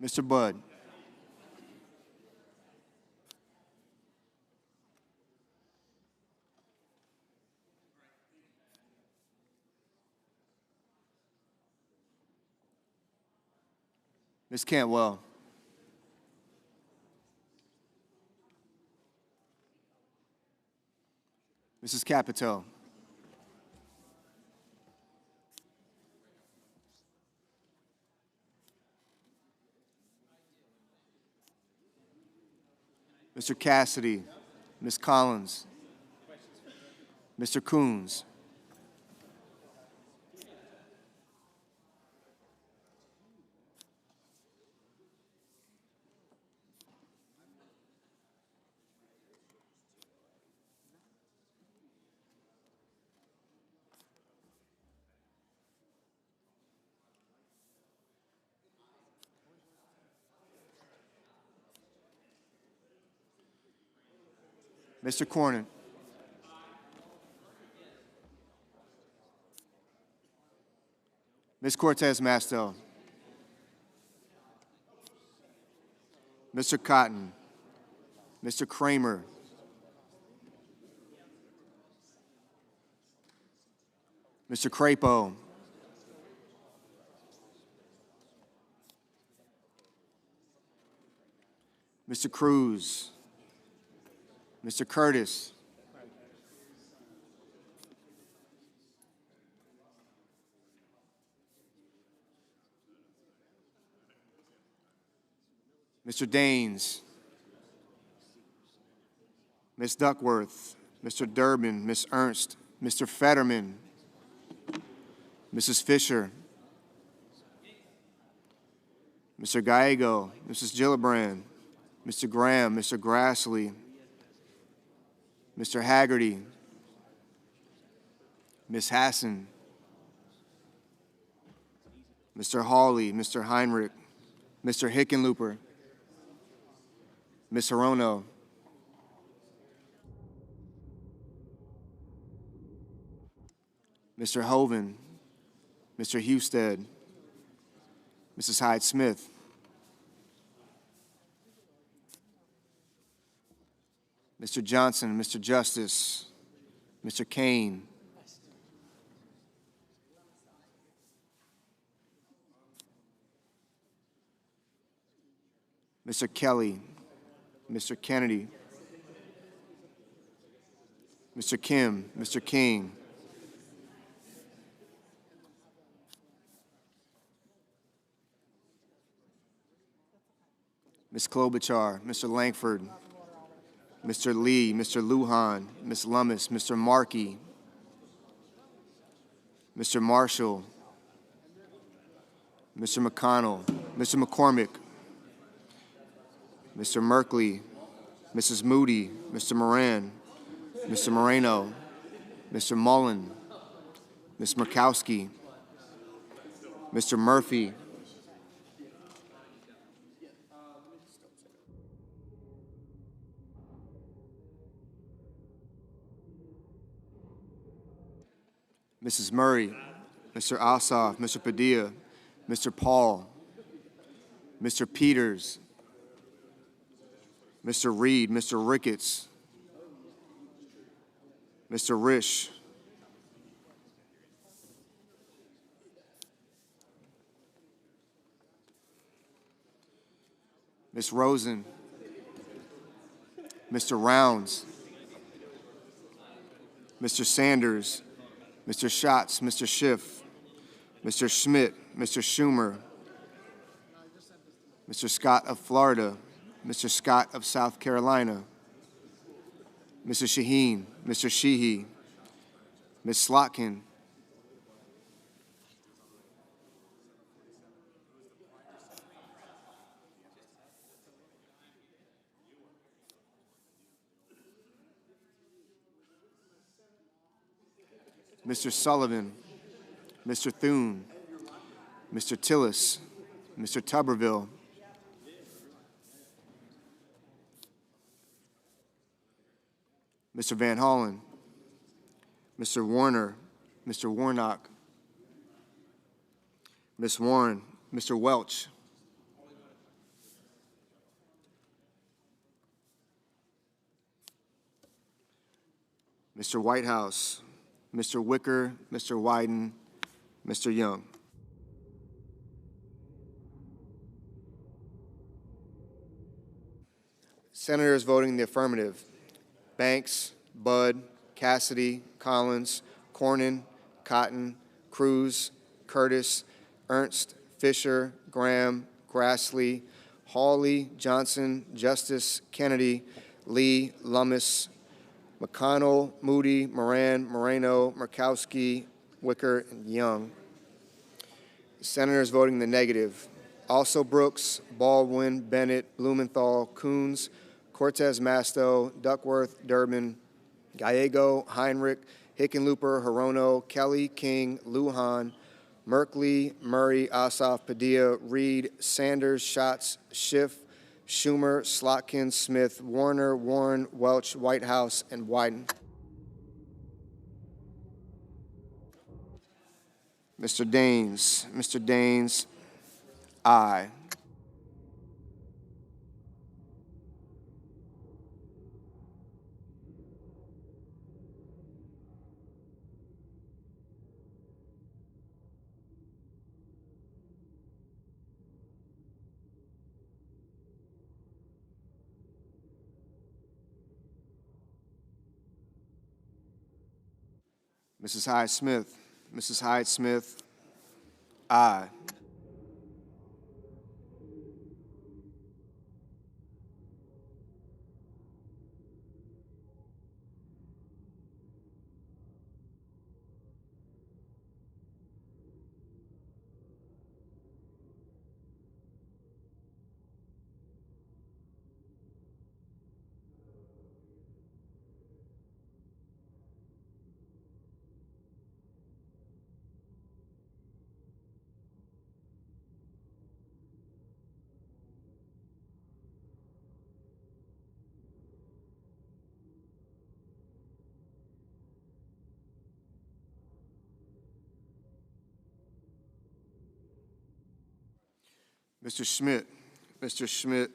Speaker 4: Mr. Budd. Ms. Cantwell. Mrs. Capito. Mr. Cassidy, Ms. Collins, Mr. Coons, Mr. Cornyn, Ms. Cortez Masto, Mr. Cotton, Mr. Kramer, Mr. Crapo, Mr. Cruz, Mr. Curtis, Mr. Daines, Ms. Duckworth, Mr. Durbin, Ms. Ernst, Mr. Fetterman, Mrs. Fisher, Mr. Gallego, Mrs. Gillibrand, Mr. Graham, Mr. Grassley, Mr. Haggerty, Ms. Hassan, Mr. Hawley, Mr. Heinrich, Mr. Hickenlooper, Ms. Hirono, Mr. Hoven, Mr. Husted, Mrs. Hyde-Smith, Mr. Johnson, Mr. Justice, Mr. Kane, Mr. Kelly, Mr. Kennedy, Mr. Kim, Mr. King, Ms. Klobuchar, Mr. Langford, Mr. Lee, Mr. Lujan, Ms. Lummis, Mr. Markey, Mr. Marshall, Mr. McConnell, Mr. McCormick, Mr. Merkley, Mrs. Moody, Mr. Moran, Mr. Moreno, Mr. Mullen, Ms. Murkowski, Mr. Murphy, Mrs. Murray, Mr. Ossoff, Mr. Padilla, Mr. Paul, Mr. Peters, Mr. Reed, Mr. Ricketts, Mr. Risch, Ms. Rosen, Mr. Rounds, Mr. Sanders, Mr. Schatz, Mr. Schiff, Mr. Schmidt, Mr. Schumer, Mr. Scott of Florida, Mr. Scott of South Carolina, Mrs. Shaheen, Mr. Sheehy, Ms. Slotkin, Mr. Sullivan, Mr. Thune, Mr. Tillis, Mr. Tuberville, Mr. Van Hollen, Mr. Warner, Mr. Warnock, Ms. Warren, Mr. Welch, Mr. Whitehouse, Mr. Wicker, Mr. Wyden, Mr. Young. Senators voting in the affirmative: Banks, Budd, Cassidy, Collins, Cornyn, Cotton, Cruz, Curtis, Ernst, Fisher, Graham, Grassley, Hawley, Johnson, Justice, Kennedy, Lee, Lummis, McConnell, Moody, Moran, Moreno, Murkowski, Wicker, and Young. Senators voting in the negative: also Brooks, Baldwin, Bennett, Blumenthal, Coons, Cortez Masto, Duckworth, Durbin, Gallego, Heinrich, Hickenlooper, Hirono, Kelly, King, Lujan, Merkley, Murray, Ossoff, Padilla, Reed, Sanders, Schatz, Schiff, Schumer, Slotkin, Smith, Warner, Warren, Welch, Whitehouse, and Wyden. Mr. Daines, aye. Mrs. Hyde-Smith, aye. Mr. Schmidt,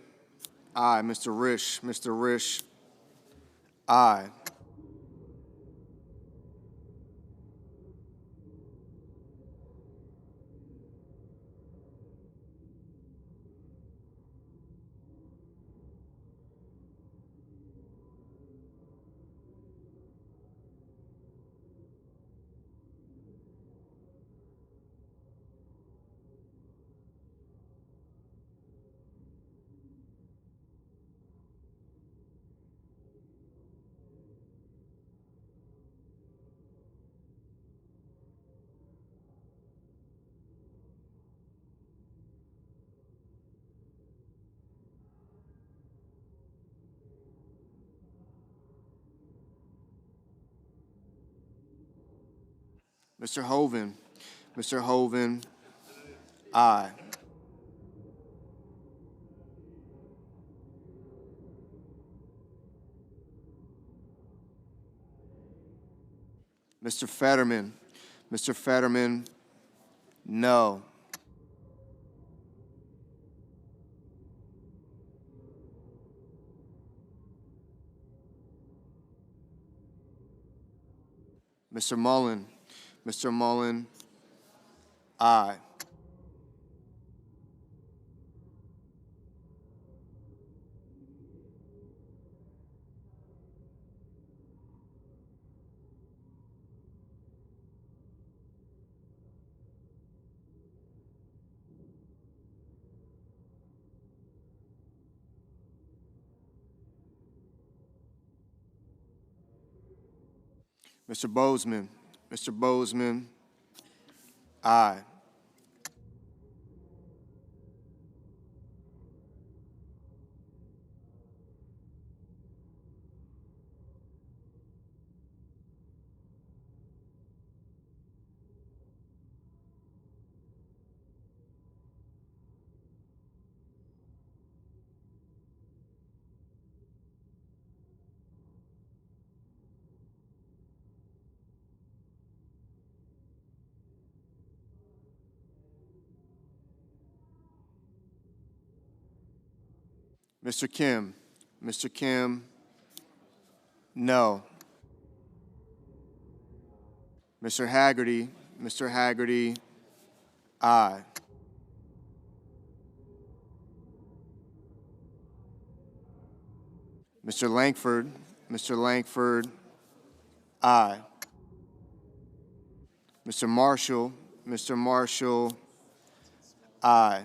Speaker 4: aye. Mr. Risch, aye. Mr. Hoven. Mr. Hoven, aye. Mr. Fetterman. Mr. Fetterman, no. Mr. Mullen. Mr. Mullen, aye. Mr. Bozeman. Mr. Bozeman, aye. Mr. Kim. Mr. Kim, no. Mr. Haggerty. Mr. Haggerty, aye. Mr. Langford. Mr. Langford, aye. Mr. Marshall. Mr. Marshall, aye.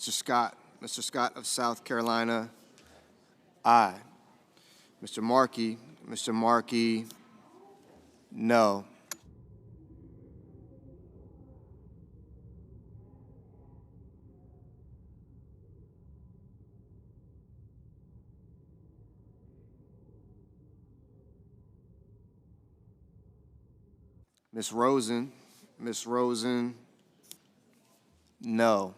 Speaker 4: Mr. Scott. Mr. Scott of South Carolina, aye. Mr. Markey. Mr. Markey, no. Ms. Rosen. Ms. Rosen, no.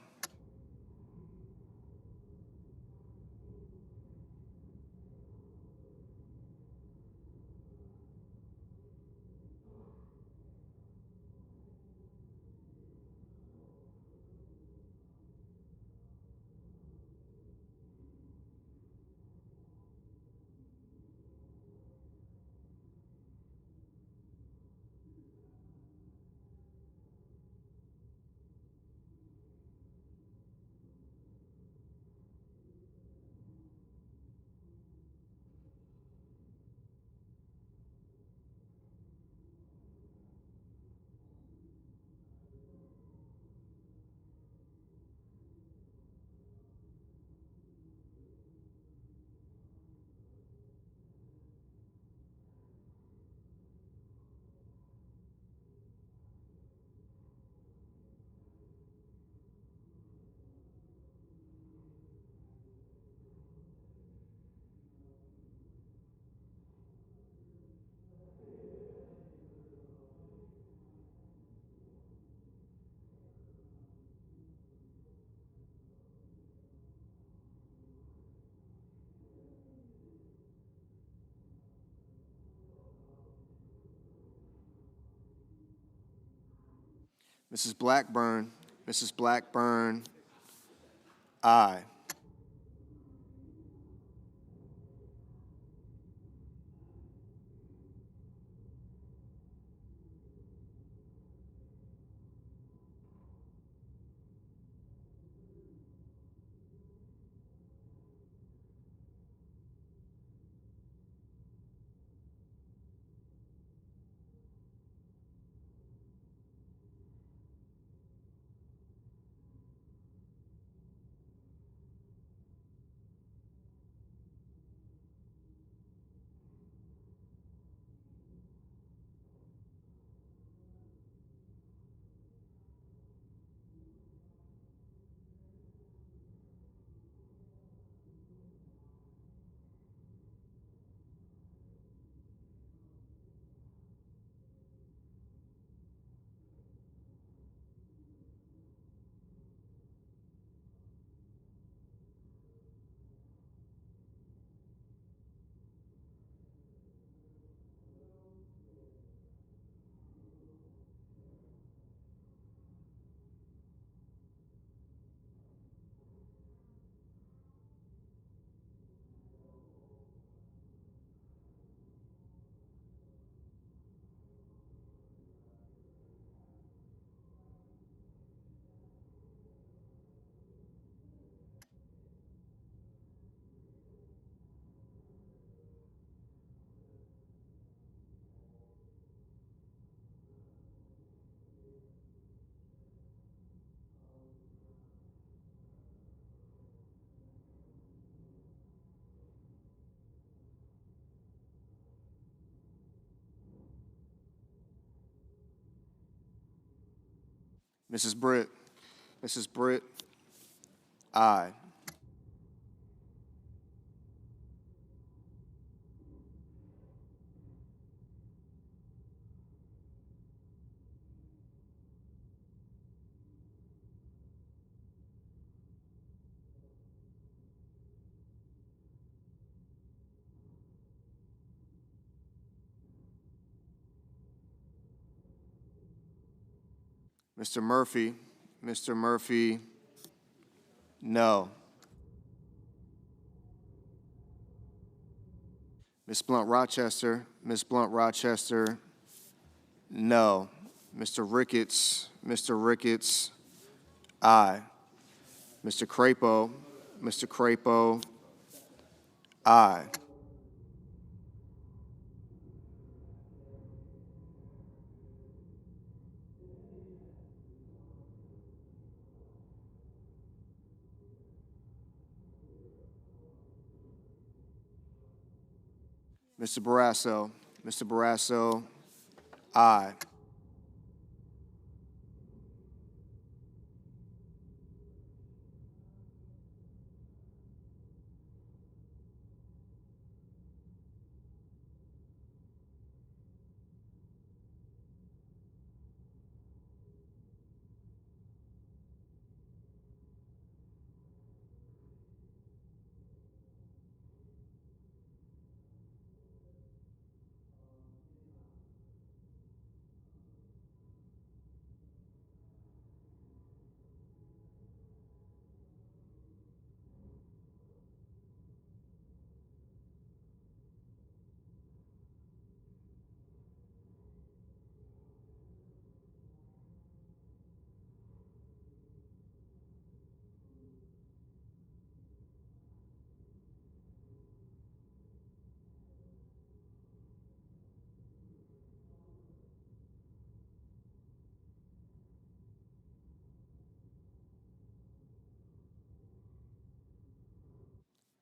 Speaker 4: Mrs. Blackburn. Mrs. Blackburn, aye. Mrs. Britt. Mrs. Britt, aye. Mr. Murphy. Mr. Murphy, no. Ms. Blunt Rochester. Ms. Blunt Rochester, no. Mr. Ricketts. Mr. Ricketts, aye. Mr. Crapo. Mr. Crapo, aye. Mr. Barrasso. Mr. Barrasso, aye.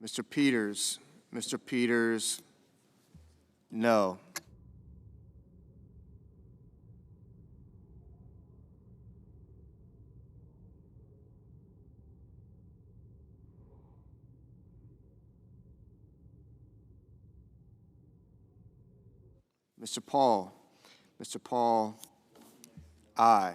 Speaker 4: Mr. Peters. Mr. Peters, no. Mr. Paul. Mr. Paul, aye.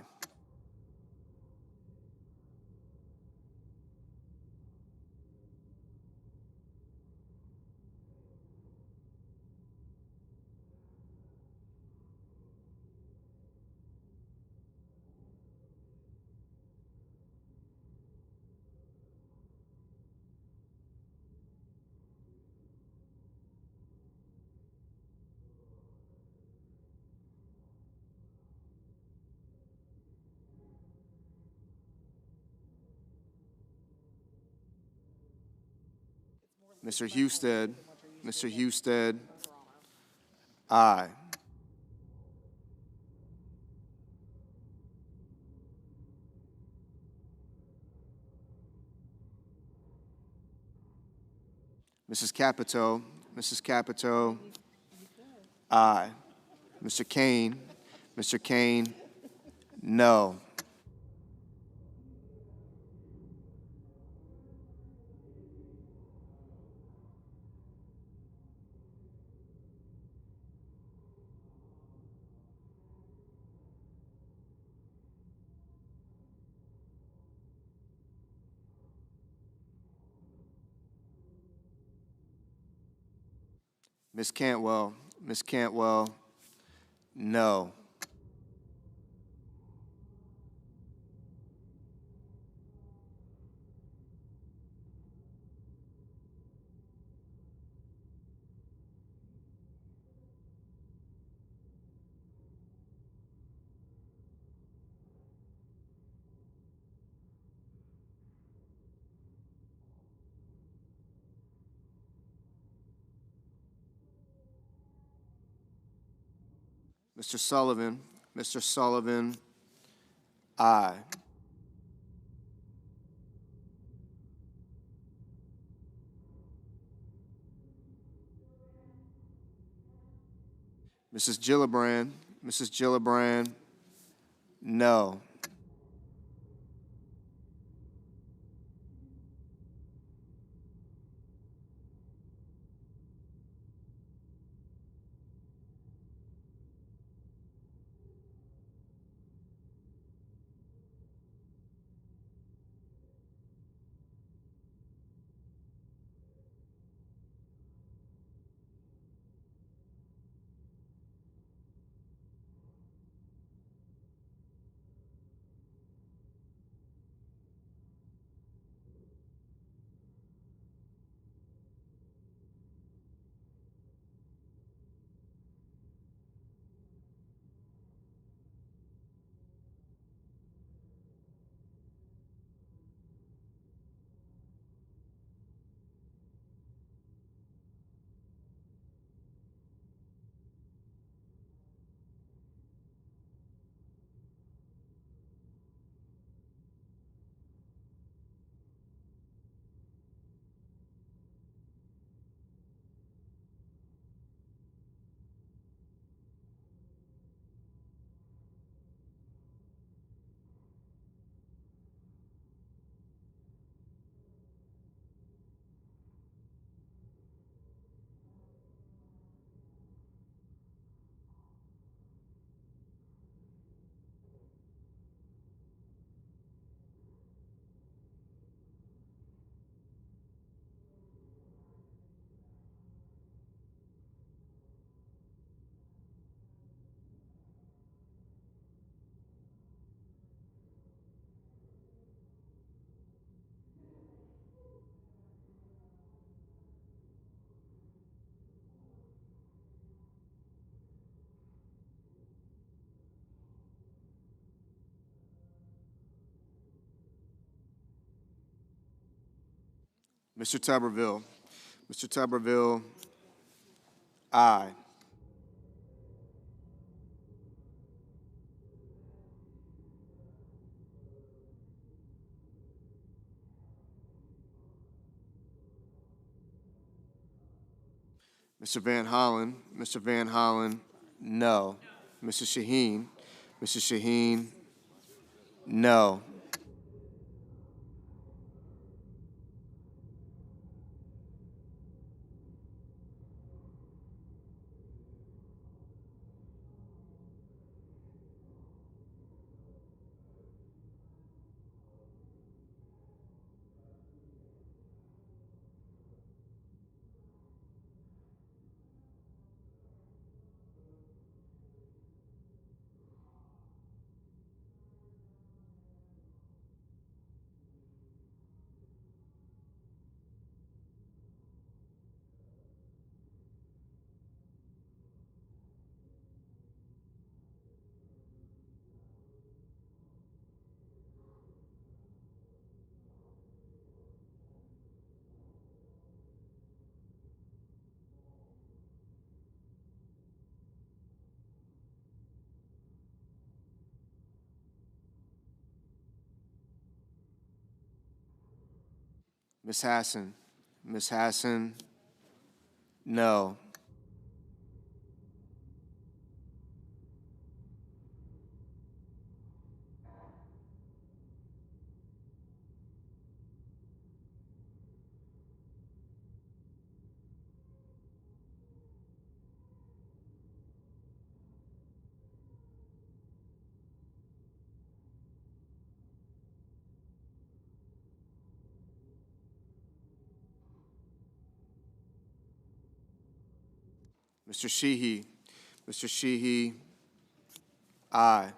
Speaker 4: Mr. Husted. Mr. Husted. Aye. Mrs. Capito. Mrs. Capito. Aye. Mr. Kane. Mr. Kane. No. Ms. Cantwell. Ms. Cantwell. No. Mr. Sullivan. Mr. Sullivan. Aye. Mrs. Gillibrand. Mrs. Gillibrand. No. Mr. Tuberville. Mr. Tuberville. Aye. Mr. Van Hollen. Mr. Van Hollen. No. Mr. Shaheen. Mr. Shaheen. No. Ms. Hassan. Ms. Hassan, no. Mr. Sheehy. Mr. Sheehy, aye.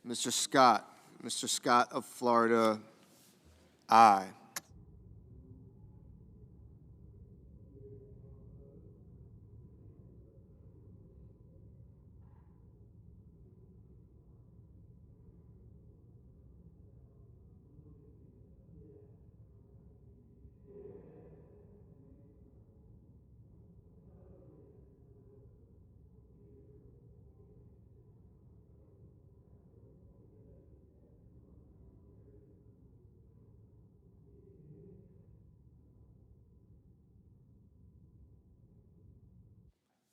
Speaker 4: Mr. Scott. Mr. Scott of Florida, aye.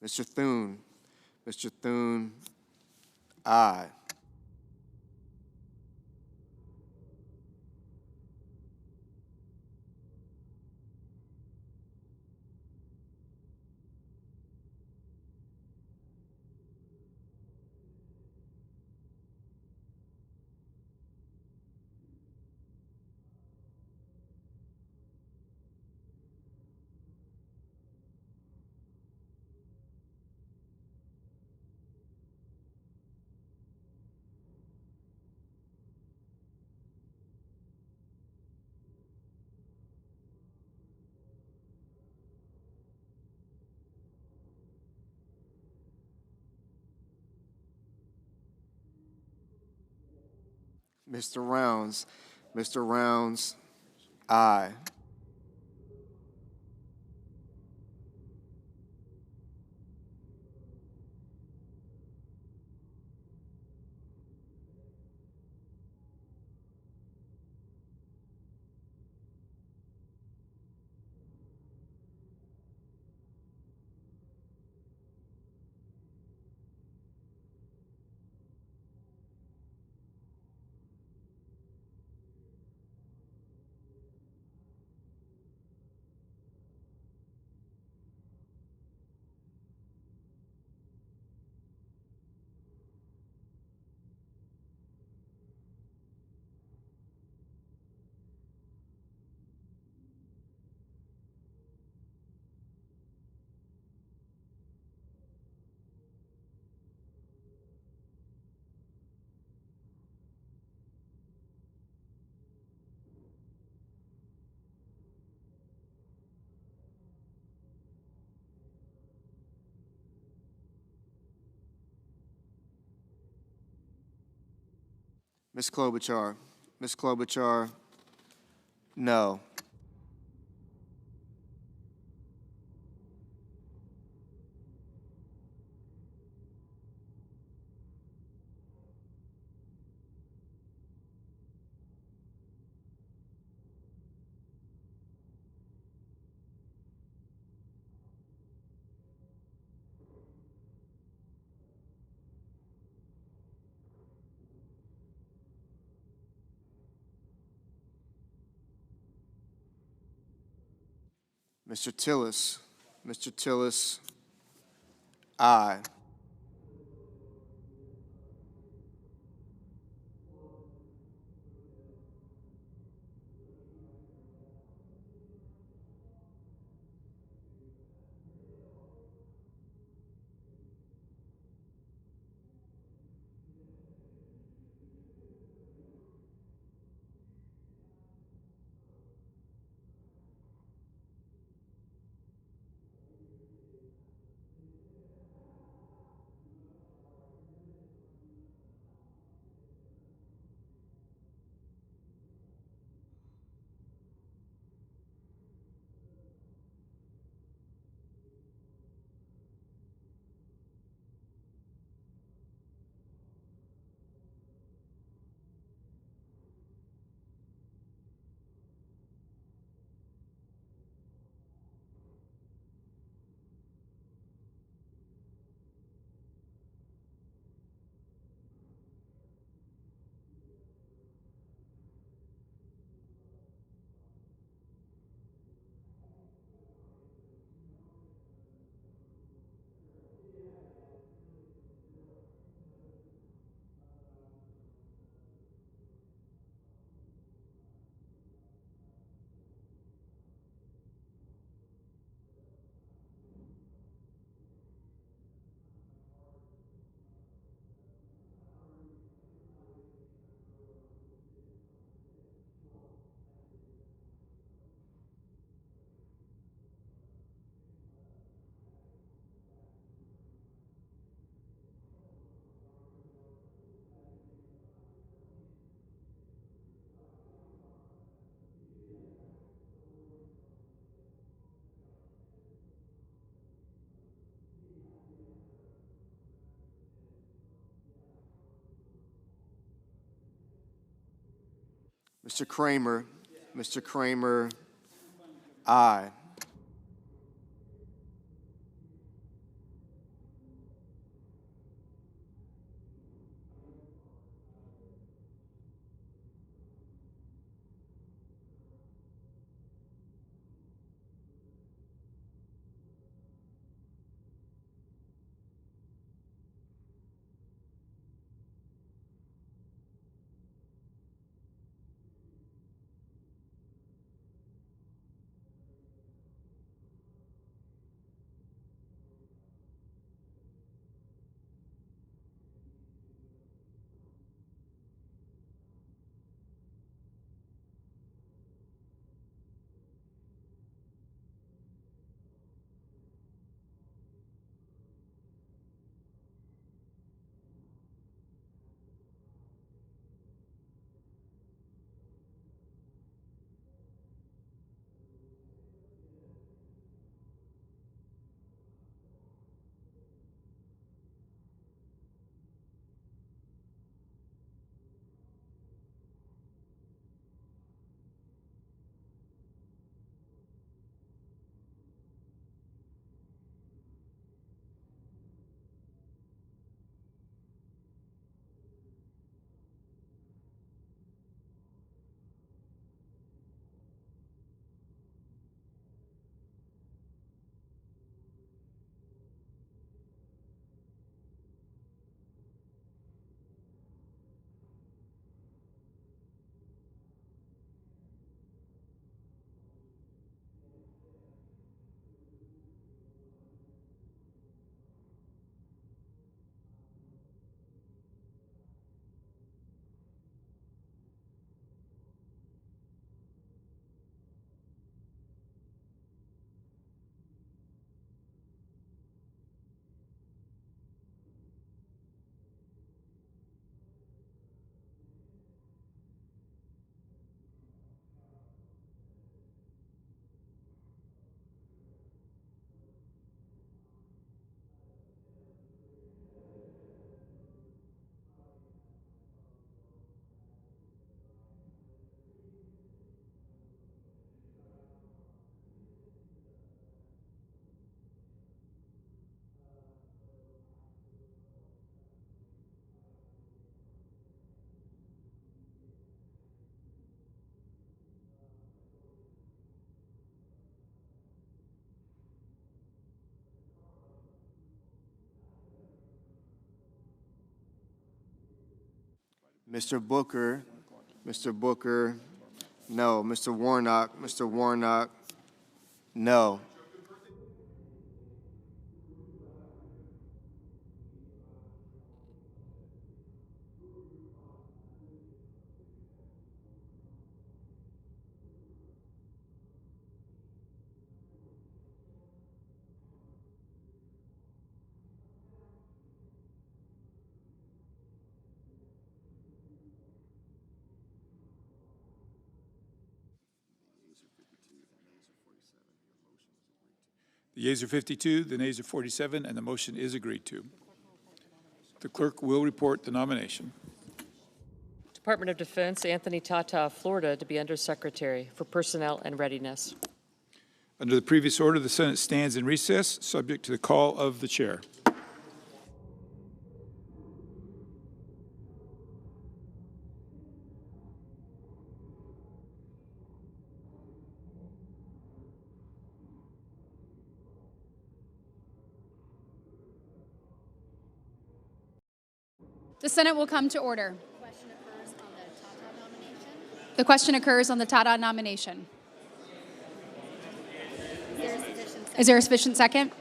Speaker 4: Mr. Thune. Mr. Thune, aye. Mr. Rounds. Mr. Rounds, aye. Ms. Klobuchar. Ms. Klobuchar, no. Mr. Tillis. Mr. Tillis, aye. Mr. Kramer. Mr. Kramer, aye. Mr. Booker, no. Mr. Warnock, no.
Speaker 13: The yeas are 52, the nays are 47, and the motion is agreed to. The clerk will report the nomination.
Speaker 14: Department of Defense, Anthony Tata of Florida, to be Undersecretary for Personnel and Readiness.
Speaker 13: Under the previous order, the Senate stands in recess, subject to the call of the chair.
Speaker 15: The Senate will come to order. The question occurs on the Tata nomination. Is there a sufficient second?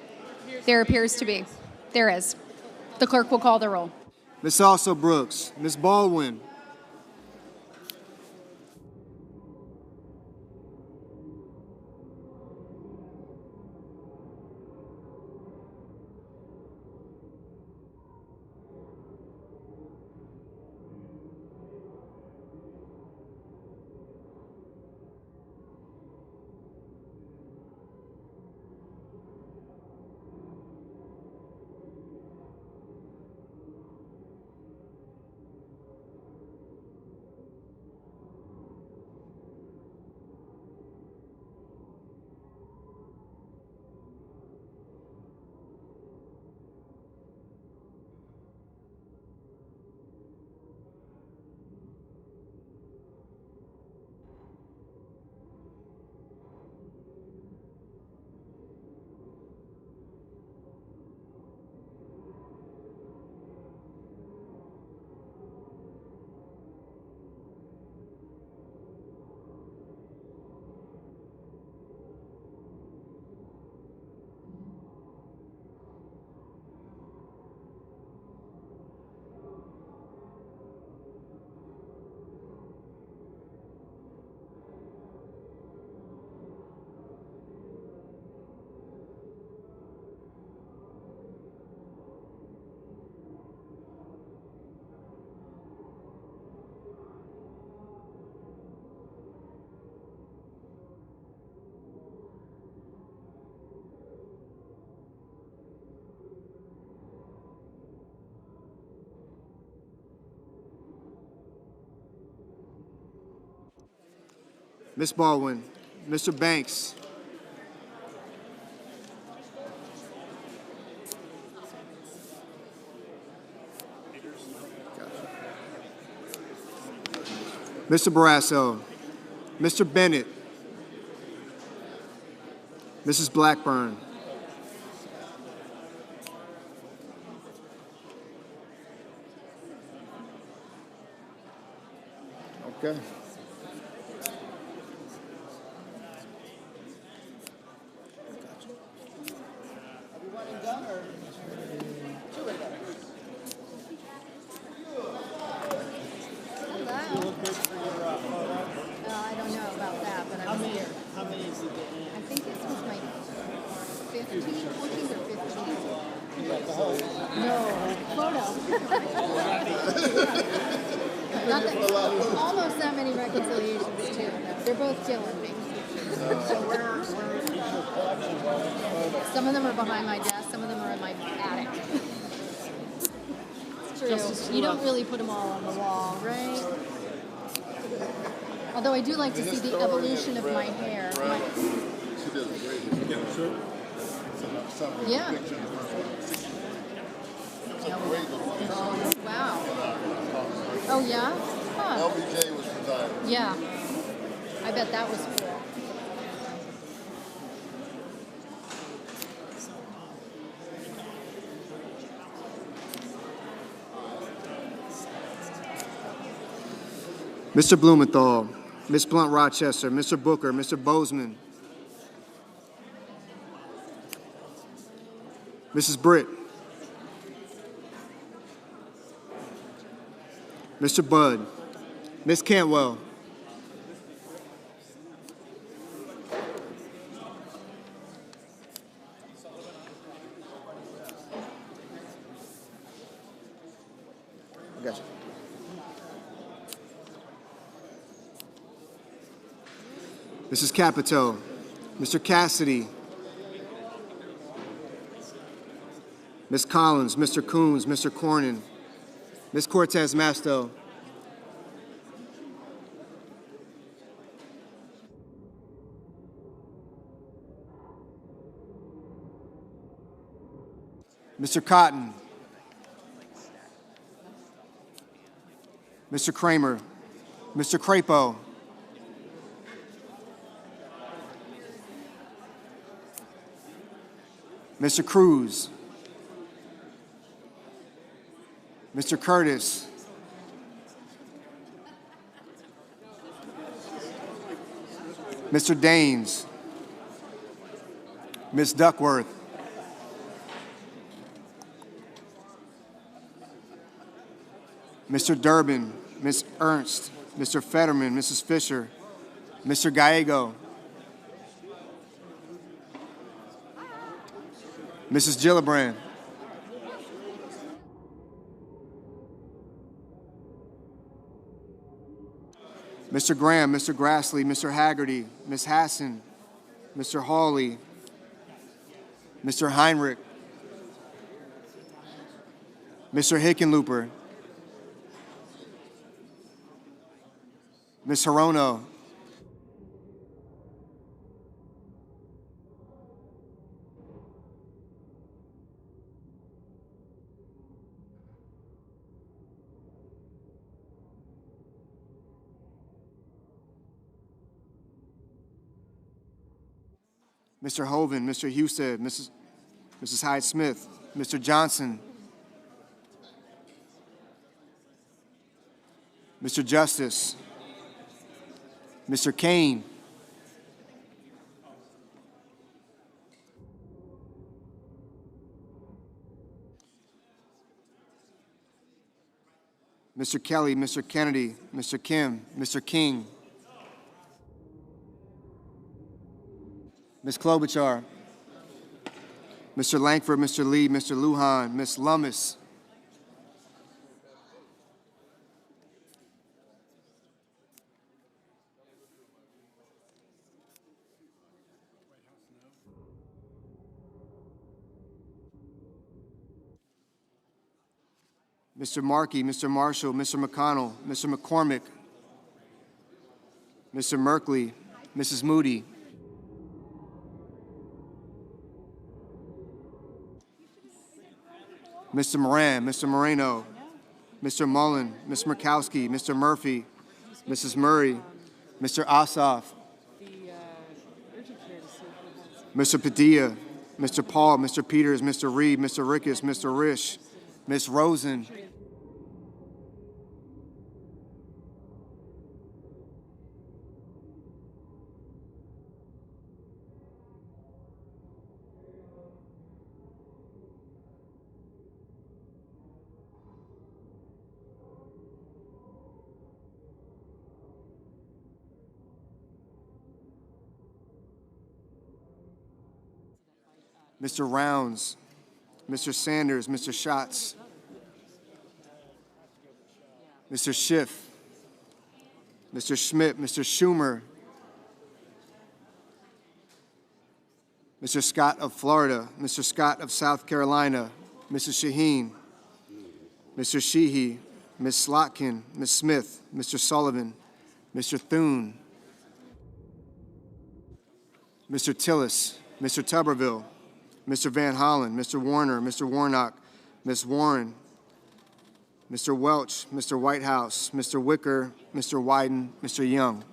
Speaker 15: There appears to be. There is. The clerk will call the roll.
Speaker 4: Ms. Also Brooks, Ms. Baldwin, Ms. Baldwin, Mr. Banks, Mr. Barrasso, Mr. Bennett, Mrs. Blackburn, okay.
Speaker 15: Almost that many reconciliations, too. They're both killing me. Some of them are behind my desk, some of them are in my attic. It's true. You don't really put them all on the wall, right? Although I do like to see the evolution of my hair. Yeah. Oh, wow. Oh, yeah? Huh.
Speaker 16: LBJ was retired.
Speaker 15: Yeah. I bet that was cool.
Speaker 4: Mr. Blumenthal, Ms. Blunt Rochester, Mr. Booker, Mr. Bozeman, Mrs. Britt, Mr. Budd, Ms. Cantwell, gotcha. Mrs. Capito, Mr. Cassidy, Ms. Collins, Mr. Coons, Mr. Cornyn, Ms. Cortez Masto, Mr. Cotton, Mr. Kramer, Mr. Crapo, Mr. Cruz, Mr. Curtis, Mr. Daines, Ms. Duckworth, Mr. Durbin, Ms. Ernst, Mr. Fetterman, Mrs. Fisher, Mr. Gallego, Mrs. Gillibrand, Mr. Graham, Mr. Grassley, Mr. Haggerty, Ms. Hassan, Mr. Hawley, Mr. Heinrich, Mr. Hickenlooper, Ms. Hirono, Mr. Hoven, Mr. Husted, Mrs. Hyde-Smith, Mr. Johnson, Mr. Justice, Mr. Kane, Mr. Kelly, Mr. Kennedy, Mr. Kim, Mr. King, Ms. Klobuchar, Mr. Langford, Mr. Lee, Mr. Lujan, Ms. Lummis, Mr. Markey, Mr. Marshall, Mr. McConnell, Mr. McCormick, Mr. Merkley, Mrs. Moody, Mr. Moran, Mr. Moreno, Mr. Mullen, Ms. Murkowski, Mr. Murphy, Mrs. Murray, Mr. Ossoff, Mr. Padilla, Mr. Paul, Mr. Peters, Mr. Reed, Mr. Rickus, Mr. Risch, Ms. Rosen, Mr. Rounds, Mr. Sanders, Mr. Schatz, Mr. Schiff, Mr. Schmidt, Mr. Schumer, Mr. Scott of Florida, Mr. Scott of South Carolina, Mrs. Shaheen, Mr. Sheehy, Ms. Slotkin, Ms. Smith, Mr. Sullivan, Mr. Thune, Mr. Tillis, Mr. Tuberville, Mr. Van Hollen, Mr. Warner, Mr. Warnock, Ms. Warren, Mr. Welch, Mr. Whitehouse, Mr. Wicker, Mr. Wyden, Mr. Young.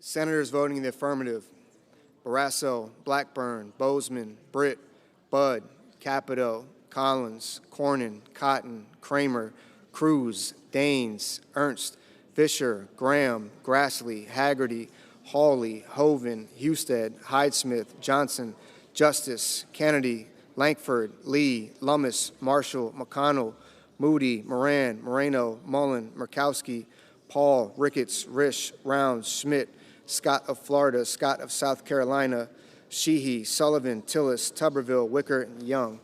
Speaker 4: Senators voting in the affirmative: Barrasso, Blackburn, Bozeman, Britt, Budd, Capito, Collins, Cornyn, Cotton, Kramer, Cruz, Daines, Ernst, Fisher, Graham, Grassley, Haggerty, Hawley, Hoven, Husted, Hyde-Smith, Johnson, Justice, Kennedy, Lankford, Lee, Lummis, Marshall, McConnell, Moody, Moran, Moreno, Mullen, Murkowski, Paul, Ricketts, Risch, Rounds, Schmidt, Scott of Florida, Scott of South Carolina, Sheehy, Sullivan, Tillis, Tuberville, Wicker, and Young.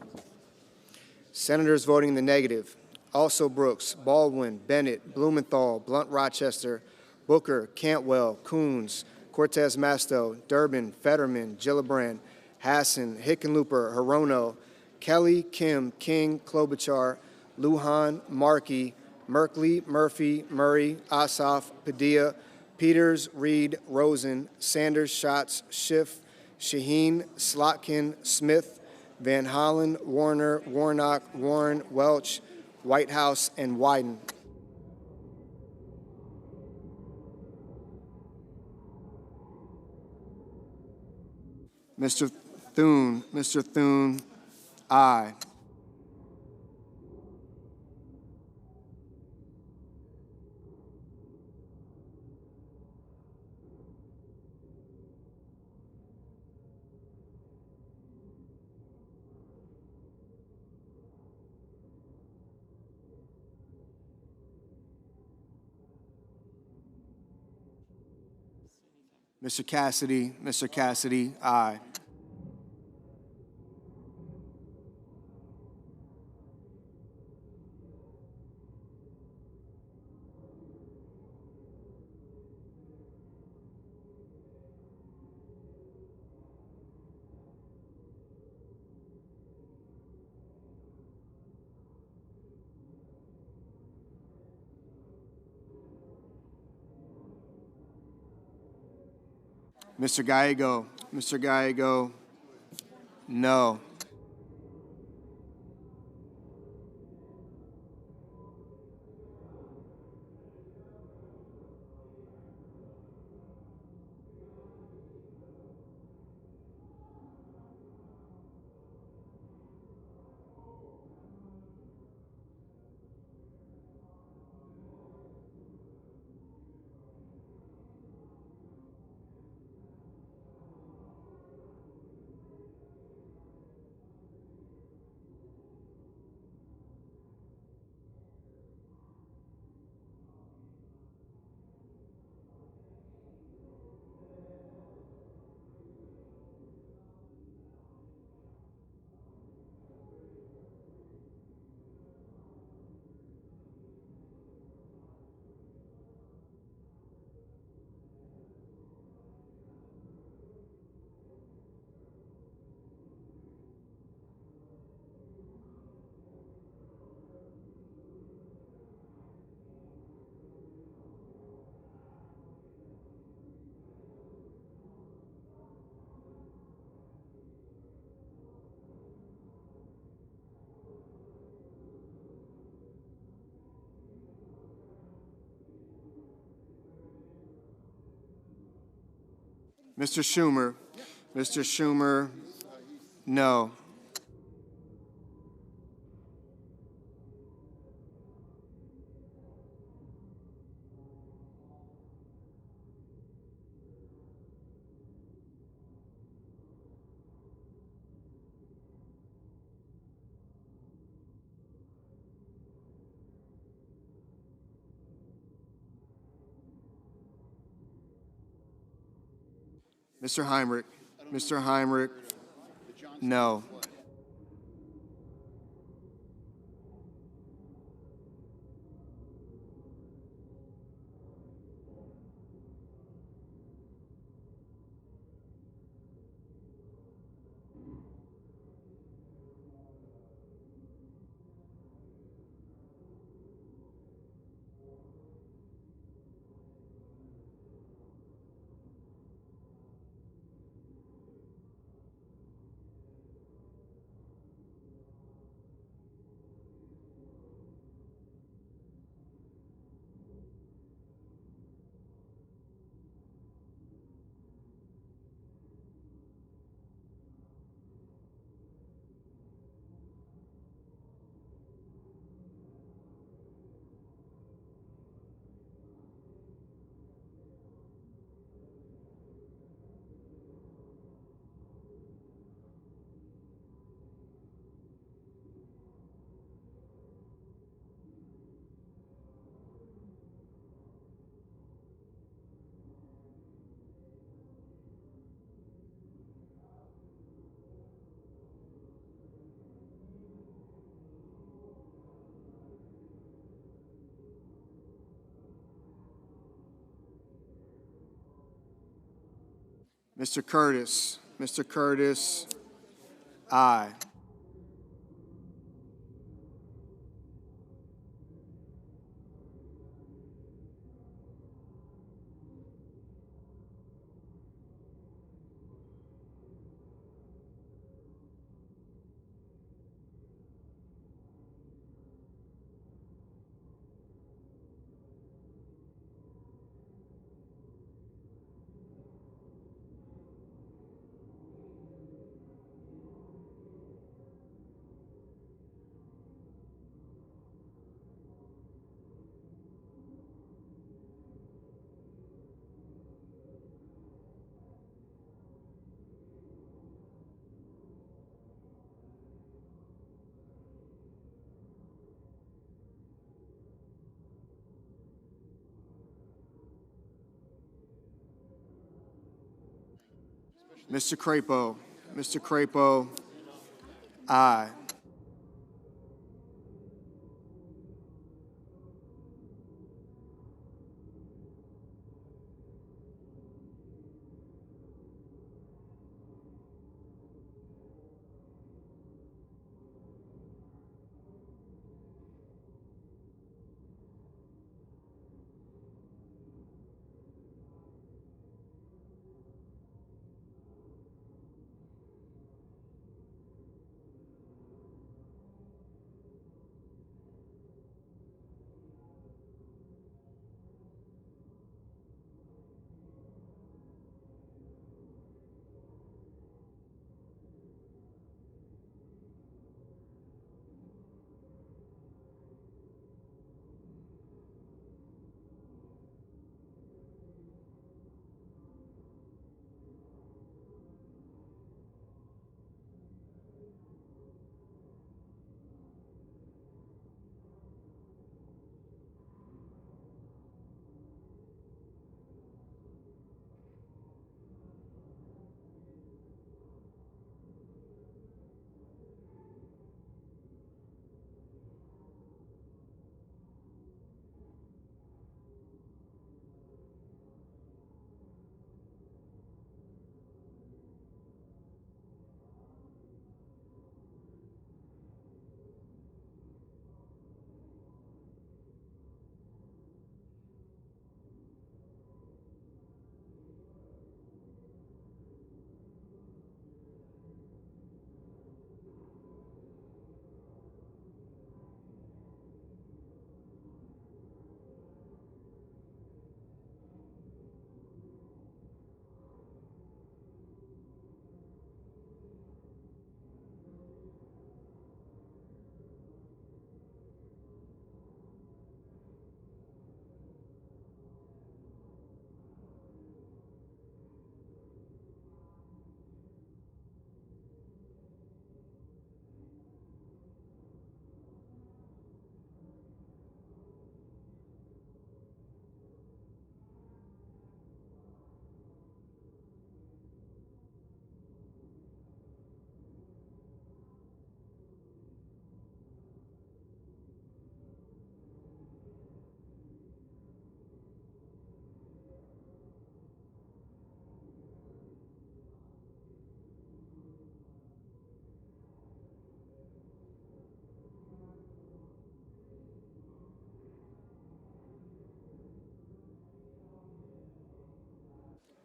Speaker 4: Senators voting in the negative: also Brooks, Baldwin, Bennett, Blumenthal, Blunt Rochester, Booker, Cantwell, Coons, Cortez Masto, Durbin, Fetterman, Gillibrand, Hassan, Hickenlooper, Hirono, Kelly, Kim, King, Klobuchar, Lujan, Markey, Merkley, Murphy, Murray, Ossoff, Padilla, Peters, Reed, Rosen, Sanders, Schatz, Schiff, Shaheen, Slotkin, Smith, Van Hollen, Warner, Warnock, Warren, Welch, Whitehouse, and Wyden. Mr. Thune, aye. Mr. Cassidy, aye. Mr. Gallego, no. Mr. Schumer, no. Mr. Heinrich, no. Mr. Curtis. Mr. Curtis, aye. Mr. Crapo. Mr. Crapo, aye.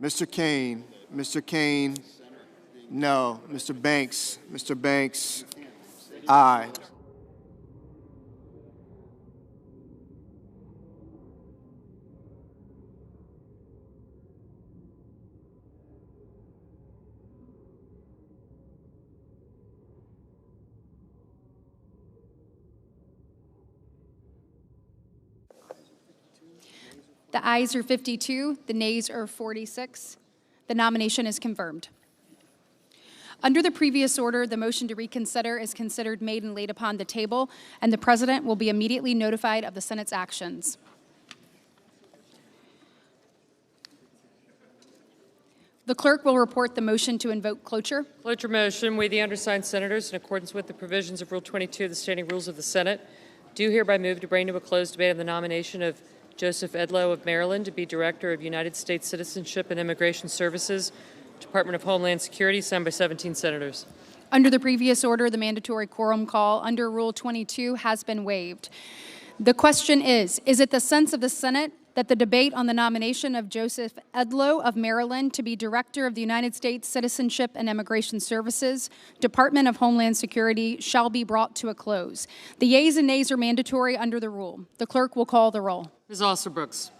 Speaker 4: Mr. Kane. Mr. Kane, no. Mr. Banks. Mr. Banks, aye.
Speaker 15: The ayes are 52, the nays are 46. The nomination is confirmed. Under the previous order, the motion to reconsider is considered made and laid upon the table, and the President will be immediately notified of the Senate's actions. The clerk will report the motion to invoke cloture.
Speaker 14: Cloture motion. We, the undersigned senators, in accordance with the provisions of Rule 22 of the Standing Rules of the Senate, do hereby move to bring to a closed debate on the nomination of Joseph Edlow of Maryland to be Director of United States Citizenship and Immigration Services Department of Homeland Security, signed by 17 senators.
Speaker 15: Under the previous order, the mandatory quorum call under Rule 22 has been waived. The question is it the sense of the Senate that the debate on the nomination of Joseph Edlow of Maryland to be Director of the United States Citizenship and Immigration Services, Department of Homeland Security, shall be brought to a close? The yeas and nays are mandatory under the rule. The clerk will call the roll.
Speaker 14: Ms. Alsterbrooks.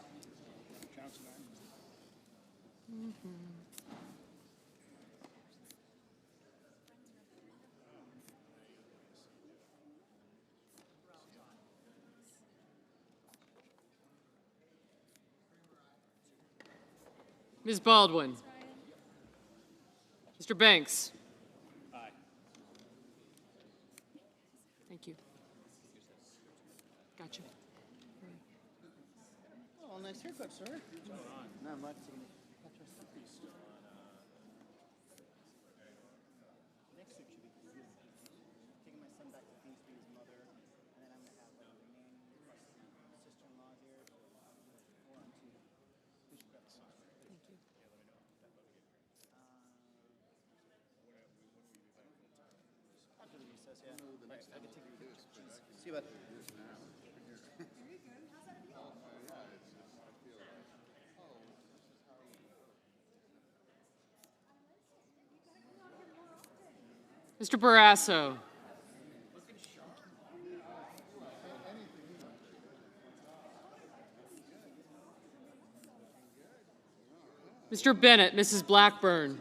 Speaker 14: Ms. Baldwin. Mr. Banks. Aye. Thank you. Gotcha.
Speaker 16: Oh, nice haircut, sir. Not much. Taking my son back to Kingsby, his mother, and then I'm gonna have like my sister-in-law here. After the recess, yeah. Right, I can take your pictures. See you, bud.
Speaker 14: Mr. Barrasso. Mr. Bennett, Mrs. Blackburn.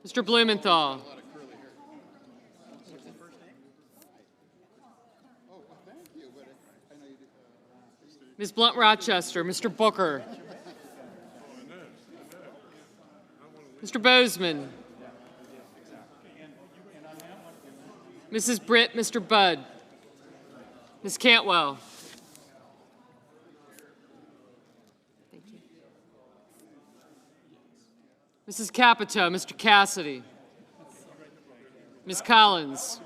Speaker 14: Mr. Blumenthal. Ms. Blunt Rochester, Mr. Booker. Mr. Bozeman. Mrs. Britt, Mr. Budd. Ms. Cantwell. Thank you. Mrs. Capito, Mr. Cassidy. Ms. Collins.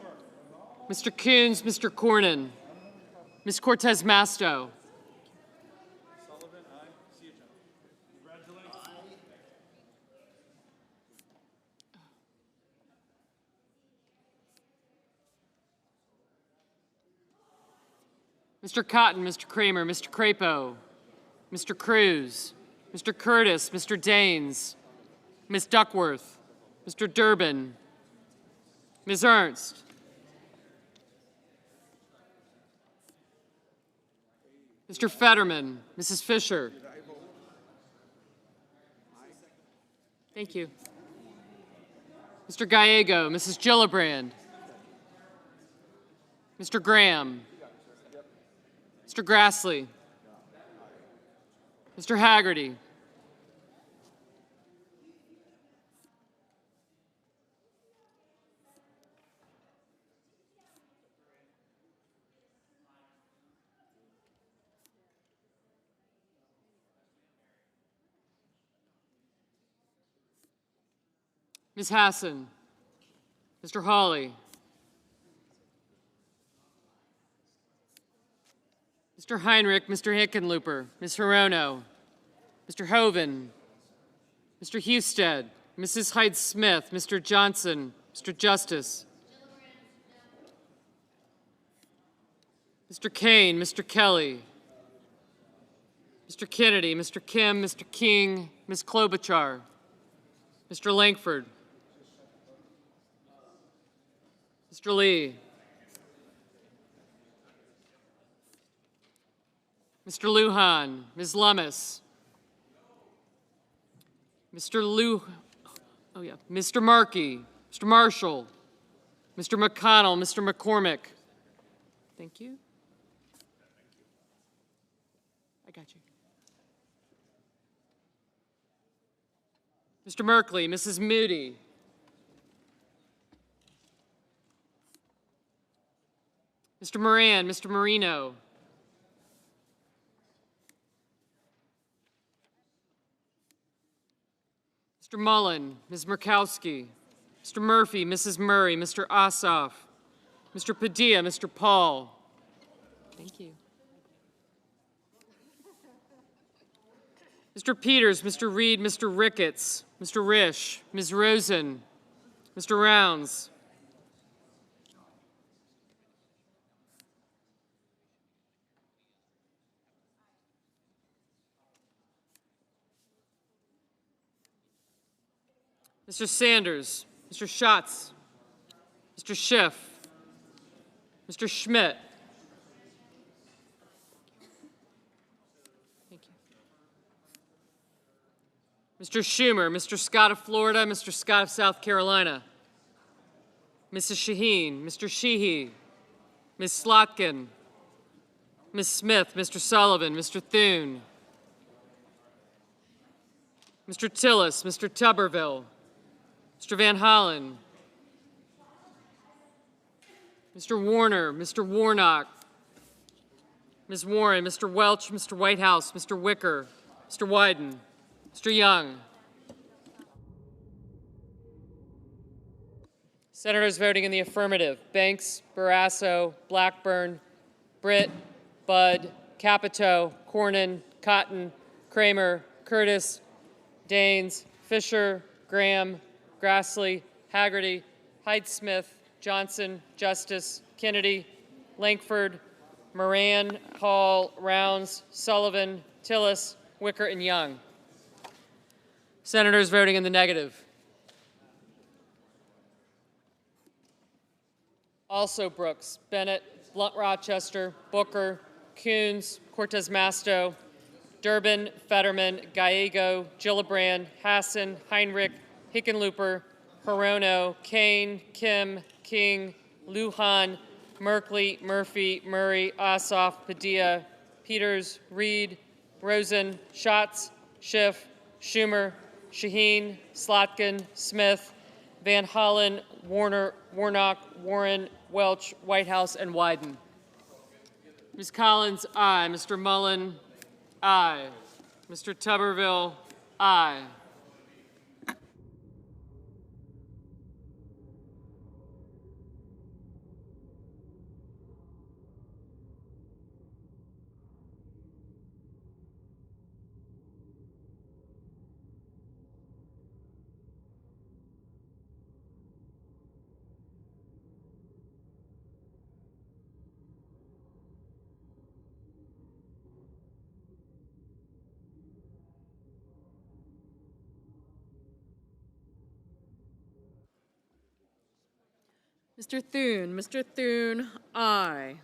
Speaker 14: Mr. Coons, Mr. Cornyn. Ms. Cortez Masto. Mr. Cotton, Mr. Kramer, Mr. Crapo, Mr. Cruz, Mr. Curtis, Mr. Daines, Ms. Duckworth, Mr. Durbin, Ms. Ernst, Mr. Fetterman, Mrs. Fisher. Thank you. Mr. Gallego, Mrs. Gillibrand, Mr. Graham, Mr. Grassley, Mr. Haggerty, Ms. Hassan, Mr. Hawley, Mr. Heinrich, Mr. Hickenlooper, Ms. Hirono, Mr. Hoven, Mr. Husted, Mrs. Hyde-Smith, Mr. Johnson, Mr. Justice, Mr. Kane, Mr. Kelly, Mr. Kennedy, Mr. Kim, Mr. King, Ms. Klobuchar, Mr. Langford, Mr. Lee, Mr. Lujan, Ms. Lummis, Mr. Markey, Mr. Marshall, Mr. McConnell, Mr. McCormick. Thank you. I got you. Mr. Merkley, Mrs. Moody, Mr. Moran, Mr. Marino, Mr. Mullen, Ms. Murkowski, Mr. Murphy, Mrs. Murray, Mr. Ossoff, Mr. Padilla, Mr. Paul. Thank you. Mr. Peters, Mr. Reed, Mr. Ricketts, Mr. Risch, Ms. Rosen, Mr. Rounds, Mr. Sanders, Mr. Schatz, Mr. Schiff, Mr. Schmidt. Thank you. Mr. Schumer, Mr. Scott of Florida, Mr. Scott of South Carolina, Mrs. Shaheen, Mr. Sheehy, Ms. Slotkin, Ms. Smith, Mr. Sullivan, Mr. Thune, Mr. Tillis, Mr. Tuberville, Mr. Van Hollen, Mr. Warner, Mr. Warnock, Ms. Warren, Mr. Welch, Mr. Whitehouse, Mr. Wicker, Mr. Wyden, Mr. Young. Senators voting in the affirmative: Banks, Barrasso, Blackburn, Britt, Budd, Capito, Cornyn, Cotton, Kramer, Curtis, Daines, Fisher, Graham, Grassley, Haggerty, Hyde-Smith, Johnson, Justice, Kennedy, Lankford, Moran, Hall, Rounds, Sullivan, Tillis, Wicker, and Young. Senators voting in the negative: also Brooks, Bennett, Blunt Rochester, Booker, Coons, Cortez Masto, Durbin, Fetterman, Gallego, Gillibrand, Hassan, Heinrich, Hickenlooper, Hirono, Kane, Kim, King, Lujan, Merkley, Murphy, Murray, Ossoff, Padilla, Peters, Reed, Rosen, Schatz, Schiff, Schumer, Shaheen, Slotkin, Smith, Van Hollen, Warner, Warnock, Warren, Welch, Whitehouse, and Wyden. Ms. Collins, aye. Mr. Mullen, aye. Mr. Tuberville, aye. Mr. Thune, aye.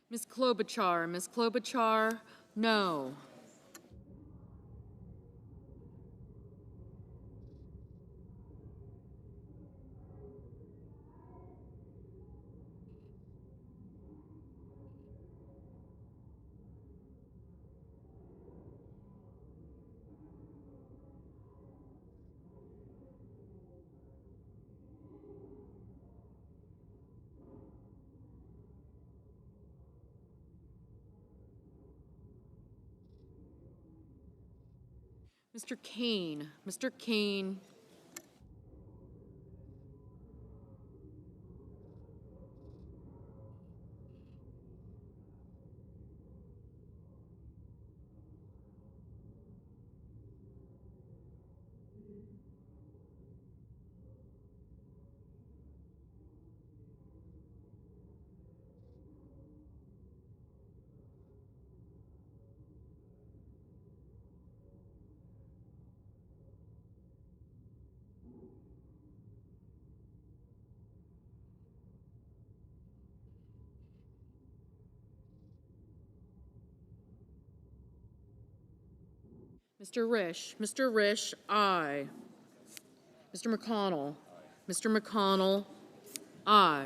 Speaker 14: Ms. Klobuchar, no. Mr. Kane,
Speaker 7: Mr. Risch, aye. Mr. McConnell. Mr. McConnell, aye.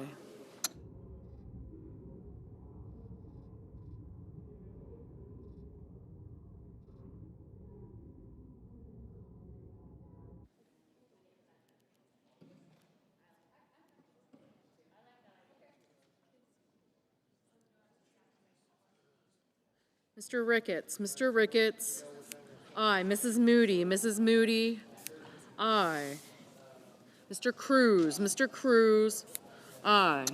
Speaker 7: Mr. Ricketts, aye. Mrs. Moody, aye. Mr. Cruz, aye.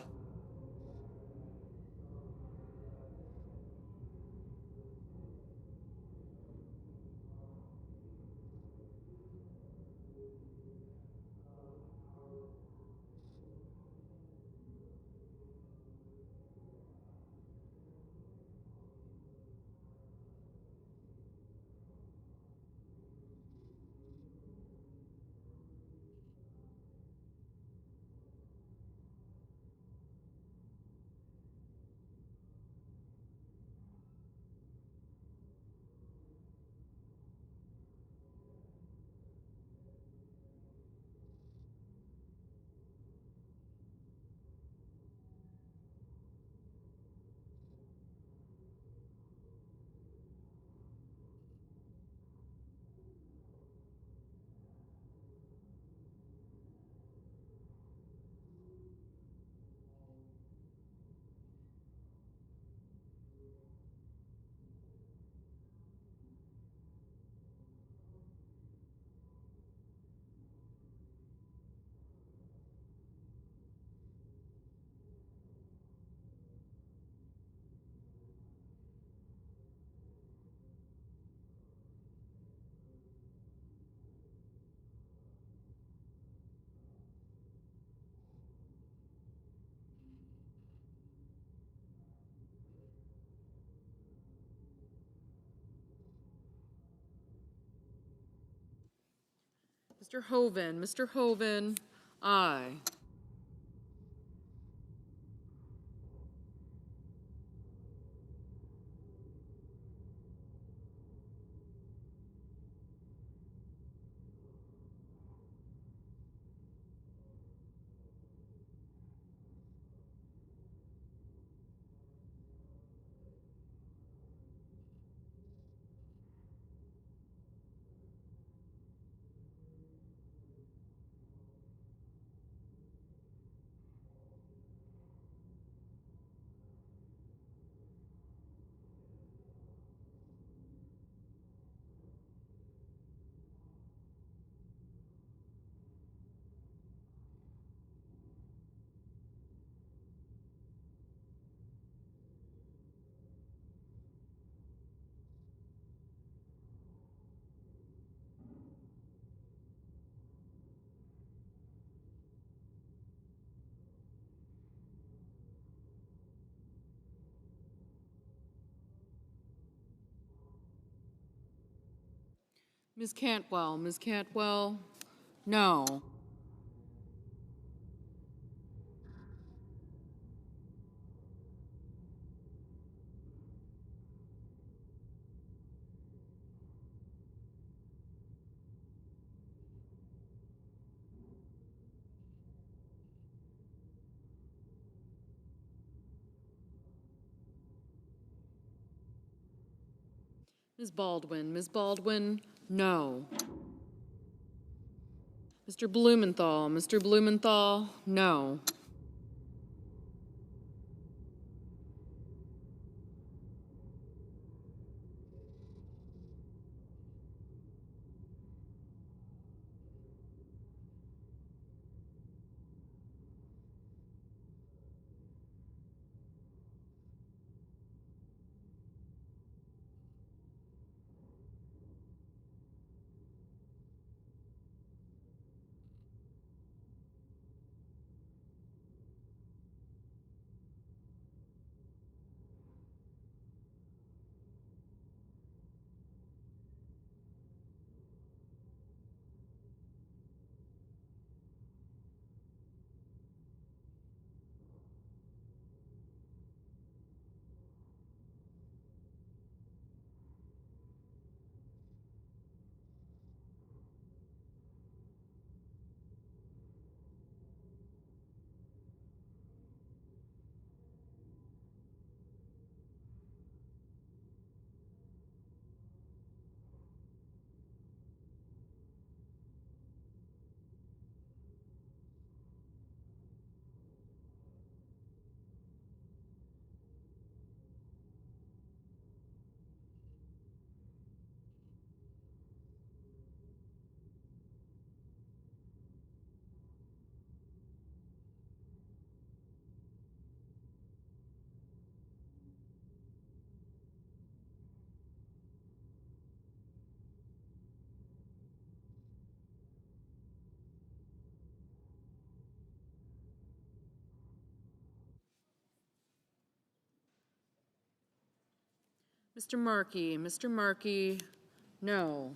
Speaker 7: Mr. Hoven, aye. Ms. Cantwell, no. Ms. Baldwin, no. Mr. Blumenthal, no. Mr. Markey, no.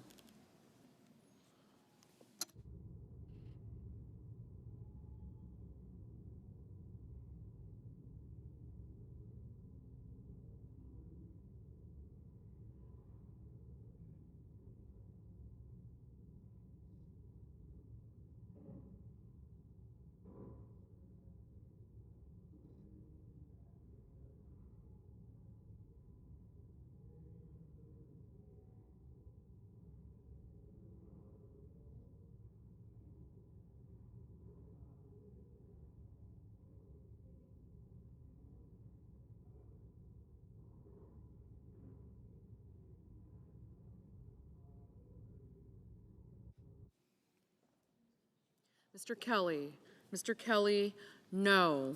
Speaker 7: Mr. Kelly, no.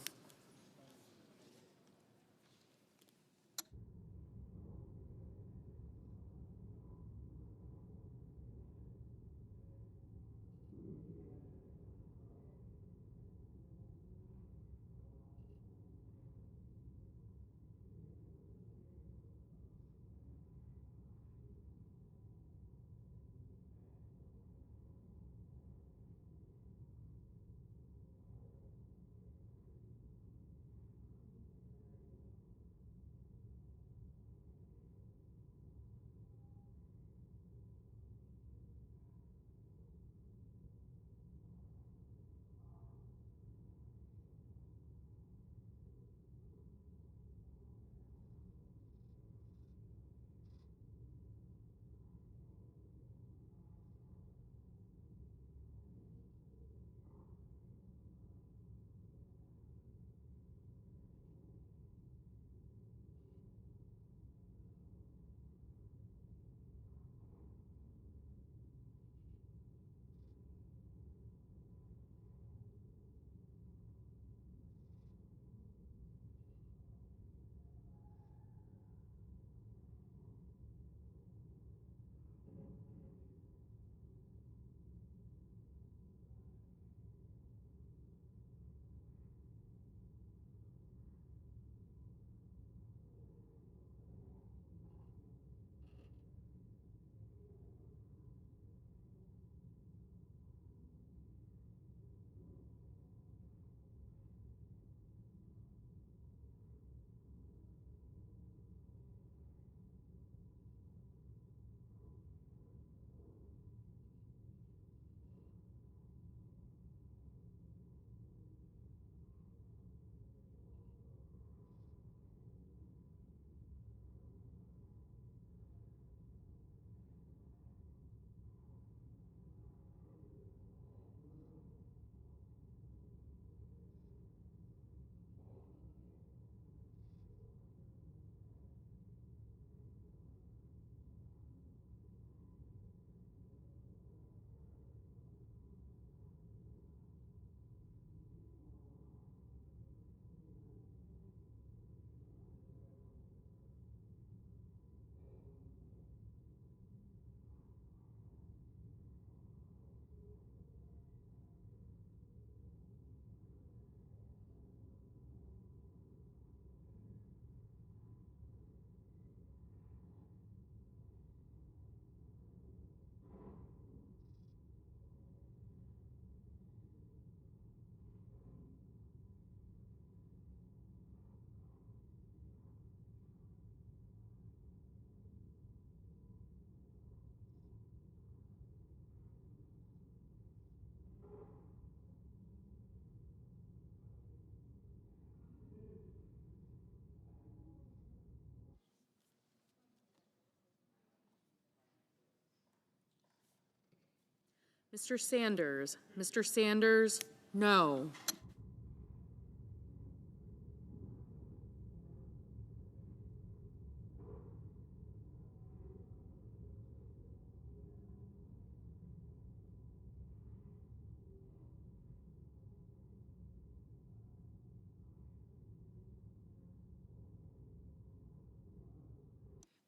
Speaker 7: Mr. Sanders, no.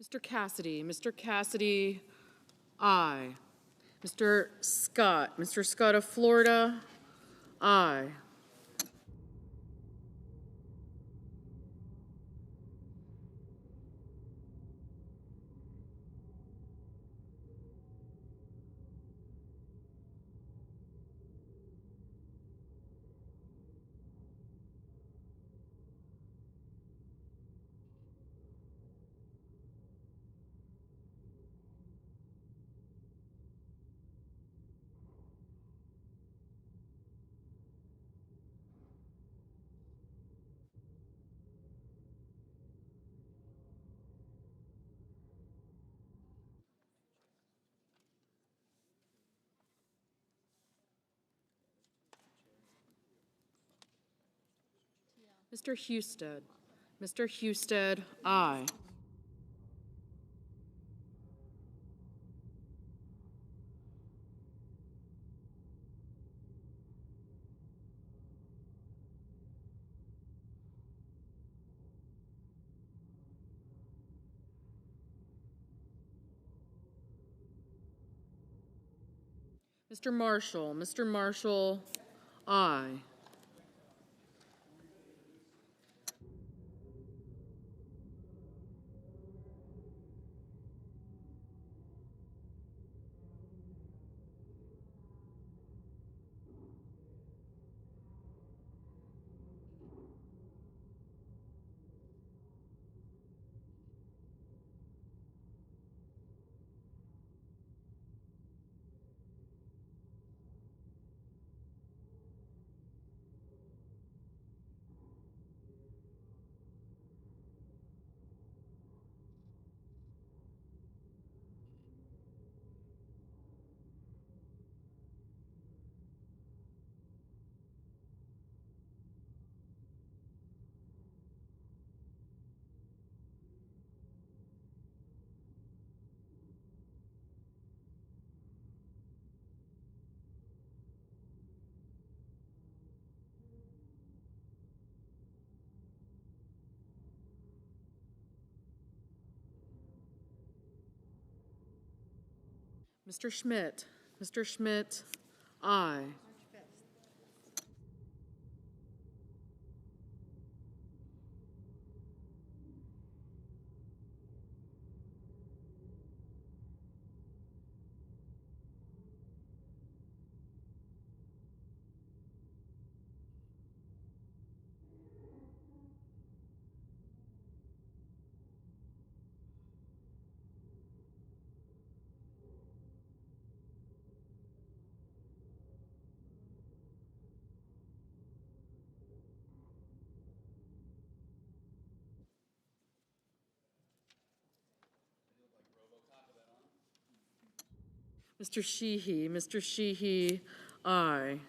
Speaker 7: Mr. Cassidy, aye. Mr. Scott of Florida, aye. Mr. Husted. Mr. Husted, aye. Mr. Marshall. Mr. Marshall, aye. Mr. Schmidt. Mr. Schmidt, aye. Mr. Sheehy. Mr. Sheehy, aye.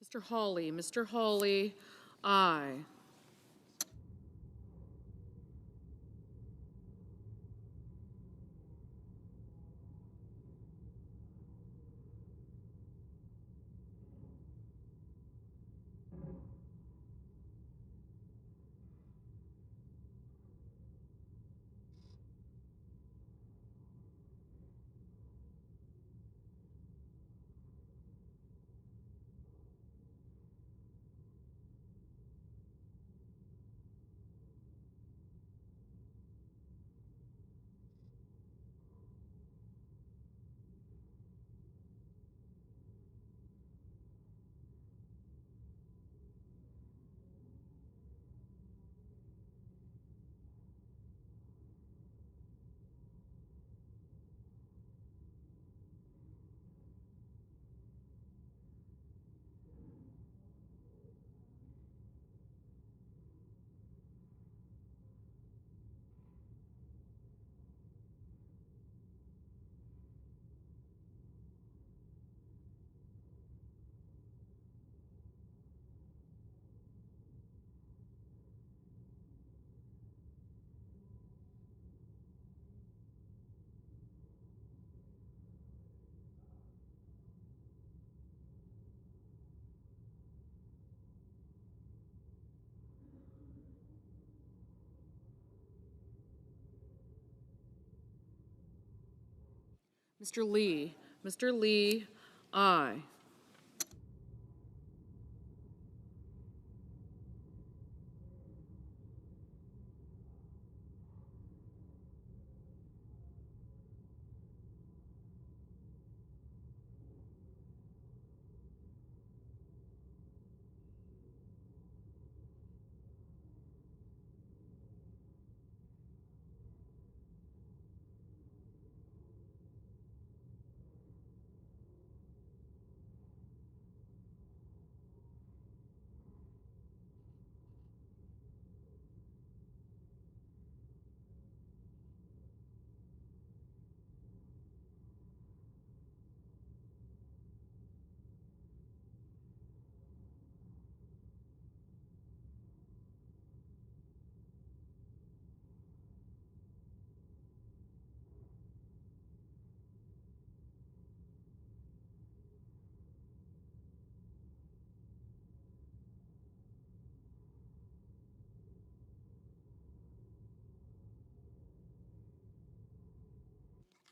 Speaker 7: Mr. Hawley. Mr. Hawley, aye. Mr. Lee. Mr. Lee, aye.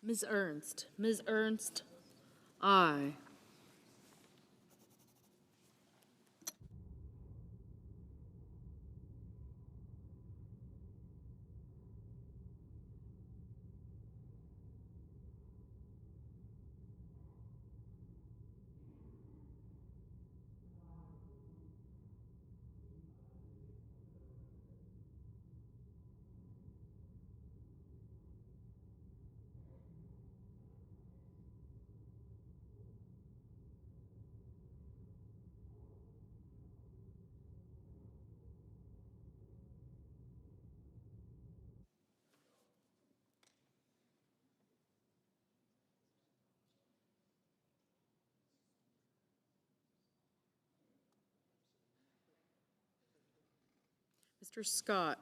Speaker 7: Ms. Ernst. Ms. Ernst, aye.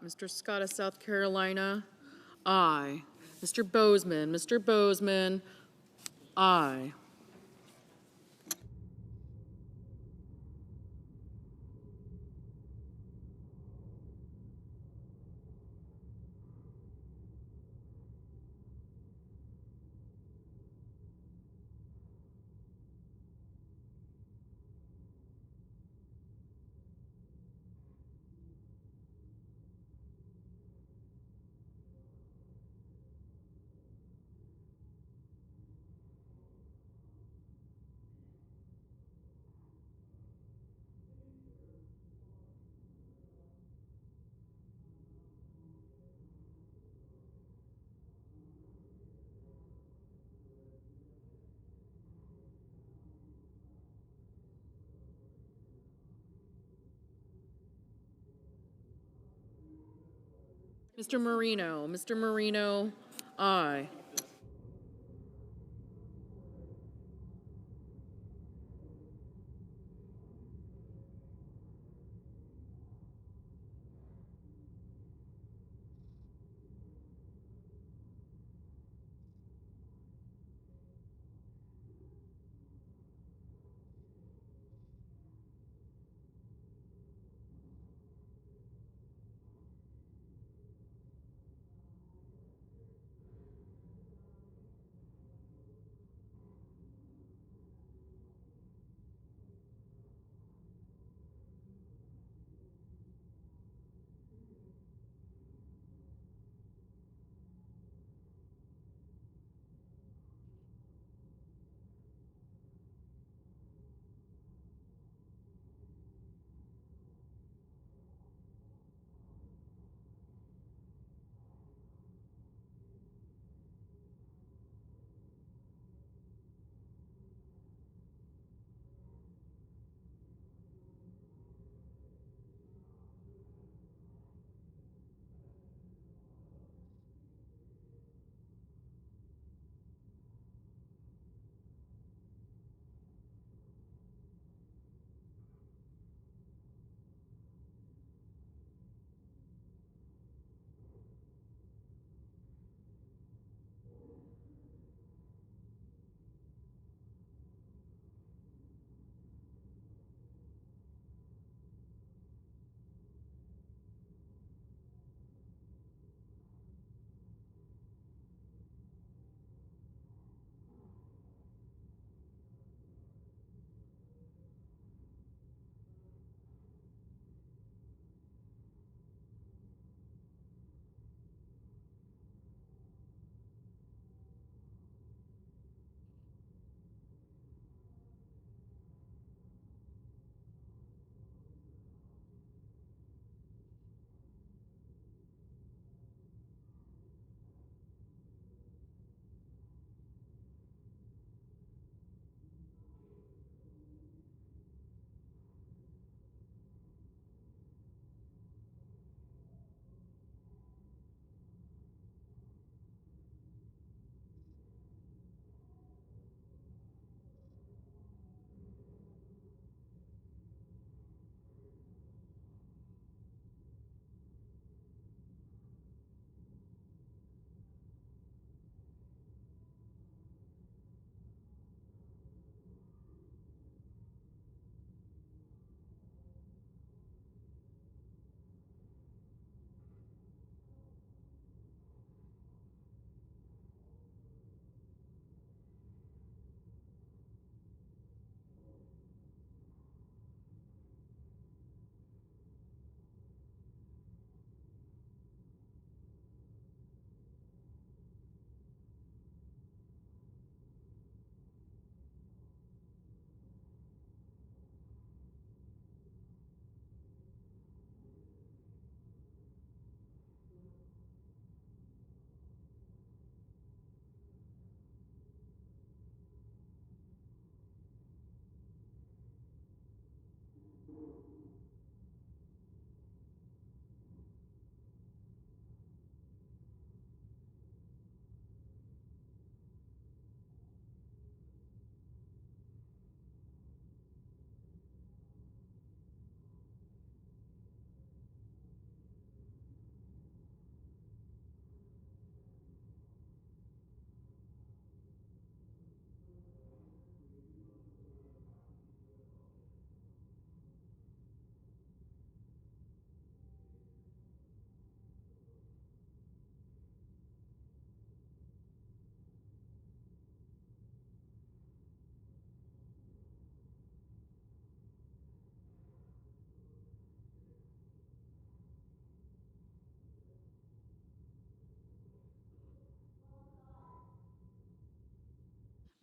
Speaker 7: Mr. Scott of South Carolina, aye. Mr. Bozeman, aye. Mr. Marino, aye.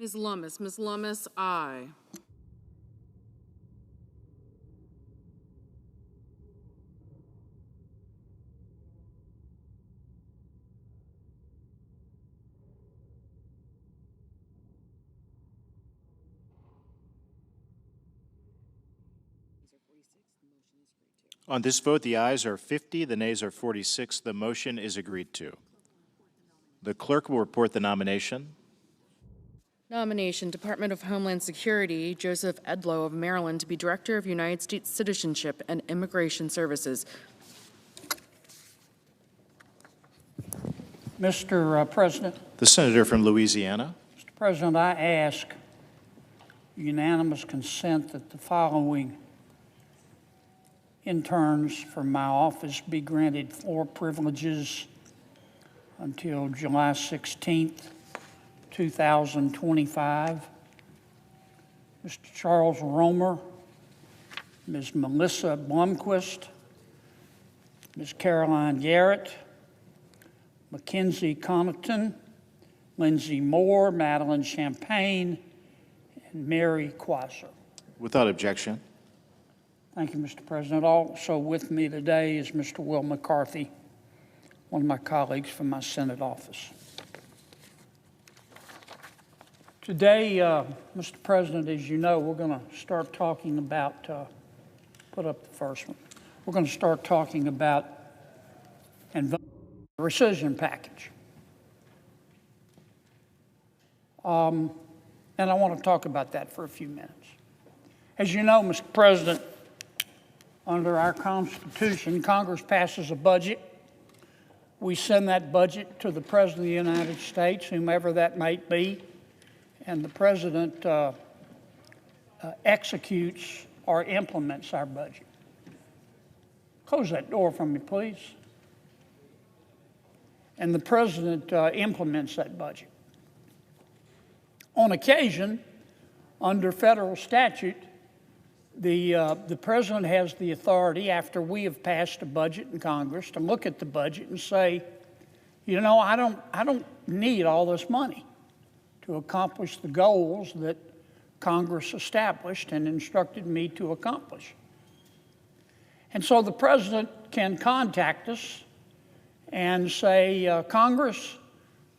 Speaker 7: Ms. Lummis. Ms. Lummis, aye.
Speaker 17: On this vote, the ayes are 50, the nays are 46. The motion is agreed to. The clerk will report the nomination.
Speaker 7: Nomination, Department of Homeland Security, Joseph Edlow of Maryland to be Director of United States Citizenship and Immigration Services.
Speaker 18: Mr. President.
Speaker 17: The senator from Louisiana.
Speaker 18: Mr. President, I ask unanimous consent that the following interns from my office be granted floor privileges until July 16th, 2025. Mr. Charles Romer, Ms. Melissa Blumquist, Ms. Caroline Garrett, Mackenzie Connaughton, Lindsay Moore, Madeline Champagne, and Mary Quasser.
Speaker 17: Without objection.
Speaker 18: Thank you, Mr. President. Also with me today is Mr. Will McCarthy, one of my colleagues from my Senate office. Today, Mr. President, as you know, we're going to start talking about, put up the first one. We're going to start talking about and vote the rescission package. And I want to talk about that for a few minutes. As you know, Mr. President, under our Constitution, Congress passes a budget. We send that budget to the President of the United States, whomever that might be, and the President executes or implements our budget. Close that door for me, please. And the President implements that budget. On occasion, under federal statute, the President has the authority, after we have passed a budget in Congress, to look at the budget and say, you know, I don't need all this money to accomplish the goals that Congress established and instructed me to accomplish. And so the President can contact us and say, Congress,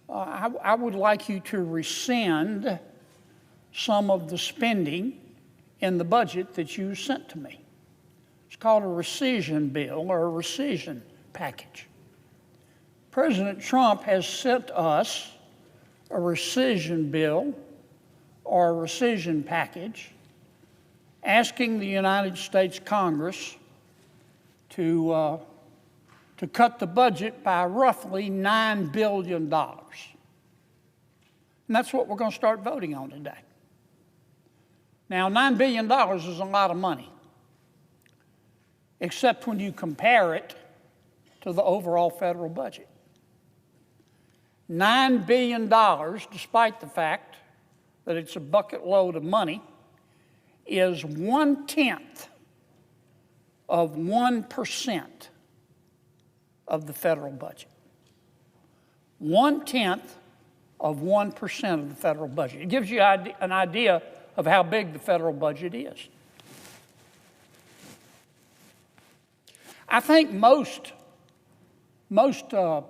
Speaker 18: I would like you to rescind some of the spending in the budget that you sent to me. It's called a rescission bill or a rescission package. President Trump has sent us a rescission bill or a rescission package asking the United States Congress to cut the budget by roughly $9 billion. And that's what we're going to start voting on today. Now, $9 billion is a lot of money, except when you compare it to the overall federal budget. $9 billion, despite the fact that it's a bucket load of money, is 1/10 of 1% of the federal budget. 1/10 of 1% of the federal budget. It gives you an idea of how big the federal budget is. I think most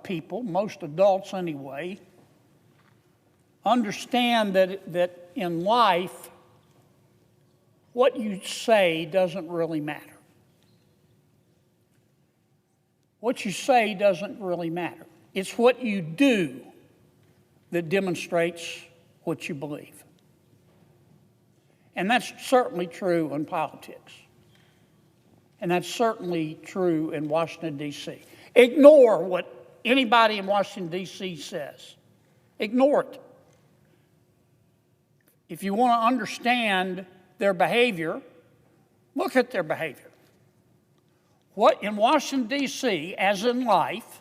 Speaker 18: people, most adults anyway, understand that in life, what you say doesn't really matter. What you say doesn't really matter. It's what you do that demonstrates what you believe. And that's certainly true in politics. And that's certainly true in Washington, D.C. Ignore what anybody in Washington, D.C. says. Ignore it. If you want to understand their behavior, look at their behavior. What in Washington, D.C., as in life,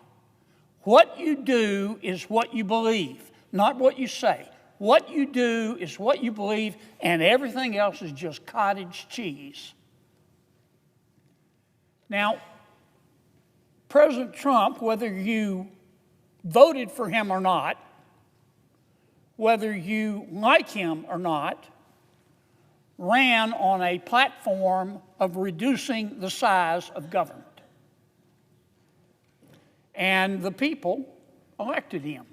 Speaker 18: what you do is what you believe, not what you say. What you do is what you believe, and everything else is just cottage cheese. Now, President Trump, whether you voted for him or not, whether you like him or not, ran on a platform of reducing the size of government. And the people elected him.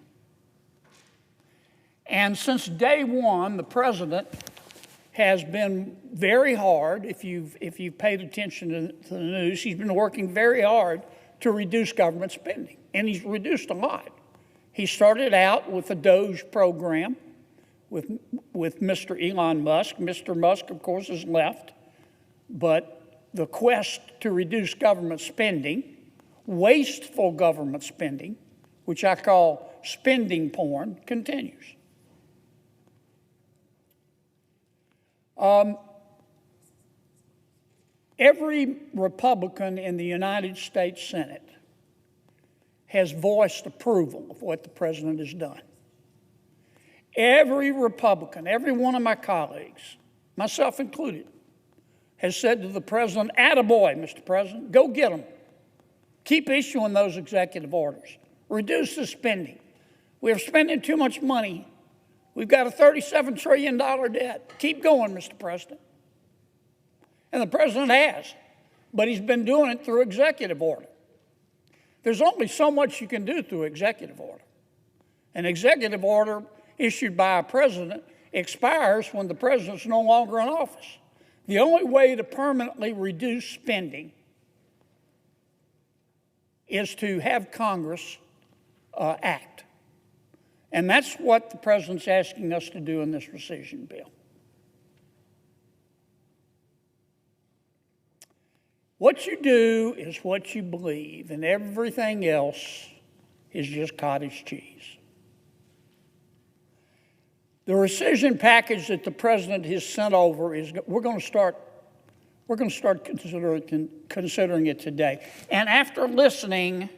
Speaker 18: And since day one, the president has been very hard, if you've paid attention to the news, he's been working very hard to reduce government spending. And he's reduced a lot. He started out with the DOGE program with Mr. Elon Musk. Mr. Musk, of course, has left. But the quest to reduce government spending, wasteful government spending, which I call spending porn, continues. Every Republican in the United States Senate has voiced approval of what the president has done. Every Republican, every one of my colleagues, myself included, has said to the president, "Attaboy, Mr. President, go get them. Keep issuing those executive orders. Reduce the spending. We're spending too much money. We've got a $37 trillion debt. Keep going, Mr. President." And the president has, but he's been doing it through executive order. There's only so much you can do through executive order. An executive order issued by a president expires when the president's no longer in office. The only way to permanently reduce spending is to have Congress act. And that's what the president's asking us to do in this rescission bill. What you do is what you believe, and everything else is just cottage cheese. The rescission package that the president has sent over is we're going to start considering it today. And after listening,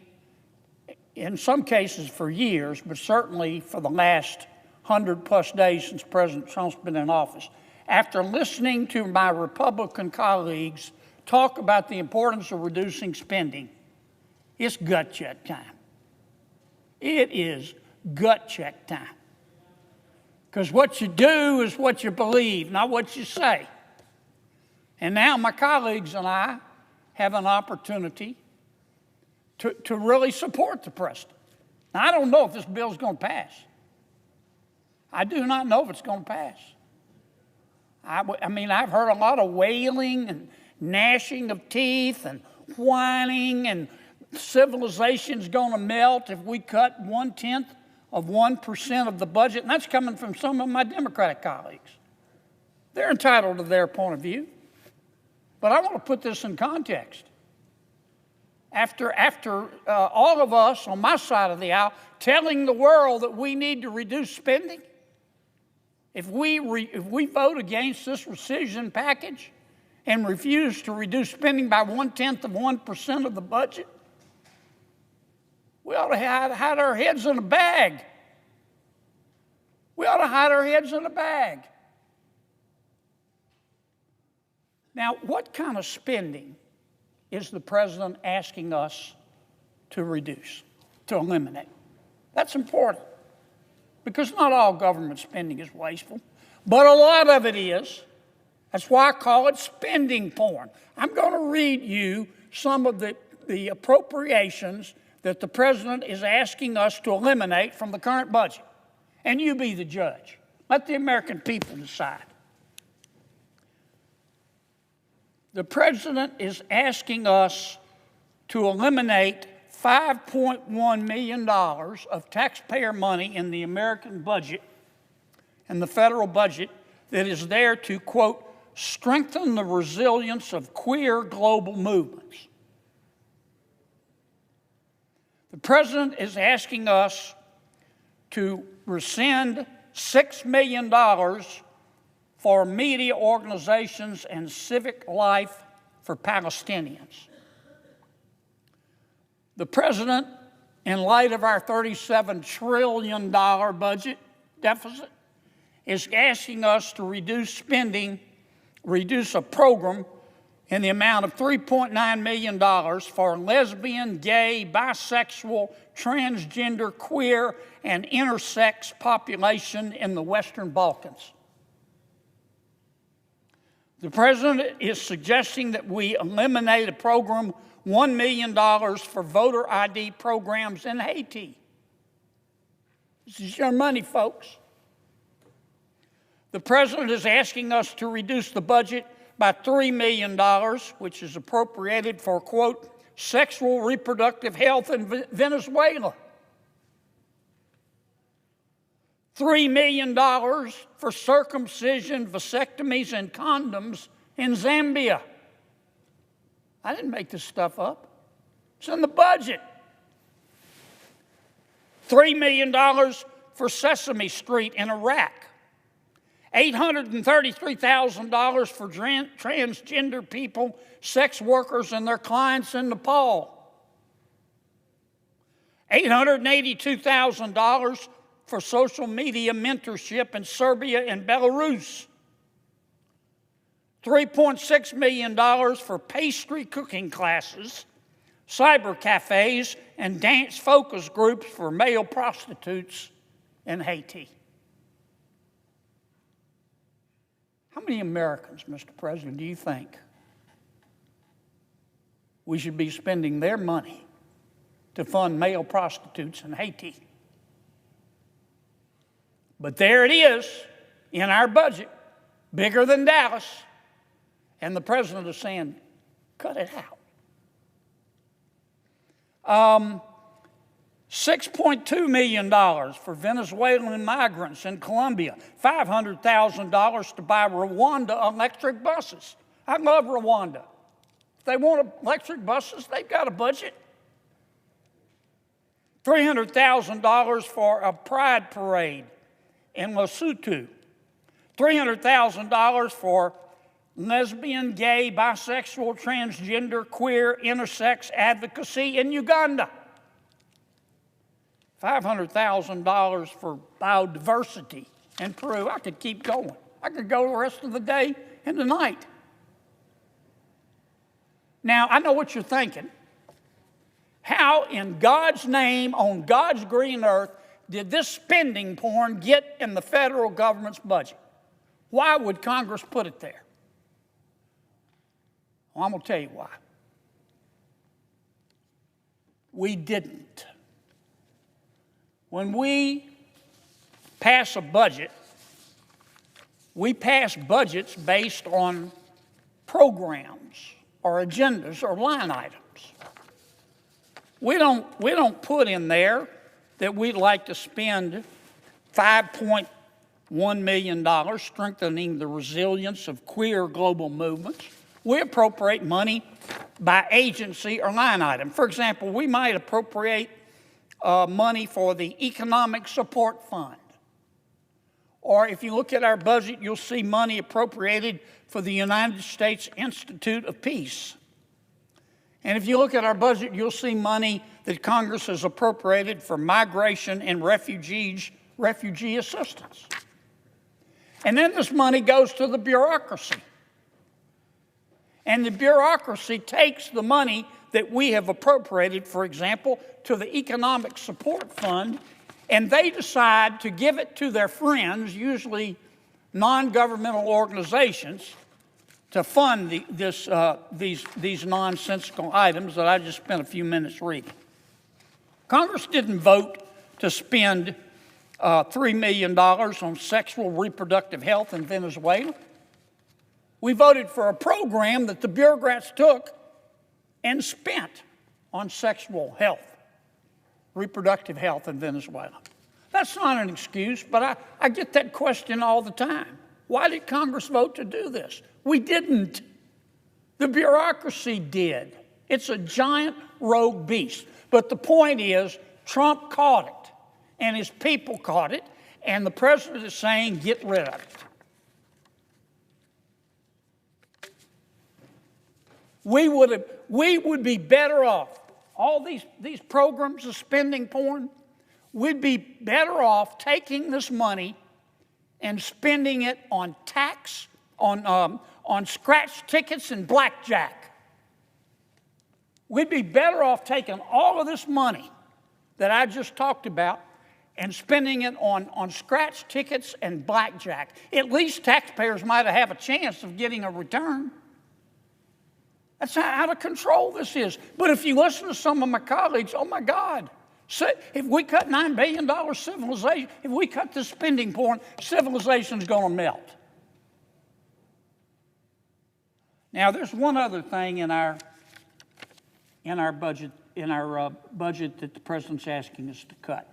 Speaker 18: in some cases for years, but certainly for the last 100+ days since President Trump's been in office, after listening to my Republican colleagues talk about the importance of reducing spending, it's gut check time. It is gut check time. Because what you do is what you believe, not what you say. And now my colleagues and I have an opportunity to really support the president. Now, I don't know if this bill is going to pass. I do not know if it's going to pass. I mean, I've heard a lot of wailing and gnashing of teeth and whining, and civilization's going to melt if we cut 0.1% of the budget, and that's coming from some of my Democratic colleagues. They're entitled to their point of view. But I want to put this in context. After all of us on my side of the aisle telling the world that we need to reduce spending, if we vote against this rescission package and refuse to reduce spending by 0.1% of the budget, we ought to hide our heads in a bag. We ought to hide our heads in a bag. Now, what kind of spending is the president asking us to reduce, to eliminate? That's important, because not all government spending is wasteful, but a lot of it is. That's why I call it spending porn. I'm going to read you some of the appropriations that the president is asking us to eliminate from the current budget. And you be the judge. Let the American people decide. The president is asking us to eliminate $5.1 million of taxpayer money in the American budget and the federal budget that is there to, quote, strengthen the resilience of queer global movements. The president is asking us to rescind $6 million for media organizations and civic life for Palestinians. The president, in light of our $37 trillion budget deficit, is asking us to reduce spending, reduce a program in the amount of $3.9 million for lesbian, gay, bisexual, transgender, queer, and intersex population in the Western Balkans. The President is suggesting that we eliminate a program, $1 million for voter ID programs in Haiti. This is your money, folks. The President is asking us to reduce the budget by $3 million, which is appropriated for, quote, sexual reproductive health in Venezuela. $3 million for circumcision, vasectomies, and condoms in Zambia. I didn't make this stuff up. It's in the budget. $3 million for Sesame Street in Iraq. $833,000 for transgender people, sex workers, and their clients in Nepal. $882,000 for social media mentorship in Serbia and Belarus. $3.6 million for pastry cooking classes, cyber cafes, and dance focus groups for male prostitutes in Haiti. How many Americans, Mr. President, do you think we should be spending their money to fund male prostitutes in Haiti? But there it is in our budget, bigger than Dallas, and the President is saying, cut it out. $6.2 million for Venezuelan migrants in Colombia, $500,000 to buy Rwanda electric buses. I love Rwanda. If they want electric buses, they've got a budget. $300,000 for a pride parade in Lesotho. $300,000 for lesbian, gay, bisexual, transgender, queer, intersex advocacy in Uganda. $500,000 for biodiversity in Peru. I could keep going. I could go the rest of the day and the night. Now, I know what you're thinking. How in God's name, on God's green earth, did this spending porn get in the federal government's budget? Why would Congress put it there? Well, I'm going to tell you why. We didn't. When we pass a budget, we pass budgets based on programs or agendas or line items. We don't put in there that we'd like to spend $5.1 million strengthening the resilience of queer global movements. We appropriate money by agency or line item. For example, we might appropriate money for the Economic Support Fund. Or if you look at our budget, you'll see money appropriated for the United States Institute of Peace. And if you look at our budget, you'll see money that Congress has appropriated for migration and refugee assistance. And then this money goes to the bureaucracy. And the bureaucracy takes the money that we have appropriated, for example, to the Economic Support Fund, and they decide to give it to their friends, usually non-governmental organizations, to fund these nonsensical items that I just spent a few minutes reading. Congress didn't vote to spend $3 million on sexual reproductive health in Venezuela. We voted for a program that the bureaucrats took and spent on sexual health, reproductive health in Venezuela. That's not an excuse, but I get that question all the time. Why did Congress vote to do this? We didn't. The bureaucracy did. It's a giant rogue beast. But the point is, Trump caught it, and his people caught it, and the president is saying, get rid of it. We would be better off. All these programs of spending porn, we'd be better off taking this money and spending it on on scratch tickets and blackjack. We'd be better off taking all of this money that I just talked about and spending it on scratch tickets and blackjack. At least taxpayers might have a chance of getting a return. That's how out of control this is. But if you listen to some of my colleagues, oh my God, if we cut $9 billion civilization, if we cut the spending point, civilization's going to melt. Now, there's one other thing in our budget that the president's asking us to cut.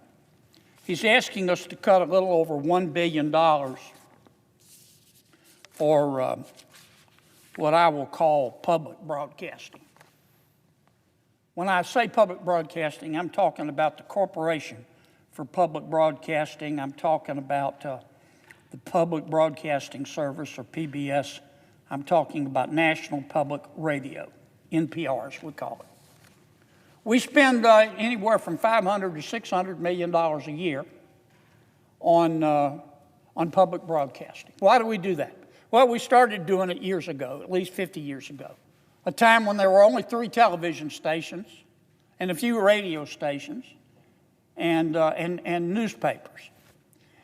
Speaker 18: He's asking us to cut a little over $1 billion for what I will call public broadcasting. When I say public broadcasting, I'm talking about the Corporation for Public Broadcasting. I'm talking about the Public Broadcasting Service, or PBS. I'm talking about National Public Radio, NPR as we call it. We spend anywhere from $500 to $600 million a year on public broadcasting. Why do we do that? Well, we started doing it years ago, at least 50 years ago, a time when there were only 3 television stations and a few radio stations and newspapers.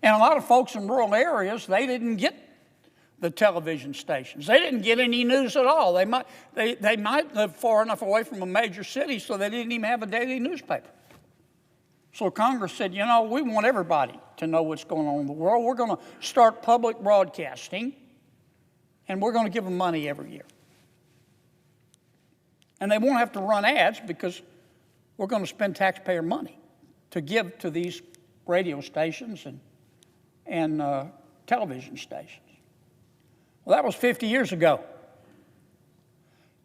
Speaker 18: And a lot of folks in rural areas, they didn't get the television stations. They didn't get any news at all. They might live far enough away from a major city so they didn't even have a daily newspaper. So Congress said, you know, we want everybody to know what's going on in the world. We're going to start public broadcasting, and we're going to give them money every year. And they won't have to run ads because we're going to spend taxpayer money to give to these radio stations and television stations. Well, that was 50 years ago.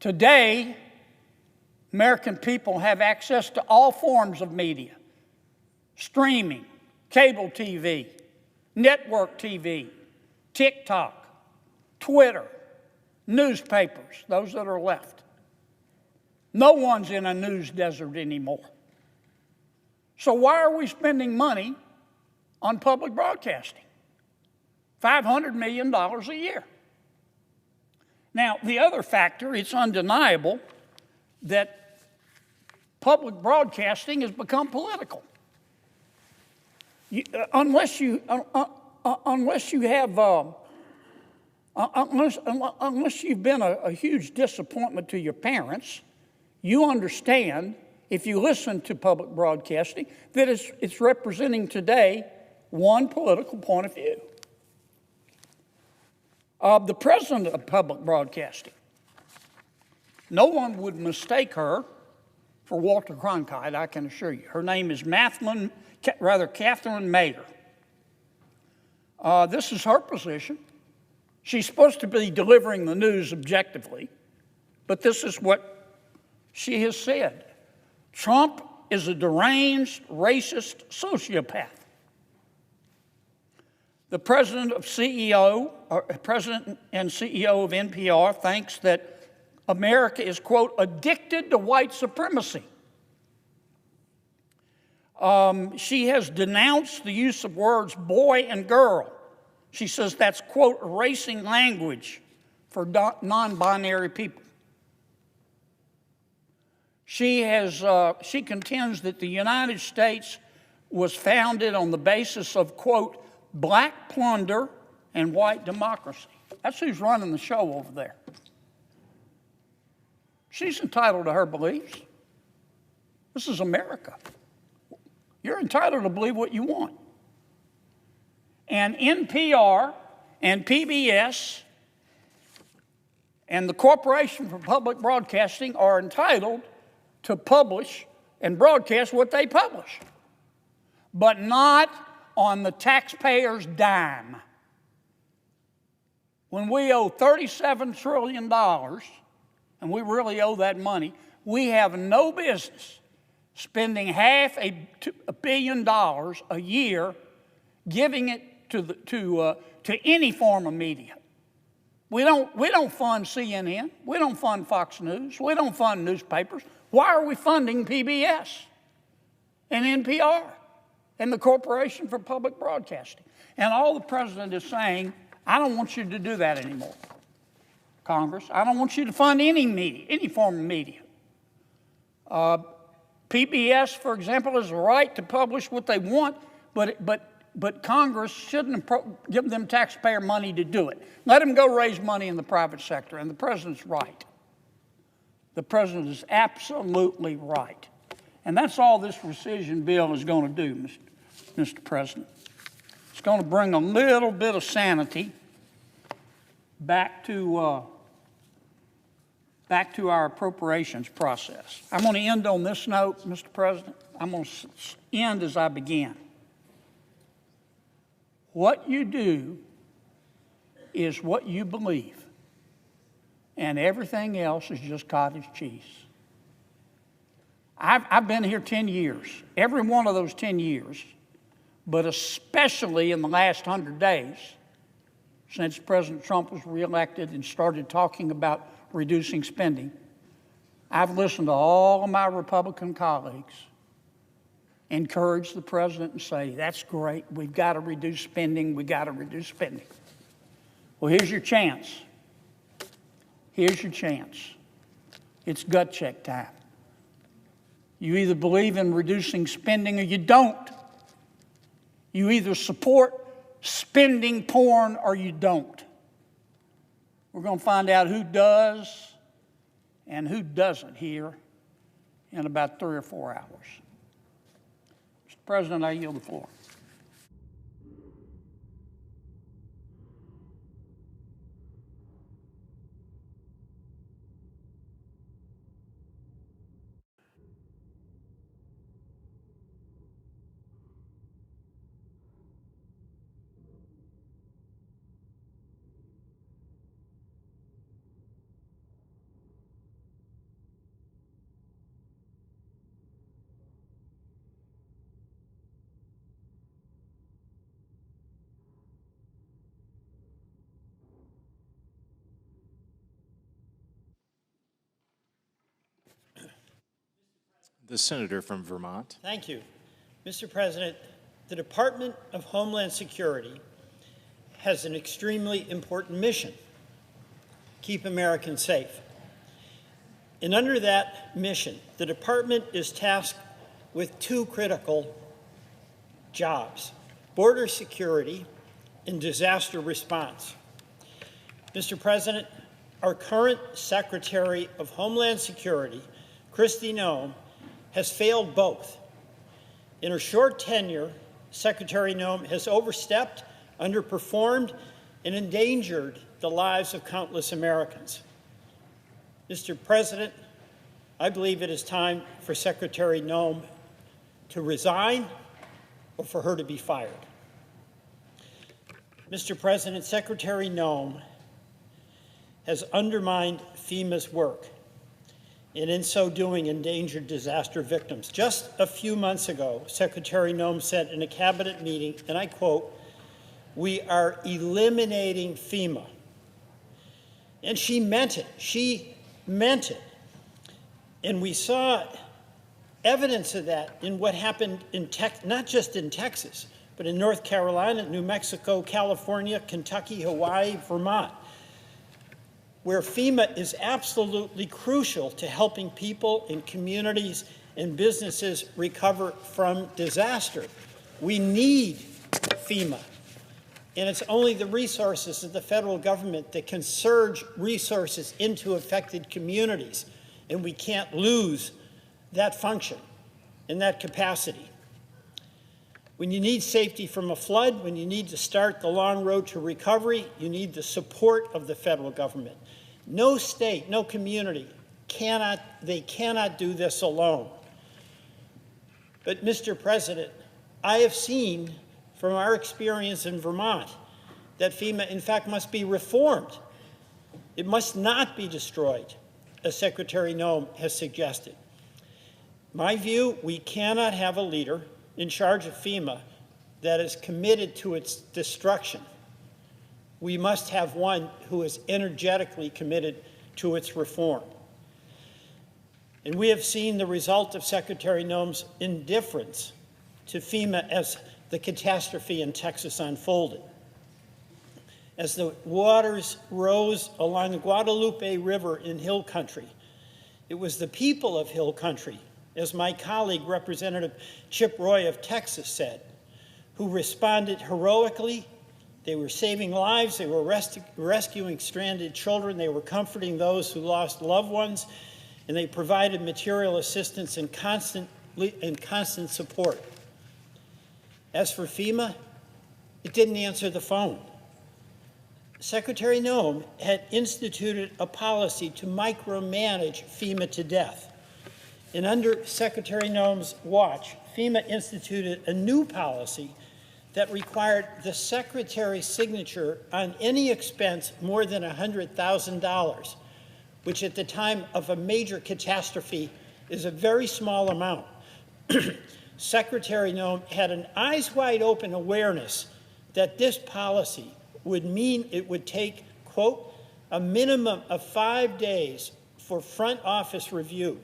Speaker 18: Today, American people have access to all forms of media: streaming, cable TV, network TV, TikTok, Twitter, newspapers, those that are left. No one's in a news desert anymore. So why are we spending money on public broadcasting? $500 million a year. Now, the other factor, it's undeniable that public broadcasting has become political. Unless you've been a huge disappointment to your parents, you understand, if you listen to public broadcasting, that it's representing today one political point of view. The president of public broadcasting, no one would mistake her for Walter Cronkite, I can assure you. Her name is Catherine Mayer. This is her position. She's supposed to be delivering the news objectively, but this is what she has said. Trump is a deranged, racist sociopath. The president and CEO of NPR thinks that America is, quote, addicted to white supremacy. She has denounced the use of words boy and girl. She says that's, quote, erasing language for non-binary people. She contends that the United States was founded on the basis of, quote, black plunder and white democracy. That's who's running the show over there. She's entitled to her beliefs. This is America. You're entitled to believe what you want. And NPR and PBS and the Corporation for Public Broadcasting are entitled to publish and broadcast what they publish, but not on the taxpayer's dime. When we owe $37 trillion, and we really owe that money, we have no business spending $500 million a year giving it to any form of media. We don't fund CNN. We don't fund Fox News. We don't fund newspapers. Why are we funding PBS and NPR and the Corporation for Public Broadcasting? And all the president is saying, I don't want you to do that anymore. Congress. I don't want you to fund any media, any form of media. PBS, for example, has the right to publish what they want, but Congress shouldn't give them taxpayer money to do it. Let them go raise money in the private sector, and the president's right. The president is absolutely right. And that's all this rescission bill is going to do, Mr. President. It's going to bring a little bit of sanity back to our appropriations process. I'm going to end on this note, Mr. President. I'm going to end as I began. What you do is what you believe, and everything else is just cottage cheese. I've been here 10 years, every one of those 10 years, but especially in the last 100 days, since President Trump was reelected and started talking about reducing spending, I've listened to all of my Republican colleagues encourage the president and say, that's great, we've got to reduce spending, we've got to reduce spending. Well, here's your chance. Here's your chance. It's gut check time. You either believe in reducing spending or you don't. You either support spending porn or you don't. We're going to find out who does and who doesn't here in about 3 or 4 hours. Mr. President, I yield the floor.
Speaker 17: The senator from Vermont.
Speaker 19: Thank you. Mr. President, the Department of Homeland Security has an extremely important mission: keep Americans safe. And under that mission, the department is tasked with 2 critical jobs: border security and disaster response. Mr. President, our current Secretary of Homeland Security, Kristi Noem, has failed both. In her short tenure, Secretary Noem has overstepped, underperformed, and endangered the lives of countless Americans. Mr. President, I believe it is time for Secretary Noem to resign or for her to be fired. Mr. President, Secretary Noem has undermined FEMA's work, and in so doing endangered disaster victims. Just a few months ago, Secretary Noem said in a cabinet meeting, and I quote, "We are eliminating FEMA." And she meant it. She meant it. And we saw evidence of that in what happened in not just in Texas, but in North Carolina, New Mexico, California, Kentucky, Hawaii, Vermont, where FEMA is absolutely crucial to helping people and communities and businesses recover from disaster. We need FEMA. And it's only the resources of the federal government that can surge resources into affected communities. And we can't lose that function and that capacity. When you need safety from a flood, when you need to start the long road to recovery, you need the support of the federal government. No state, no community cannot do this alone. But Mr. President, I have seen from our experience in Vermont that FEMA, in fact, must be reformed. It must not be destroyed, as Secretary Noem has suggested. My view, we cannot have a leader in charge of FEMA that is committed to its destruction. We must have one who is energetically committed to its reform. And we have seen the result of Secretary Noem's indifference to FEMA as the catastrophe in Texas unfolded. as the waters rose along the Guadalupe River in Hill Country. It was the people of Hill Country, as my colleague, Representative Chip Roy of Texas, said, who responded heroically. They were saving lives, they were rescuing stranded children, they were comforting those who lost loved ones, and they provided material assistance and constant support. As for FEMA, it didn't answer the phone. Secretary Noem had instituted a policy to micromanage FEMA to death. And under Secretary Noem's watch, FEMA instituted a new policy that required the Secretary's signature on any expense more than $100,000, which at the time of a major catastrophe is a very small amount. Secretary Noem had an eyes wide open awareness that this policy would mean it would take, quote, a minimum of 5 days for front office review.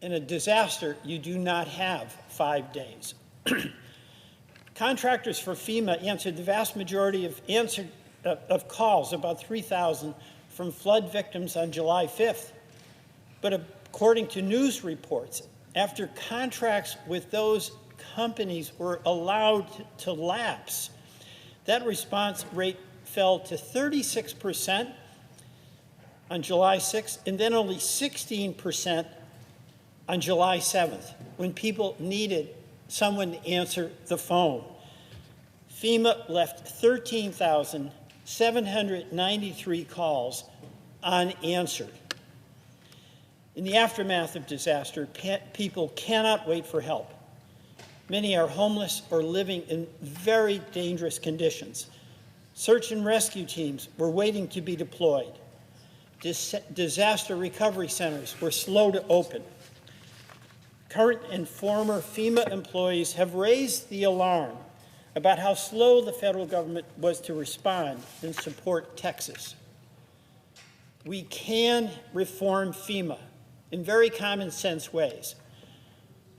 Speaker 19: In a disaster, you do not have 5 days. Contractors for FEMA answered the vast majority of calls, about 3,000, from flood victims on July 5th. But according to news reports, after contracts with those companies were allowed to lapse, that response rate fell to 36% on July 6th, and then only 16% on July 7th, when people needed someone to answer the phone. FEMA left 13,793 calls unanswered. In the aftermath of disaster, people cannot wait for help. Many are homeless or living in very dangerous conditions. Search and rescue teams were waiting to be deployed. Disaster recovery centers were slow to open. Current and former FEMA employees have raised the alarm about how slow the federal government was to respond and support Texas. We can reform FEMA in very common sense ways,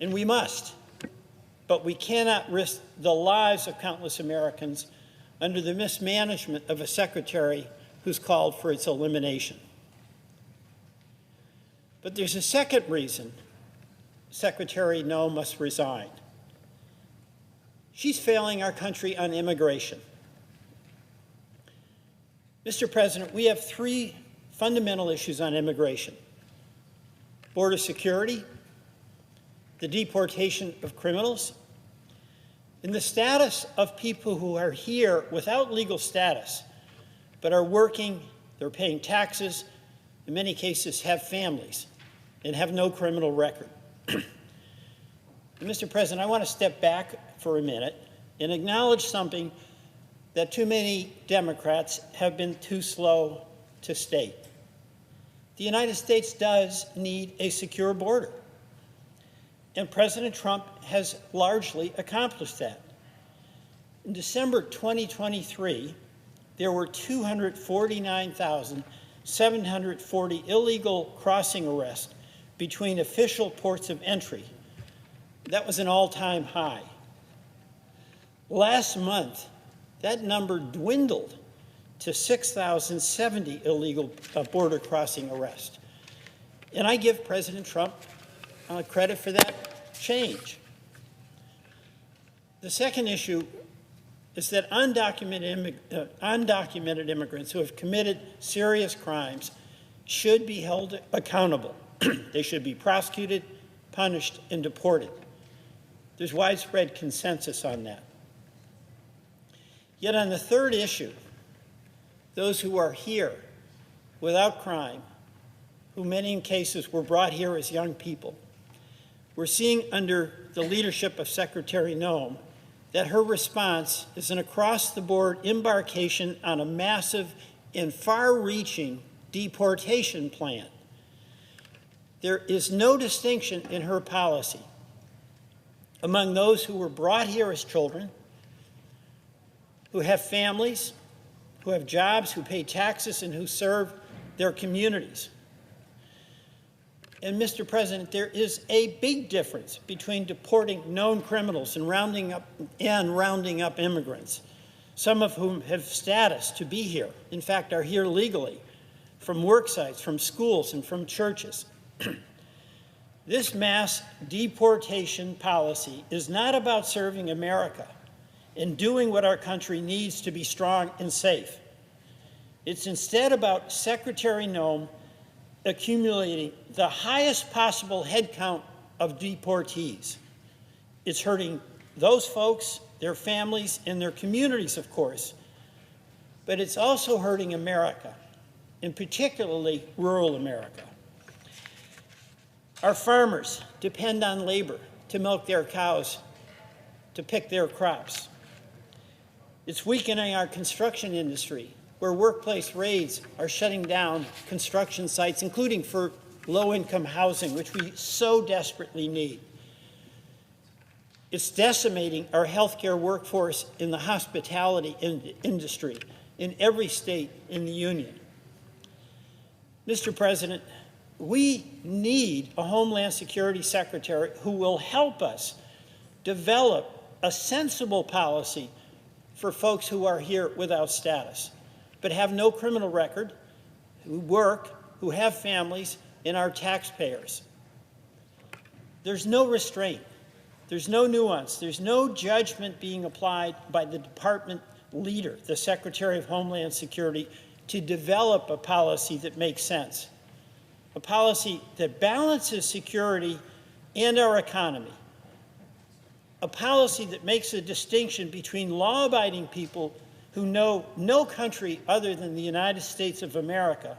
Speaker 19: and we must, but we cannot risk the lives of countless Americans under the mismanagement of a secretary who's called for its elimination. But there's a second reason Secretary Noem must resign. She's failing our country on immigration. Mr. President, we have 3 fundamental issues on immigration: border security, the deportation of criminals, and the status of people who are here without legal status, but are working, they're paying taxes, in many cases have families, and have no criminal record. Mr. President, I want to step back for a minute and acknowledge something that too many Democrats have been too slow to state. The United States does need a secure border, and President Trump has largely accomplished that. In December 2023, there were 249,740 illegal crossing arrests between official ports of entry. That was an all-time high. Last month, that number dwindled to 6,070 illegal border crossing arrests. And I give President Trump credit for that change. The second issue is that undocumented immigrants who have committed serious crimes should be held accountable. They should be prosecuted, punished, and deported. There's widespread consensus on that. Yet on the third issue, those who are here without crime, who many in cases were brought here as young people, we're seeing under the leadership of Secretary Noem that her response is an across-the-board embarkation on a massive and far-reaching deportation plan. There is no distinction in her policy among those who were brought here as children, who have families, who have jobs, who pay taxes, and who serve their communities. And, Mr. President, there is a big difference between deporting known criminals and rounding up immigrants. some of whom have status to be here, in fact, are here legally, from work sites, from schools, and from churches. This mass deportation policy is not about serving America and doing what our country needs to be strong and safe. It's instead about Secretary Noem accumulating the highest possible headcount of deportees. It's hurting those folks, their families, and their communities, of course, but it's also hurting America, and particularly rural America. Our farmers depend on labor to milk their cows, to pick their crops. It's weakening our construction industry, where workplace raids are shutting down construction sites, including for low-income housing, which we so desperately need. It's decimating our healthcare workforce in the hospitality industry in every state in the union. Mr. President, we need a Homeland Security Secretary who will help us develop a sensible policy for folks who are here without status, but have no criminal record, who work, who have families, and are taxpayers. There's no restraint. There's no nuance. There's no judgment being applied by the department leader, the Secretary of Homeland Security, to develop a policy that makes sense, a policy that balances security and our economy, a policy that makes a distinction between law-abiding people who know no country other than the United States of America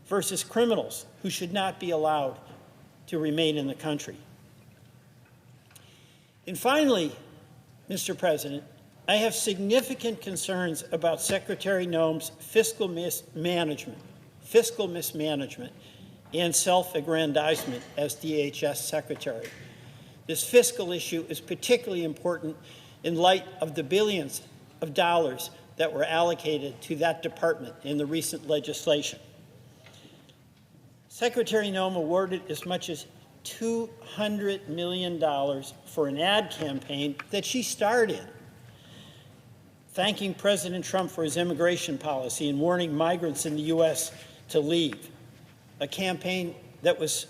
Speaker 19: versus criminals who should not be allowed to remain in the country. And finally, Mr. President, I have significant concerns about Secretary Noem's fiscal mismanagement and self-aggrandizement as DHS Secretary. This fiscal issue is particularly important in light of the billions of dollars that were allocated to that department in the recent legislation. Secretary Noem awarded as much as $200 million for an ad campaign that she starred in, thanking President Trump for his immigration policy and warning migrants in the U.S. to leave, a campaign that was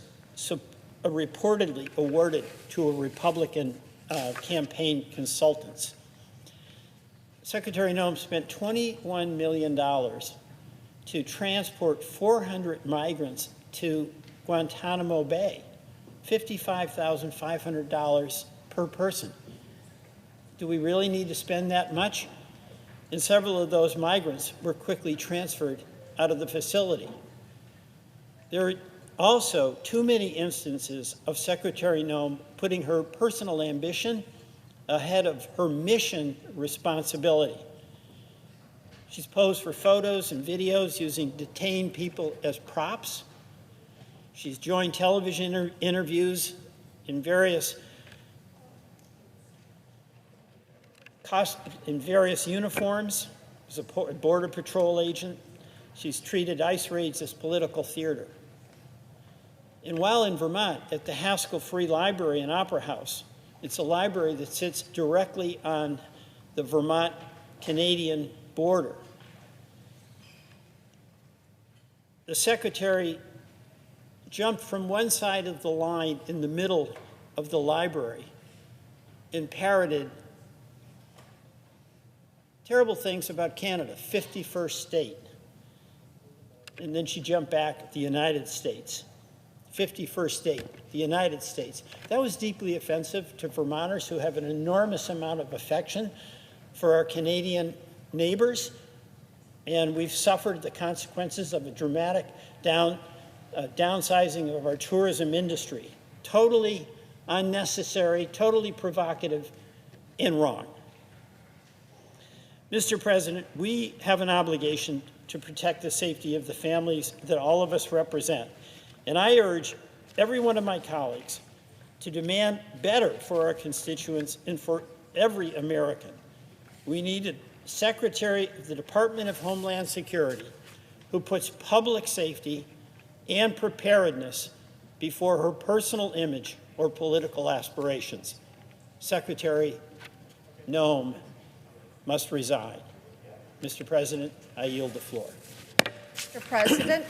Speaker 19: reportedly awarded to a Republican campaign consultants. Secretary Noem spent $21 million to transport 400 migrants to Guantanamo Bay, $55,500 per person. Do we really need to spend that much? And several of those migrants were quickly transferred out of the facility. There are also too many instances of Secretary Noem putting her personal ambition ahead of her mission responsibility. She's posed for photos and videos using detained people as props. She's joined television interviews in various uniforms as a Border Patrol agent. She's treated ICE raids as political theater. And while in Vermont at the Haskell Free Library and Opera House, it's a library that sits directly on the Vermont-Canadian border, the Secretary jumped from one side of the line in the middle of the library and parroted terrible things about Canada, 51st state. And then she jumped back at the United States, 51st state, the United States. That was deeply offensive to Vermonters who have an enormous amount of affection for our Canadian neighbors, and we've suffered the consequences of a dramatic downsizing of our tourism industry. Totally unnecessary, totally provocative, and wrong. Mr. President, we have an obligation to protect the safety of the families that all of us represent. And I urge every one of my colleagues to demand better for our constituents and for every American. We need a Secretary of the Department of Homeland Security who puts public safety and preparedness before her personal image or political aspirations. Secretary Noem must resign. Mr. President, I yield the floor.
Speaker 20: Mr. President.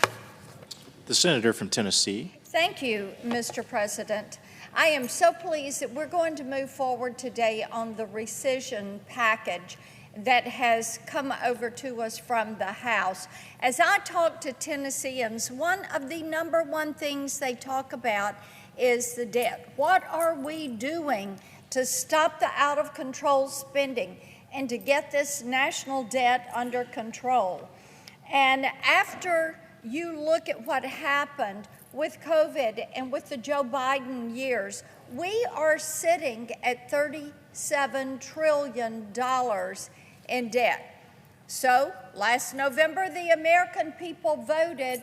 Speaker 17: The senator from Tennessee.
Speaker 20: Thank you, Mr. President. I am so pleased that we're going to move forward today on the rescission package that has come over to us from the House. As I talk to Tennesseans, one of the number one things they talk about is the debt. What are we doing to stop the out-of-control spending and to get this national debt under control? And after you look at what happened with COVID and with the Joe Biden years, we are sitting at $37 trillion in debt. So last November, the American people voted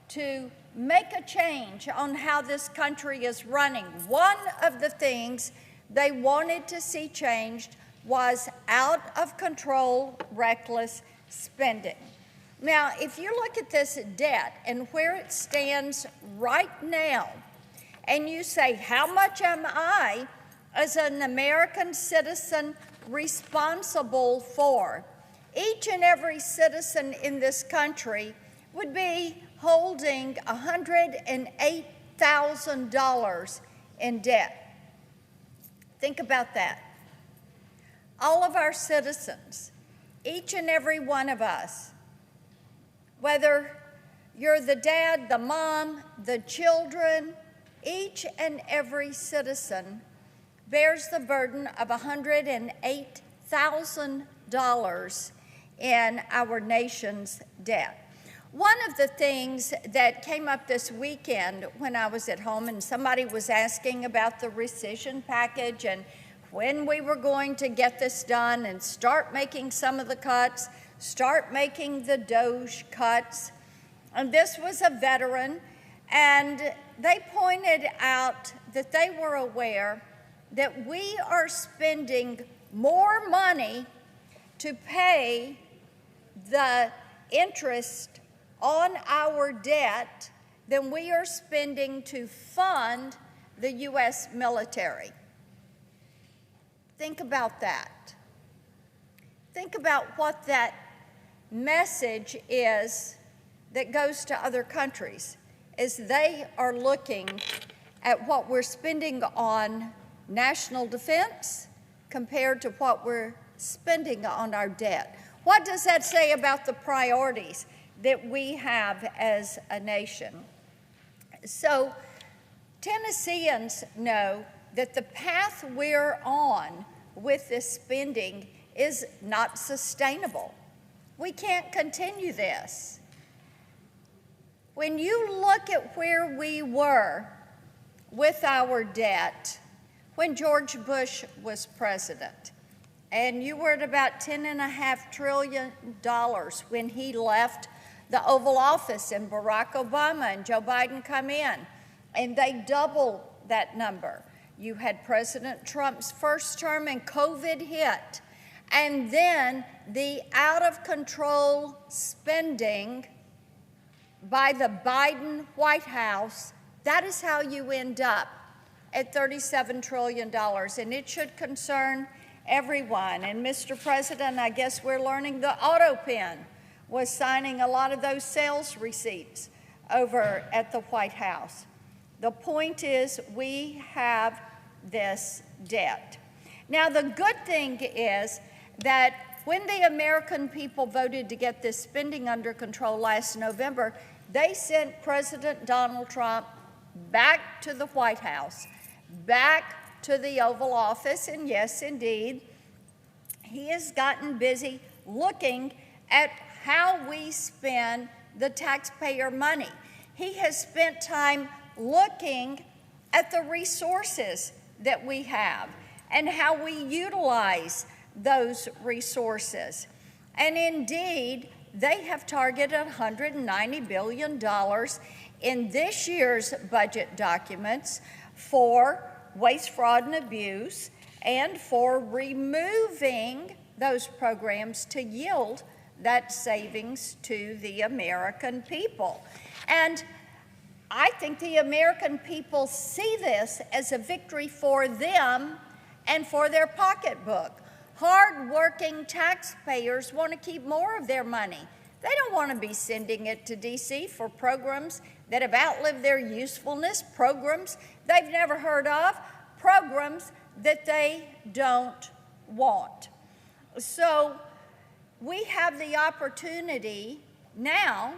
Speaker 20: to make a change on how this country is running. One of the things they wanted to see changed was out of control, reckless spending. Now, if you look at this debt and where it stands right now, and you say, how much am I as an American citizen responsible for? Each and every citizen in this country would be holding $108,000 in debt. Think about that. All of our citizens, each and every one of us, whether you're the dad, the mom, the children, each and every citizen bears the burden of $108,000 in our nation's debt. One of the things that came up this weekend when I was at home and somebody was asking about the rescission package and when we were going to get this done and start making some of the cuts, start making the DOGE cuts. And this was a veteran, and they pointed out that they were aware that we are spending more money to pay the interest on our debt than we are spending to fund the U.S. military. Think about that. Think about what that message is that goes to other countries as they are looking at what we're spending on national defense compared to what we're spending on our debt. What does that say about the priorities that we have as a nation? So Tennesseans know that the path we're on with this spending is not sustainable. We can't continue this. When you look at where we were with our debt when George Bush was president, and you were at about $10.5 trillion when he left the Oval Office and Barack Obama and Joe Biden come in, and they doubled that number. You had President Trump's first term and COVID hit, and then the out-of-control spending by the Biden White House. That is how you end up at $37 trillion, and it should concern everyone. And Mr. President, I guess we're learning the auto pen was signing a lot of those sales receipts over at the White House. The point is we have this debt. Now, the good thing is that when the American people voted to get this spending under control last November, they sent President Donald Trump back to the White House, back to the Oval Office, and yes, indeed, he has gotten busy looking at how we spend the taxpayer money. He has spent time looking at the resources that we have and how we utilize those resources. And indeed, they have targeted $190 billion in this year's budget documents for waste, fraud, and abuse, and for removing those programs to yield that savings to the American people. And I think the American people see this as a victory for them and for their pocketbook. Hard-working taxpayers want to keep more of their money. They don't want to be sending it to D.C. for programs that have outlived their usefulness, programs they've never heard of, programs that they don't want. So we have the opportunity now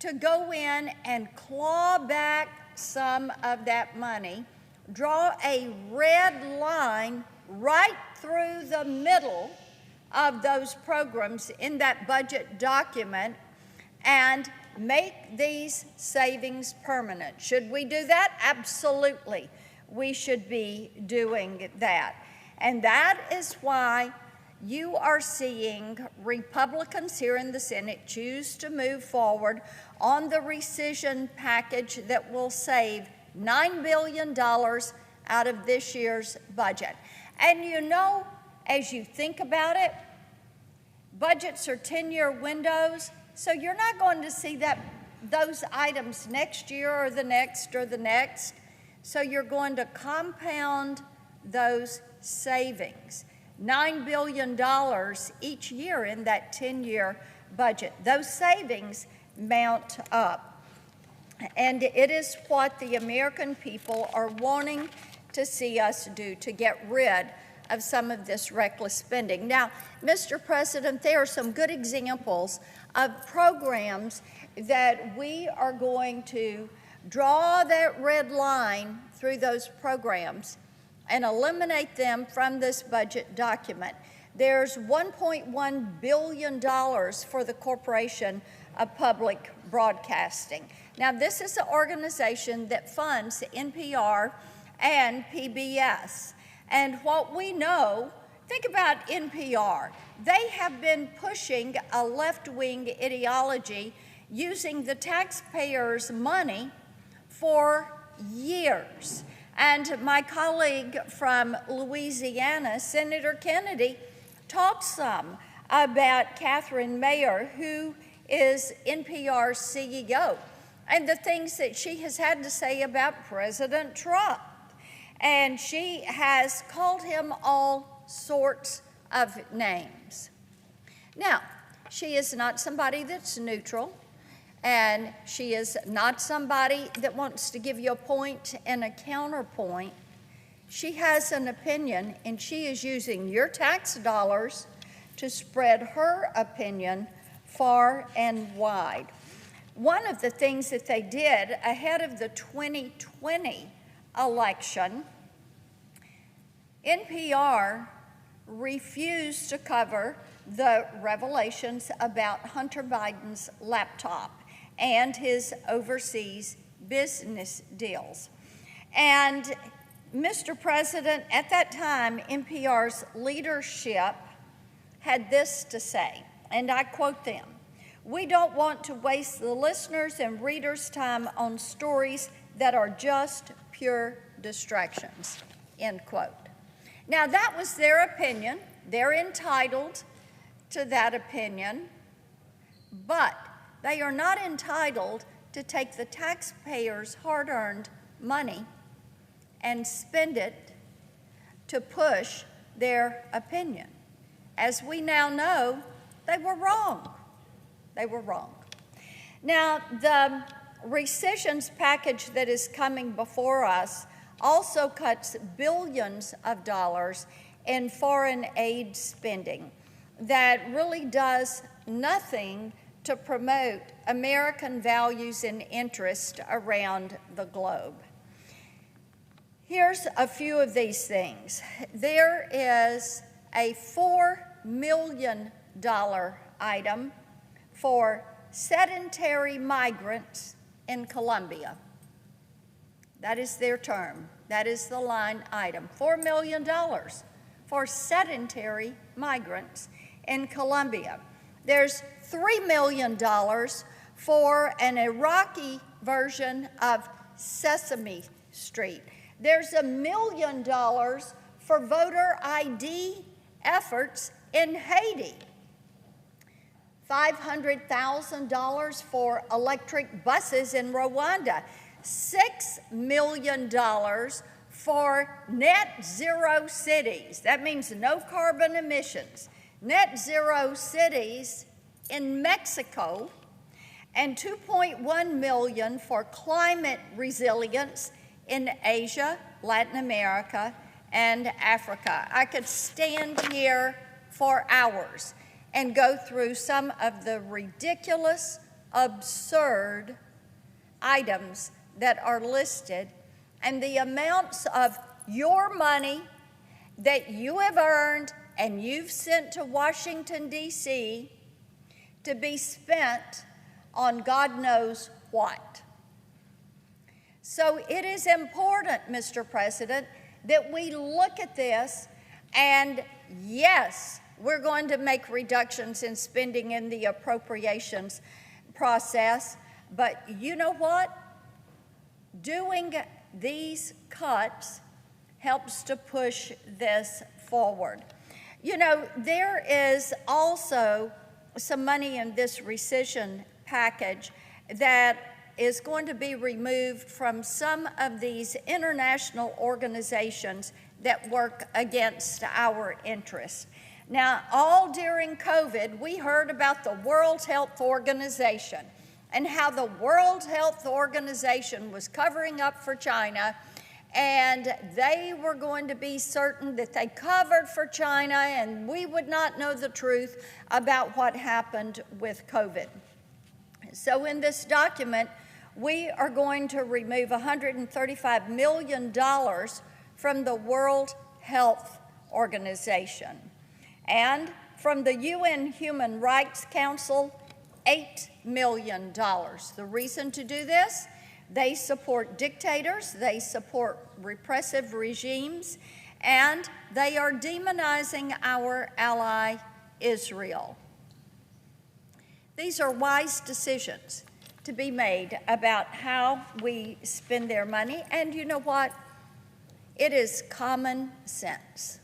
Speaker 20: to go in and claw back some of that money, draw a red line right through the middle of those programs in that budget document and make these savings permanent. Should we do that? Absolutely. We should be doing that. And that is why you are seeing Republicans here in the Senate choose to move forward on the rescission package that will save $9 billion out of this year's budget. And you know, as you think about it, budgets are 10-year windows, so you're not going to see those items next year or the next or the next. So you're going to compound those savings. $9 billion each year in that 10-year budget. Those savings mount up. And it is what the American people are wanting to see us do to get rid of some of this reckless spending. Now, Mr. President, there are some good examples of programs that we are going to draw that red line through those programs and eliminate them from this budget document. There's $1.1 billion for the Corporation of Public Broadcasting. Now, this is an organization that funds NPR and PBS. And what we know, think about NPR. They have been pushing a left-wing ideology using the taxpayers' money for years. And my colleague from Louisiana, Senator Kennedy, talked some about Catherine Mayer, who is NPR's CEO, and the things that she has had to say about President Trump. And she has called him all sorts of names. Now, she is not somebody that's neutral, and she is not somebody that wants to give you a point and a counterpoint. She has an opinion, and she is using your tax dollars to spread her opinion far and wide. One of the things that they did ahead of the 2020 election, NPR refused to cover the revelations about Hunter Biden's laptop and his overseas business deals. And Mr. President, at that time, NPR's leadership had this to say, and I quote them: "We don't want to waste the listeners' and readers' time on stories that are just pure distractions," end quote. Now, that was their opinion. They're entitled to that opinion, but they are not entitled to take the taxpayers' hard-earned money and spend it to push their opinion. As we now know, they were wrong. They were wrong. Now, the rescissions package that is coming before us also cuts billions of dollars in foreign aid spending that really does nothing to promote American values and interests around the globe. Here's a few of these things. There is a $4 million item for sedentary migrants in Colombia. That is their term. That is the line item. $4 million for sedentary migrants in Colombia. There's $3 million for an Iraqi version of Sesame Street. There's $1 million for voter ID efforts in Haiti. $500,000 for electric buses in Rwanda. $6 million for net zero cities. That means no carbon emissions. Net zero cities in Mexico, and 2.1 million for climate resilience in Asia, Latin America, and Africa. I could stand here for hours and go through some of the ridiculous, absurd items that are listed and the amounts of your money that you have earned and you've sent to Washington, D.C. to be spent on God knows what. So it is important, Mr. President, that we look at this, and yes, we're going to make reductions in spending in the appropriations process, but you know what? Doing these cuts helps to push this forward. You know, there is also some money in this rescission package that is going to be removed from some of these international organizations that work against our interests. Now, all during COVID, we heard about the World Health Organization and how the World Health Organization was covering up for China, and they were going to be certain that they covered for China and we would not know the truth about what happened with COVID. So in this document, we are going to remove $135 million from the World Health Organization. And from the UN Human Rights Council, $8 million. The reason to do this? They support dictators, they support repressive regimes, and they are demonizing our ally, Israel. These are wise decisions to be made about how we spend their money, and you know what? It is common sense.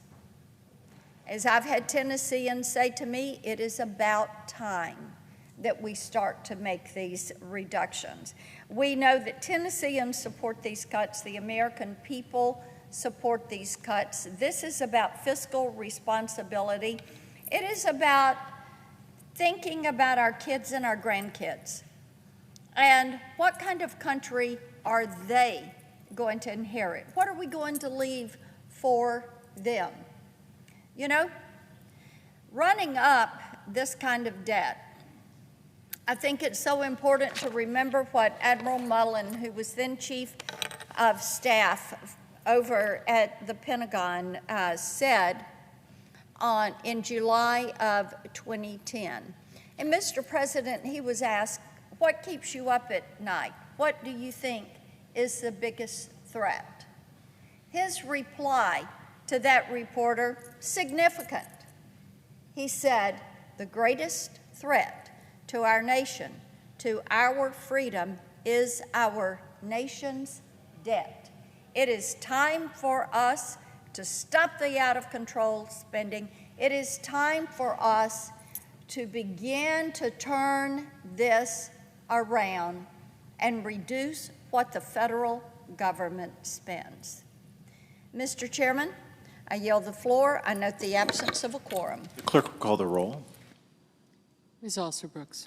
Speaker 20: As I've had Tennesseans say to me, it is about time that we start to make these reductions. We know that Tennesseans support these cuts, the American people support these cuts. This is about fiscal responsibility. It is about thinking about our kids and our grandkids. And what kind of country are they going to inherit? What are we going to leave for them? You know, running up this kind of debt, I think it's so important to remember what Admiral Mullen, who was then Chief of Staff over at the Pentagon, said in July of 2010. And Mr. President, he was asked, what keeps you up at night? What do you think is the biggest threat? His reply to that reporter, significant. He said, the greatest threat to our nation, to our freedom, is our nation's debt. It is time for us to stop the out-of-control spending. It is time for us to begin to turn this around and reduce what the federal government spends. Mr. Chairman, I yield the floor. I note the absence of a quorum.
Speaker 17: The clerk will call the roll.
Speaker 14: Ms. Alster-Brooks.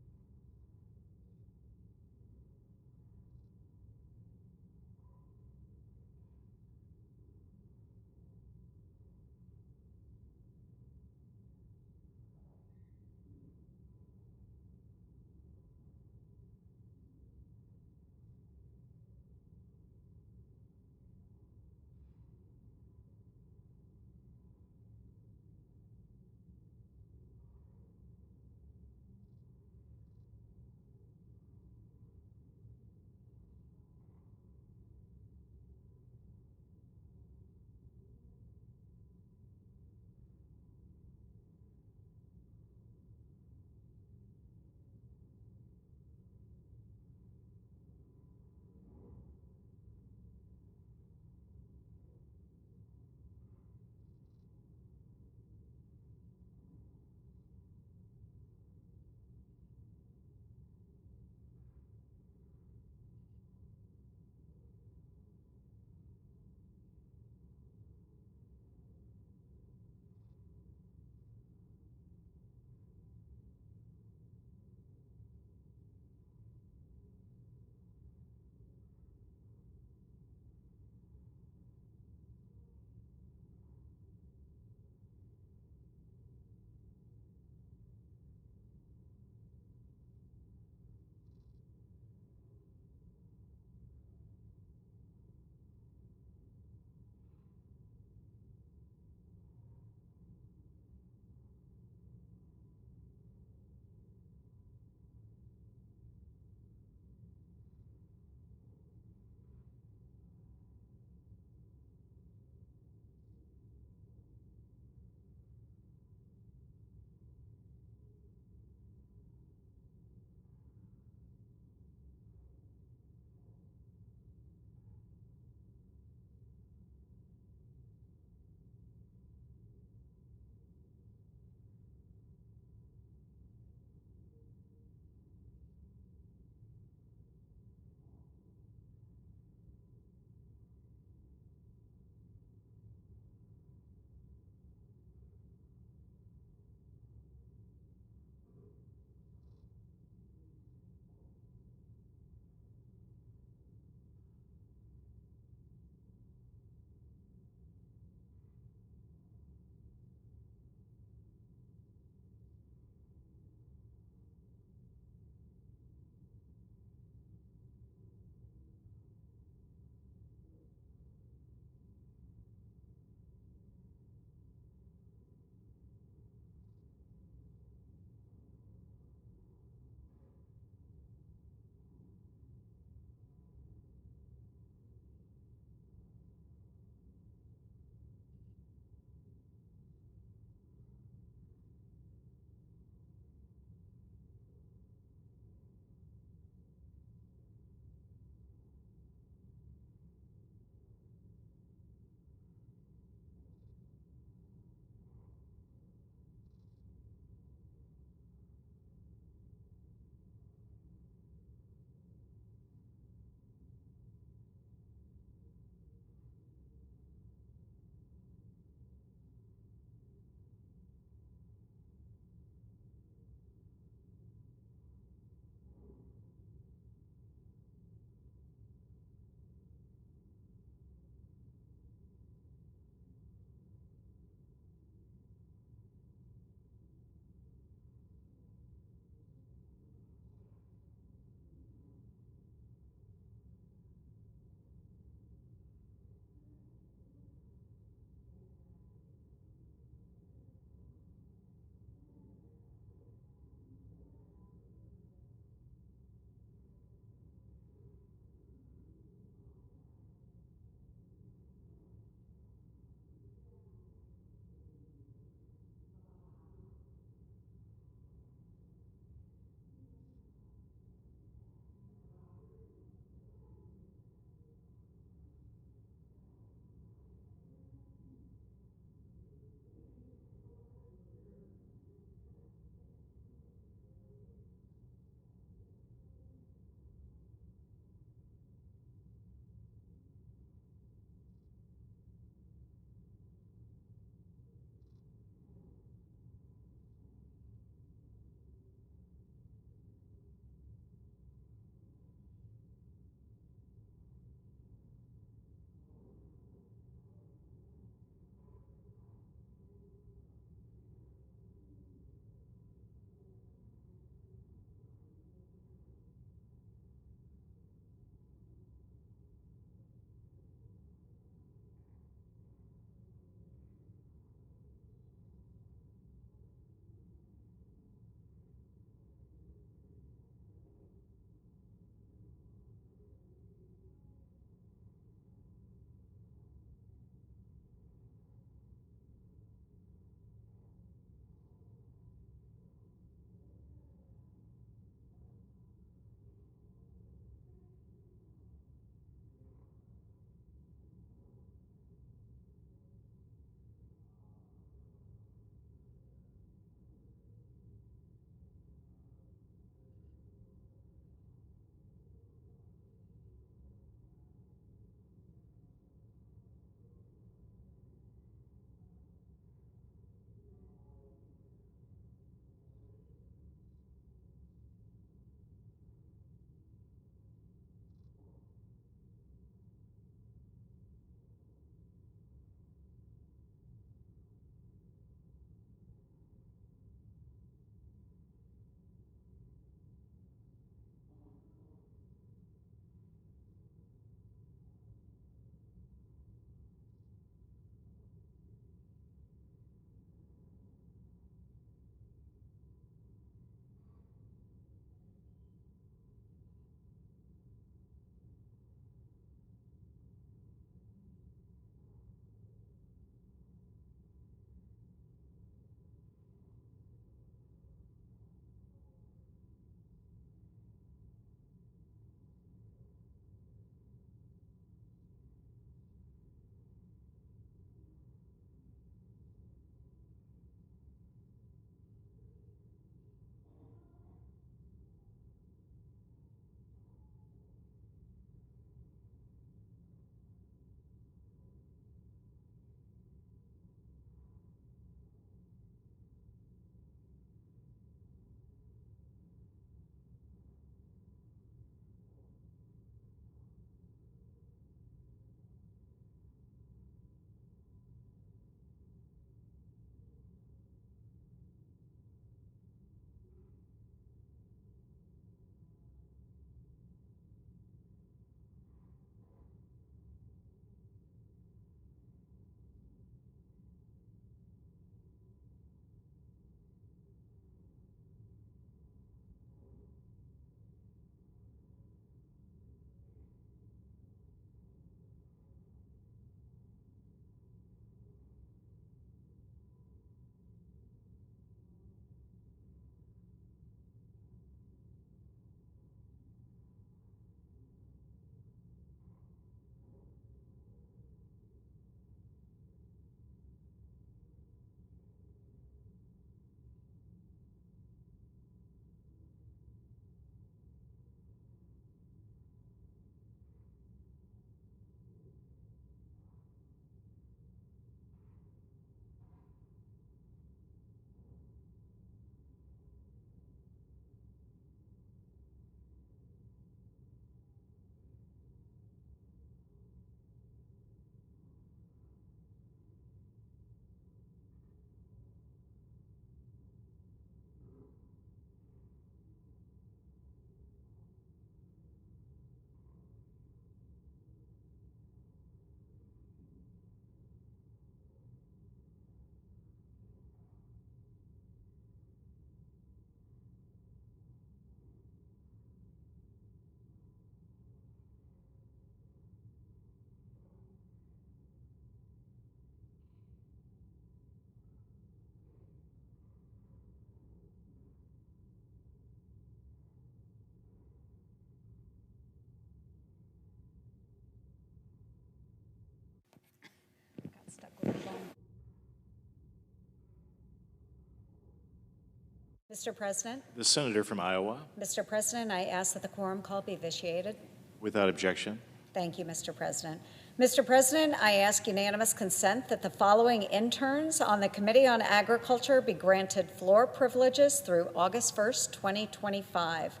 Speaker 21: Mr. President,
Speaker 17: The senator from Iowa.
Speaker 21: Mr. President, I ask that the quorum call be vitiated.
Speaker 17: Without objection.
Speaker 21: Thank you, Mr. President. Mr. President, I ask unanimous consent that the following interns on the Committee on Agriculture be granted floor privileges through August 1st, 2025.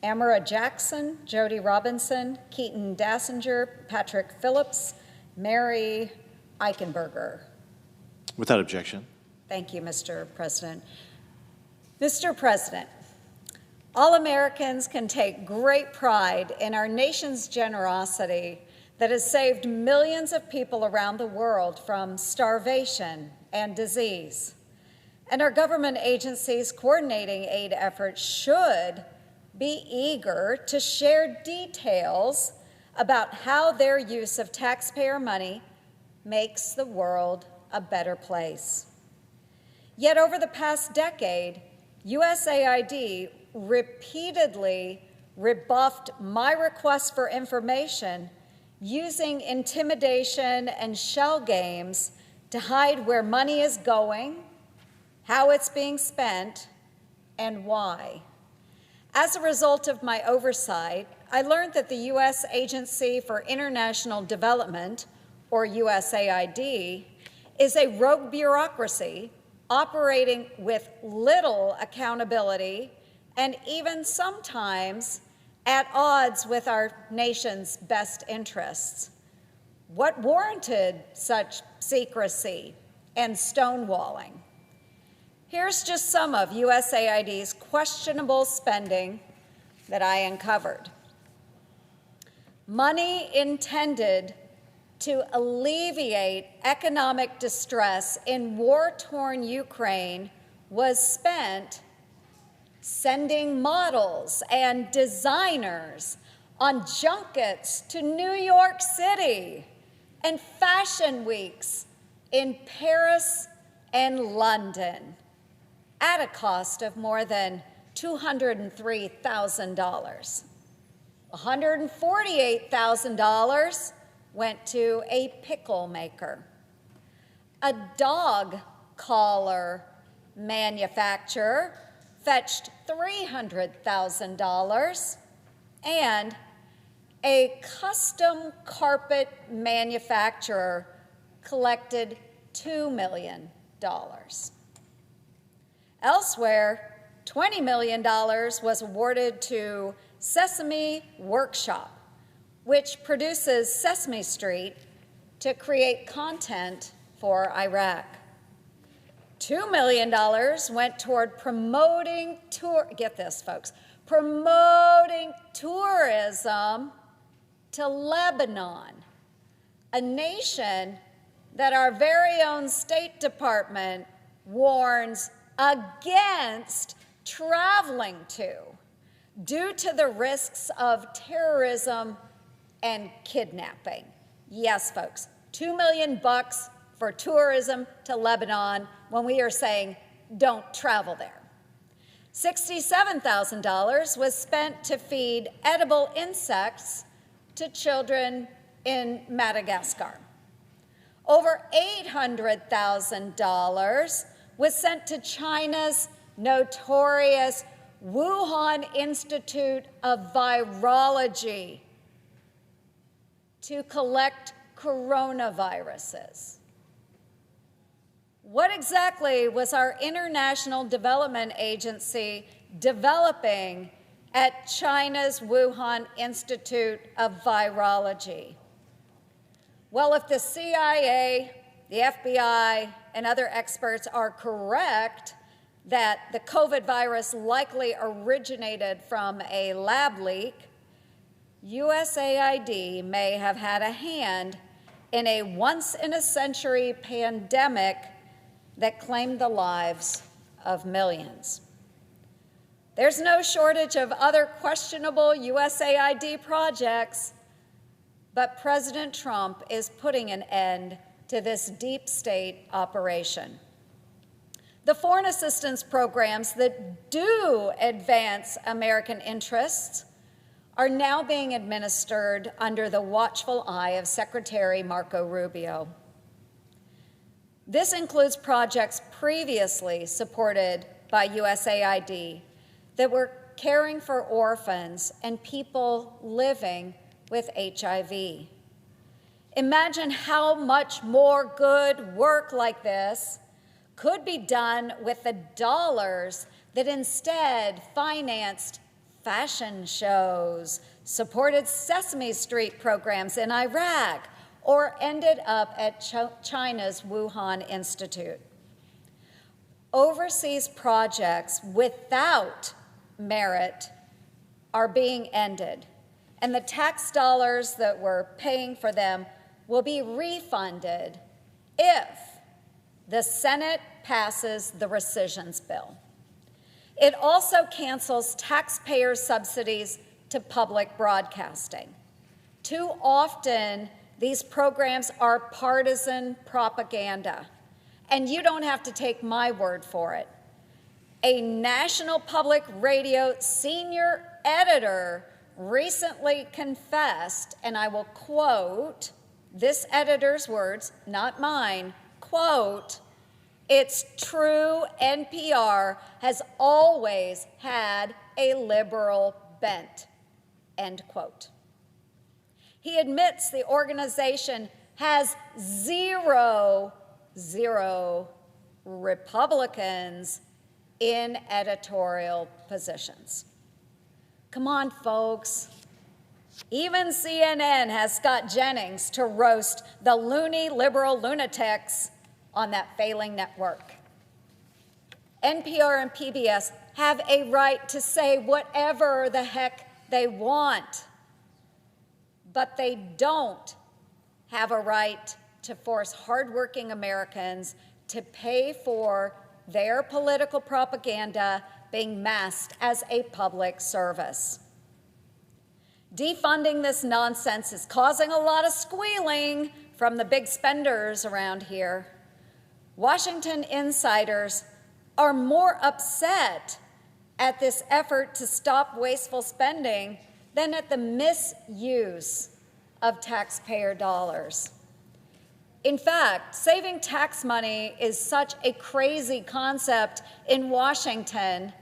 Speaker 21: Amara Jackson, Jody Robinson, Keaton Dassinger, Patrick Phillips, Mary Eichenberger.
Speaker 17: Without objection.
Speaker 21: Thank you, Mr. President. Mr. President, all Americans can take great pride in our nation's generosity that has saved millions of people around the world from starvation and disease. And our government agencies coordinating aid efforts should be eager to share details about how their use of taxpayer money makes the world a better place. Yet over the past decade, USAID repeatedly rebuffed my request for information using intimidation and shell games to hide where money is going, how it's being spent, and why. As a result of my oversight, I learned that the U.S. Agency for International Development, or USAID, is a rogue bureaucracy operating with little accountability and even sometimes at odds with our nation's best interests. What warranted such secrecy and stonewalling? Here's just some of USAID's questionable spending that I uncovered. Money intended to alleviate economic distress in war-torn Ukraine was spent sending models and designers on junkets to New York City and fashion weeks in Paris and London at a cost of more than $203,000. $148,000 went to a pickle maker. A dog collar manufacturer fetched $300,000, and a custom carpet manufacturer collected $2 million. Elsewhere, $20 million was awarded to Sesame Workshop, which produces Sesame Street to create content for Iraq. $2 million went toward promoting get this, folks, promoting tourism to Lebanon, a nation that our very own State Department warns against traveling to due to the risks of terrorism and kidnapping. Yes, folks, $2 million for tourism to Lebanon when we are saying don't travel there. $67,000 was spent to feed edible insects to children in Madagascar. Over $800,000 was sent to China's notorious Wuhan Institute of Virology to collect coronaviruses. What exactly was our International Development Agency developing at China's Wuhan Institute of Virology? Well, if the CIA, the FBI, and other experts are correct that the COVID virus likely originated from a lab leak, USAID may have had a hand in a once-in-a-century pandemic that claimed the lives of millions. There's no shortage of other questionable USAID projects, but President Trump is putting an end to this deep state operation. The foreign assistance programs that do advance American interests are now being administered under the watchful eye of Secretary Marco Rubio. This includes projects previously supported by USAID that we're caring for orphans and people living with HIV. Imagine how much more good work like this could be done with the dollars that instead financed fashion shows, supported Sesame Street programs in Iraq, or ended up at China's Wuhan Institute. Overseas projects without merit are being ended, and the tax dollars that we're paying for them will be refunded if the Senate passes the rescissions bill. It also cancels taxpayer subsidies to public broadcasting. Too often, these programs are partisan propaganda, and you don't have to take my word for it. A National Public Radio senior editor recently confessed, and I will quote this editor's words, not mine, quote, "It's true NPR has always had a liberal bent," end quote. He admits the organization has zero Republicans in editorial positions. Come on, folks. Even CNN has Scott Jennings to roast the loony liberal lunatics on that failing network. NPR and PBS have a right to say whatever the heck they want, but they don't have a right to force hardworking Americans to pay for their political propaganda being masked as a public service. Defunding this nonsense is causing a lot of squealing from the big spenders around here. Washington insiders are more upset at this effort to stop wasteful spending than at the misuse of taxpayer dollars. In fact, saving tax money is such a crazy concept in Washington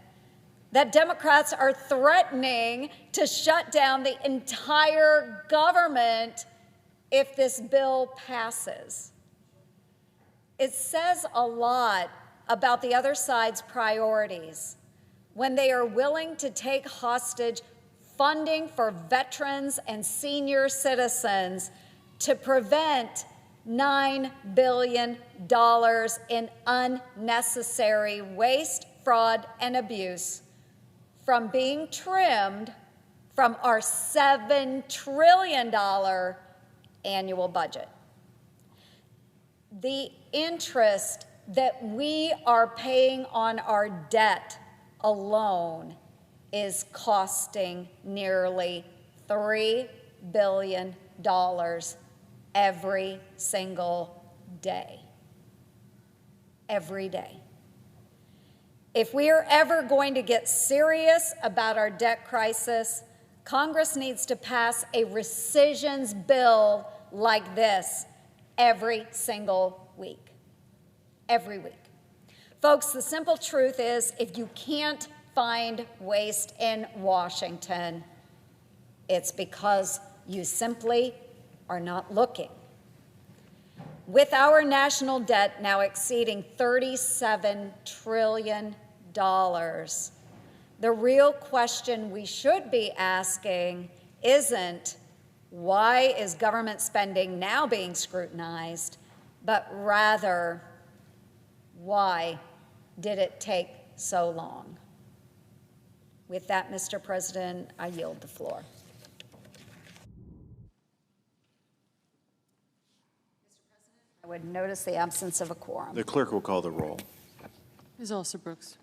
Speaker 21: that Democrats are threatening to shut down the entire government if this bill passes. It says a lot about the other side's priorities when they are willing to take hostage funding for veterans and senior citizens to prevent $9 billion in unnecessary waste, fraud, and abuse from being trimmed from our $7 trillion annual budget. The interest that we are paying on our debt alone is costing nearly $3 billion every single day. Every day. If we are ever going to get serious about our debt crisis, Congress needs to pass a rescissions bill like this every single week. Every week. Folks, the simple truth is if you can't find waste in Washington, it's because you simply are not looking. With our national debt now exceeding $37 trillion, the real question we should be asking isn't why is government spending now being scrutinized, but rather why did it take so long? With that, Mr. President, I yield the floor. I would notice the absence of a quorum.
Speaker 17: The clerk will call the roll.
Speaker 14: Ms. Alston-Brooks.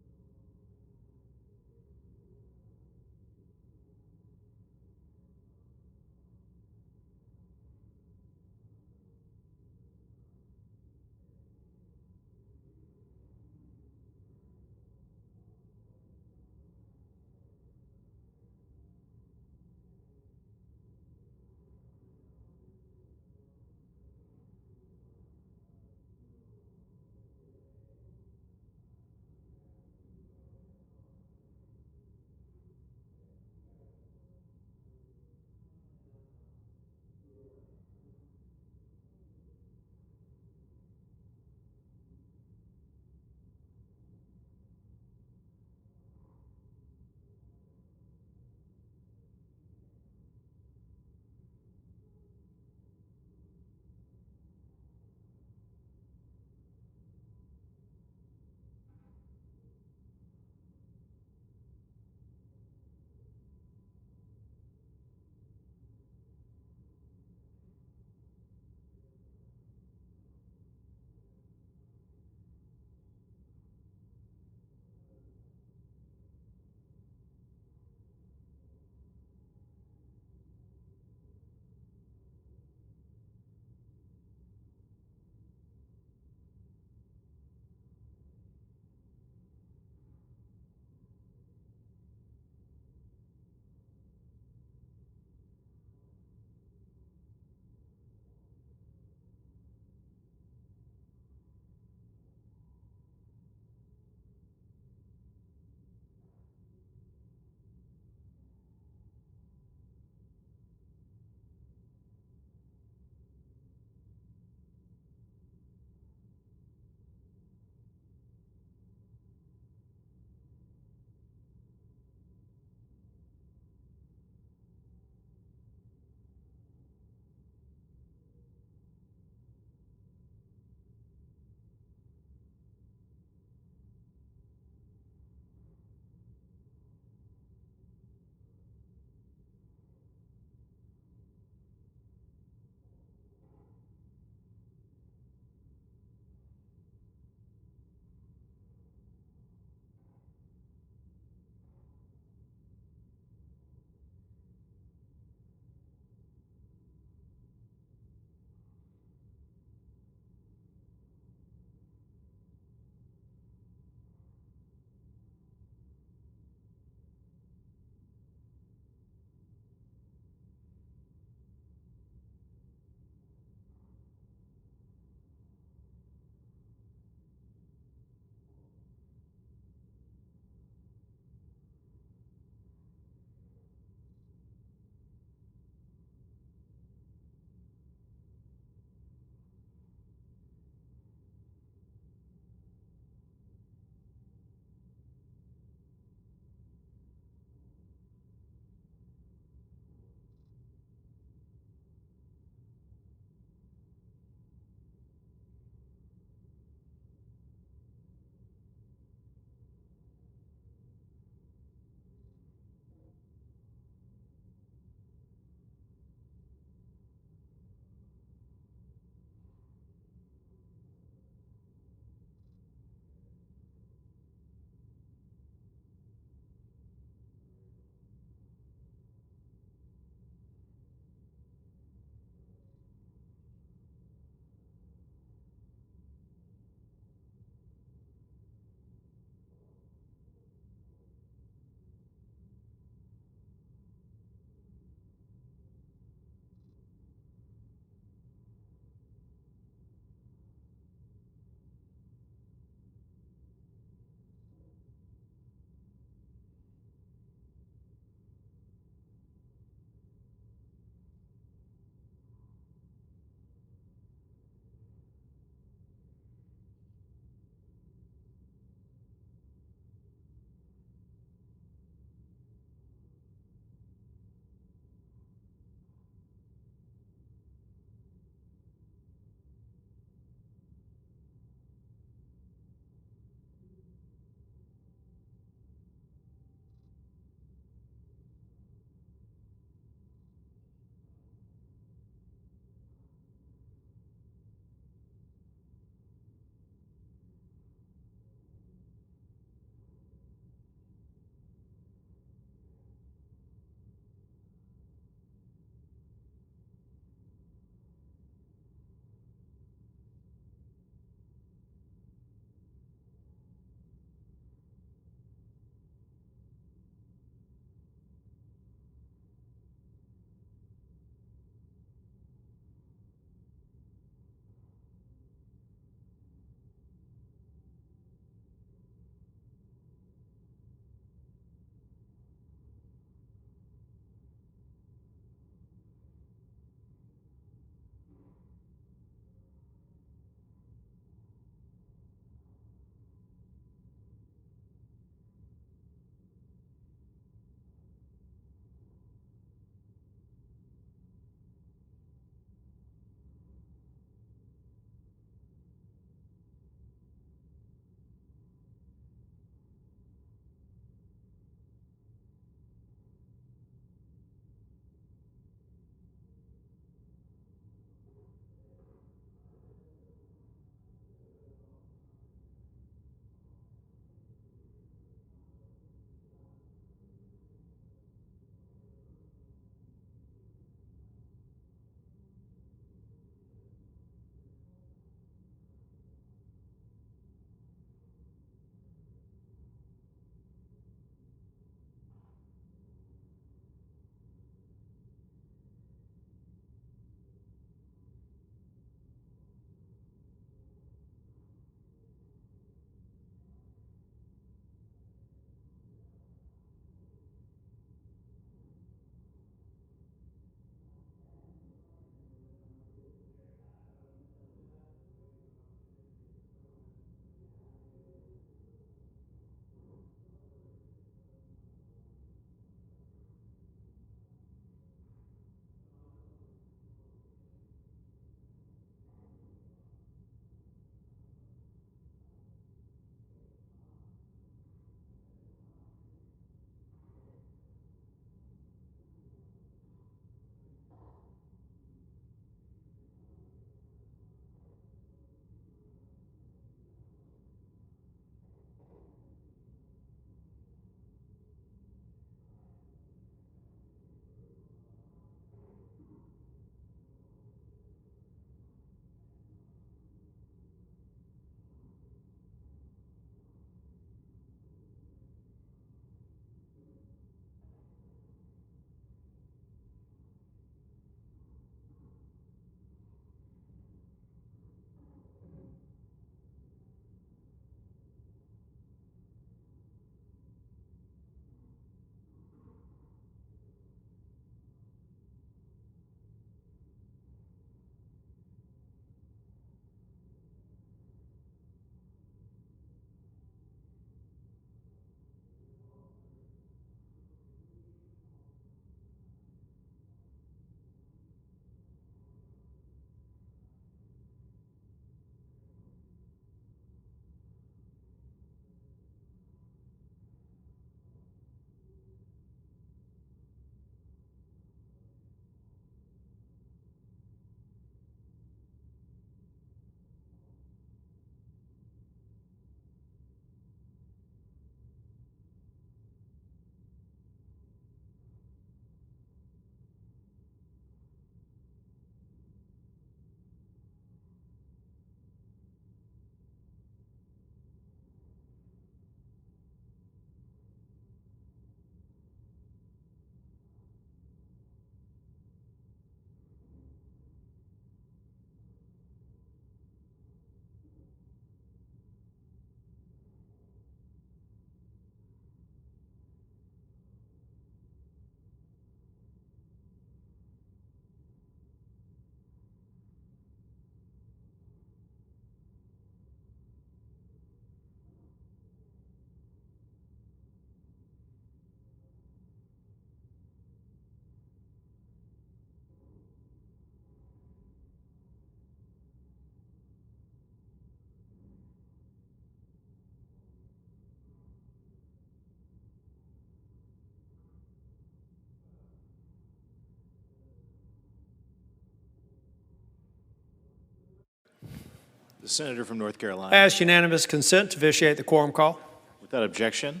Speaker 17: The senator from North Carolina.
Speaker 2: I ask unanimous consent to vitiate the quorum call.
Speaker 17: Without objection,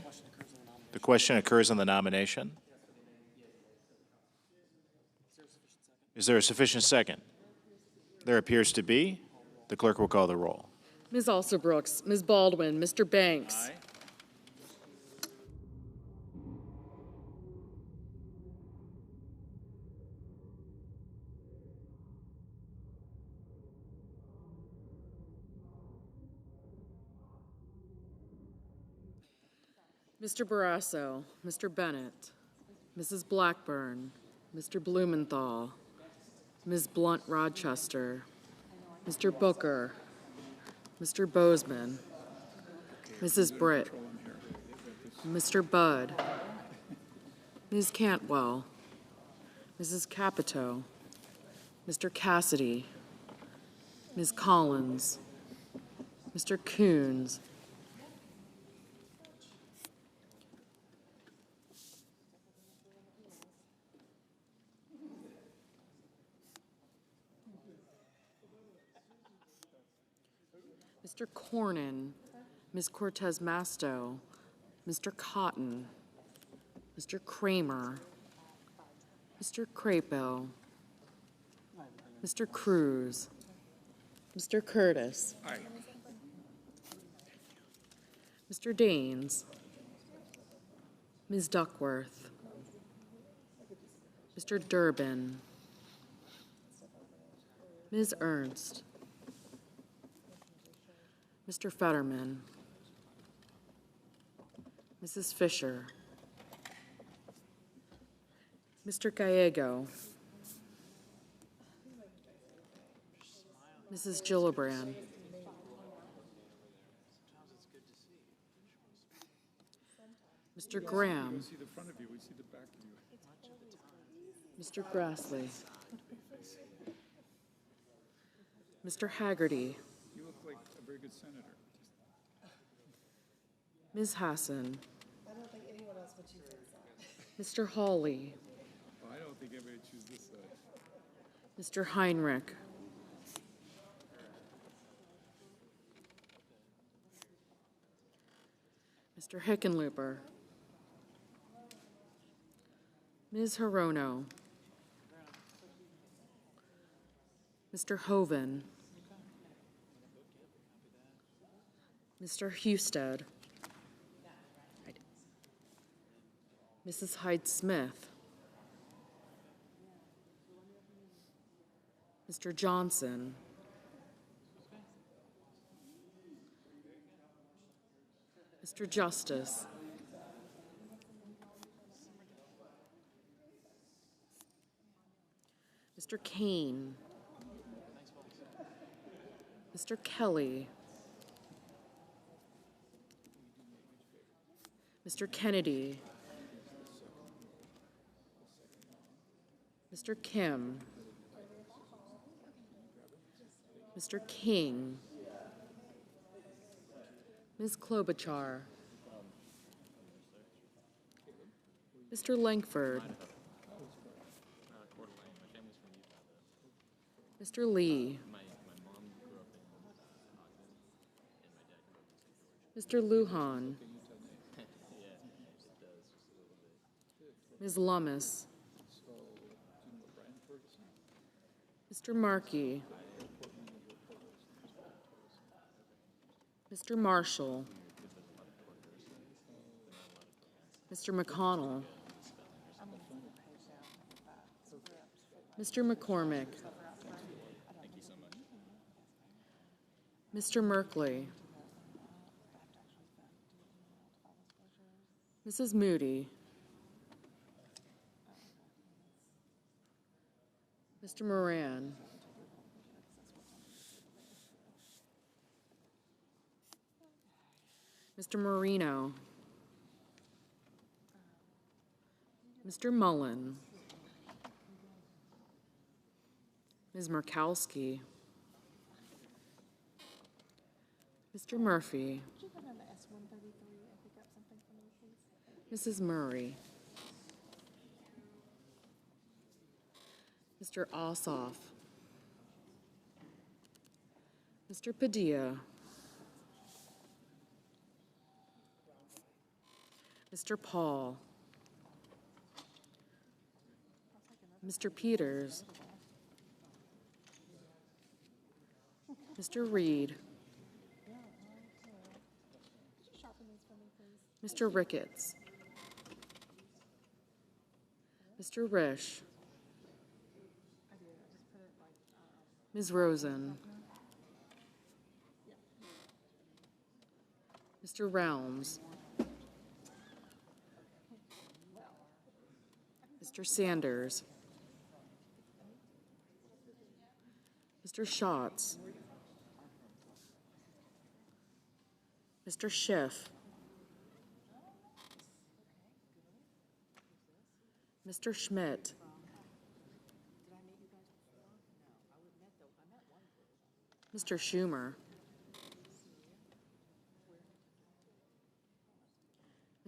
Speaker 17: the question occurs on the nomination. Is there a sufficient second? There appears to be. The clerk will call the roll.
Speaker 7: Ms. Alsobrooks, Ms. Baldwin, Mr. Banks.
Speaker 10: Aye.
Speaker 7: Mr. Barrasso, Mr. Bennett, Mrs. Blackburn, Mr. Blumenthal, Ms. Blunt Rochester, Mr. Booker, Mr. Bozeman, Mrs. Britt, Mr. Budd, Ms. Cantwell, Mrs. Capito, Mr. Cassidy, Ms. Collins, Mr. Coons, Mr. Cornyn, Ms. Cortez Masto, Mr. Cotton, Mr. Kramer, Mr. Crapo, Mr. Cruz, Mr. Curtis, Mr. Daines, Ms. Duckworth, Mr. Durbin, Ms. Ernst, Mr. Fetterman, Mrs. Fisher, Mr. Gallego, Mrs. Gillibrand, Mr. Graham, Mr. Grassley, Mr. Haggerty,
Speaker 13: You look like a very good senator.
Speaker 7: Ms. Hassan,
Speaker 16: I don't think anyone else would choose that.
Speaker 7: Mr. Hawley,
Speaker 13: Well, I don't think anybody would choose this side.
Speaker 7: Mr. Heinrich, Mr. Hickenlooper, Ms. Hirono, Mr. Hoven, Mr. Husted, Mrs. Hyde-Smith, Mr. Johnson, Mr. Justice, Mr. Kane, Mr. Kelly, Mr. Kennedy, Mr. Kim, Mr. King, Ms. Klobuchar, Mr. Langford, Mr. Lee, Mr. Lujan, Ms. Lummis, Mr. Markey, Mr. Marshall, Mr. McConnell, Mr. McCormick, Mr. Merkley, Mrs. Moody, Mr. Moran, Mr. Marino, Mr. Mullen, Ms. Murkowski, Mr. Murphy, Mrs. Murray, Mr. Ossoff, Mr. Padilla. Mr. Paul. Mr. Peters. Mr. Reed. Mr. Ricketts. Mr. Risch. Ms. Rosen. Mr. Realms. Mr. Sanders. Mr. Schatz. Mr. Schiff. Mr. Schmidt. Mr. Schumer.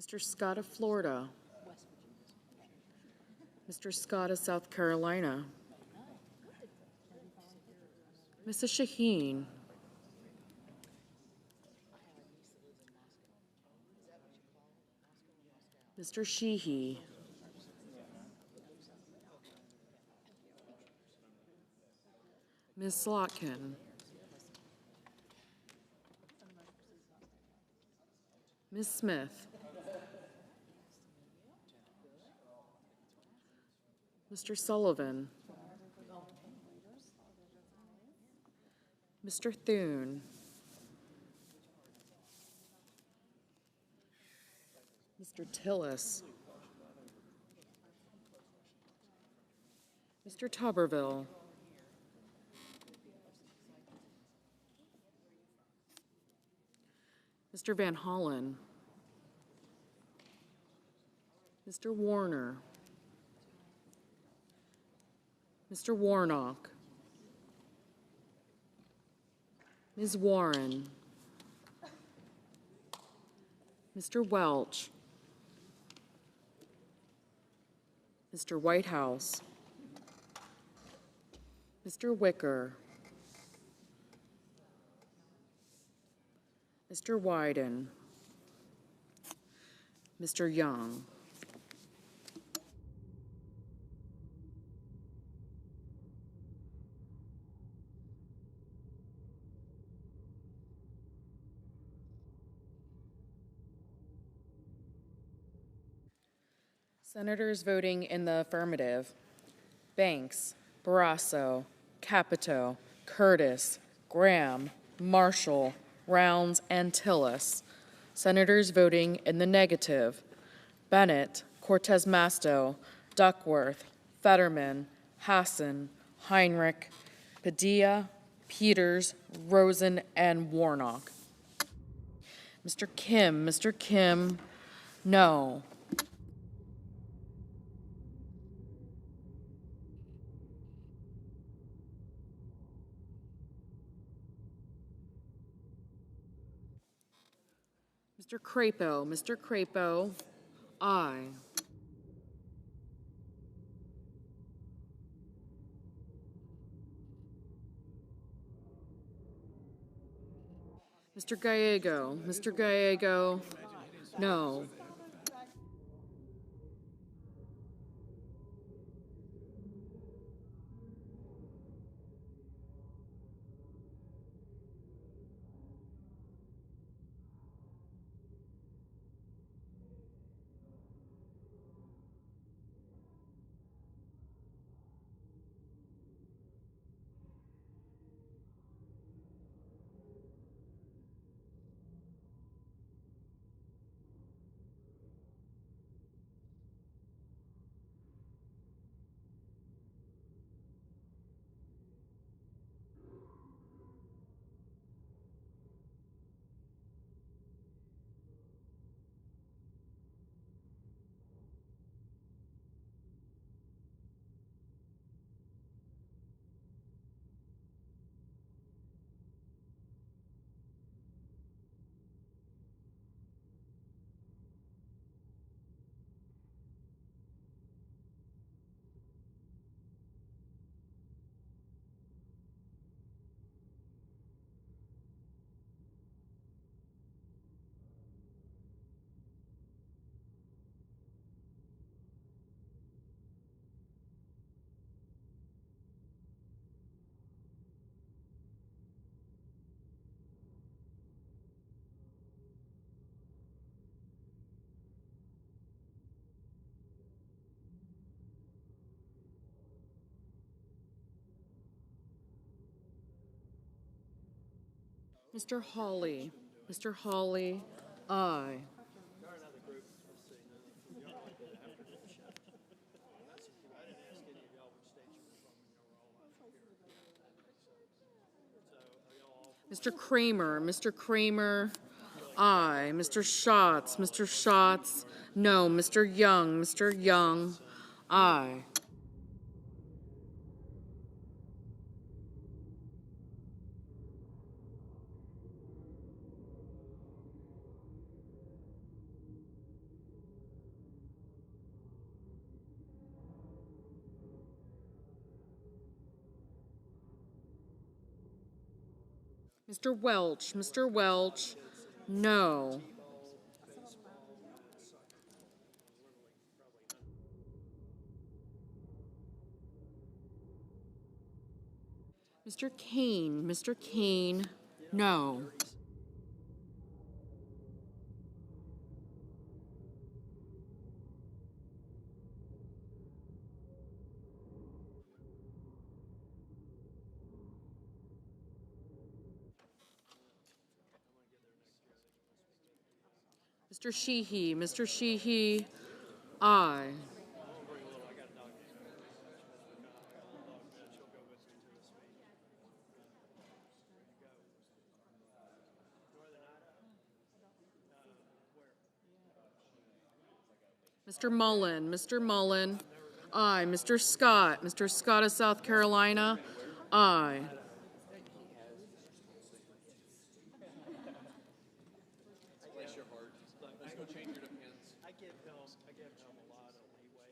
Speaker 7: Mr. Scott of Florida. Mr. Scott of South Carolina. Mrs. Shaheen. Mr. Sheehy. Ms. Slotkin. Ms. Smith. Mr. Sullivan. Mr. Thune. Mr. Tillis. Mr. Tuberville. Mr. Van Hollen. Mr. Warner. Mr. Warnock. Ms. Warren. Mr. Welch. Mr. Whitehouse. Mr. Wicker. Mr. Wyden. Mr. Young. Senators voting in the affirmative: Banks, Barrasso, Capito, Curtis, Graham, Marshall, Rounds, and Tillis. Senators voting in the negative: Bennett, Cortez Masto, Duckworth, Fetterman, Hassan, Heinrich, Padilla, Peters, Rosen, and Warnock. Mr. Kim, no. Mr. Crapo, aye. Mr. Gallego, no. Mr. Hawley. Mr. Hawley, aye. Mr. Kramer. Mr. Kramer, aye. Mr. Schatz, no. Mr. Young, aye. Mr. Welch, no. Mr. Kane, no. Mr. Sheehy, aye. Mr. Mullen, aye. Mr. Scott of South Carolina, aye.
Speaker 2: I give him a lot of leeway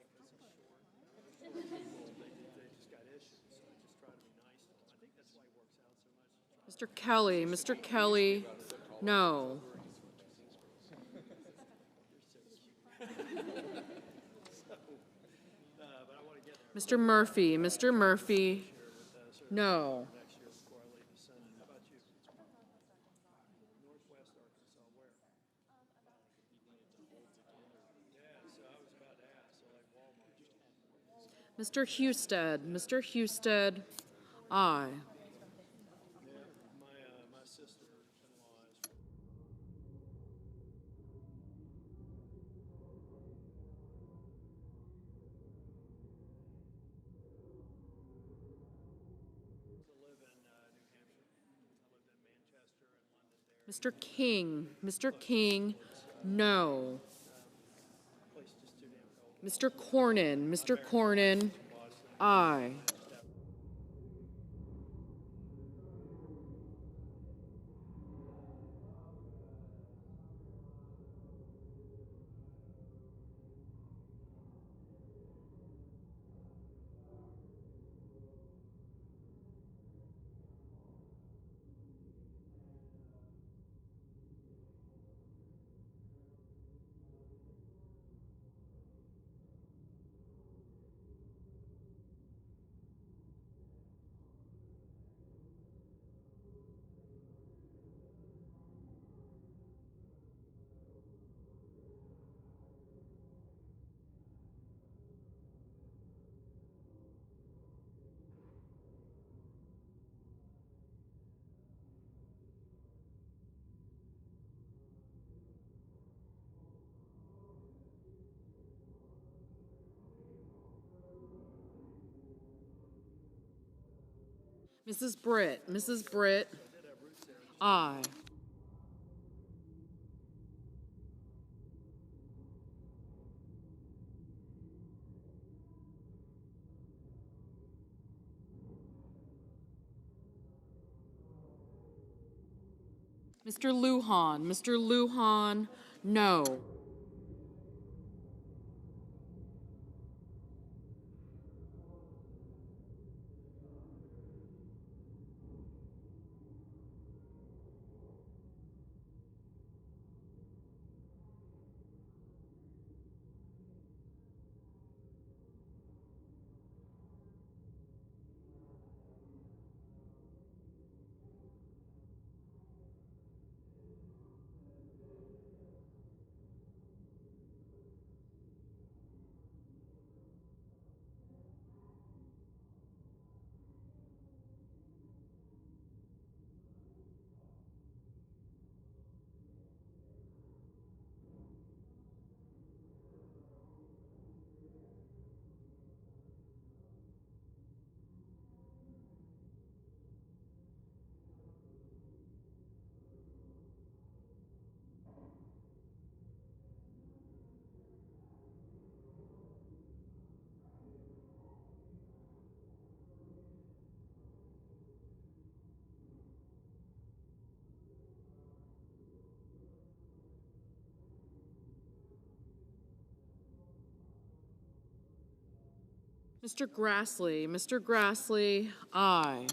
Speaker 2: because he's short. They just got issues, so I just try to be nice. I think that's why he works out so much.
Speaker 7: Mr. Kelly, no. Mr. Murphy, no. Mr. Husted, aye.
Speaker 2: My sister-in-law is.
Speaker 7: Mr. King, no. Mr. Cornyn, aye. Mrs. Britt, aye. Mr. Lujan, no.
Speaker 14: Mr. Grassley, aye.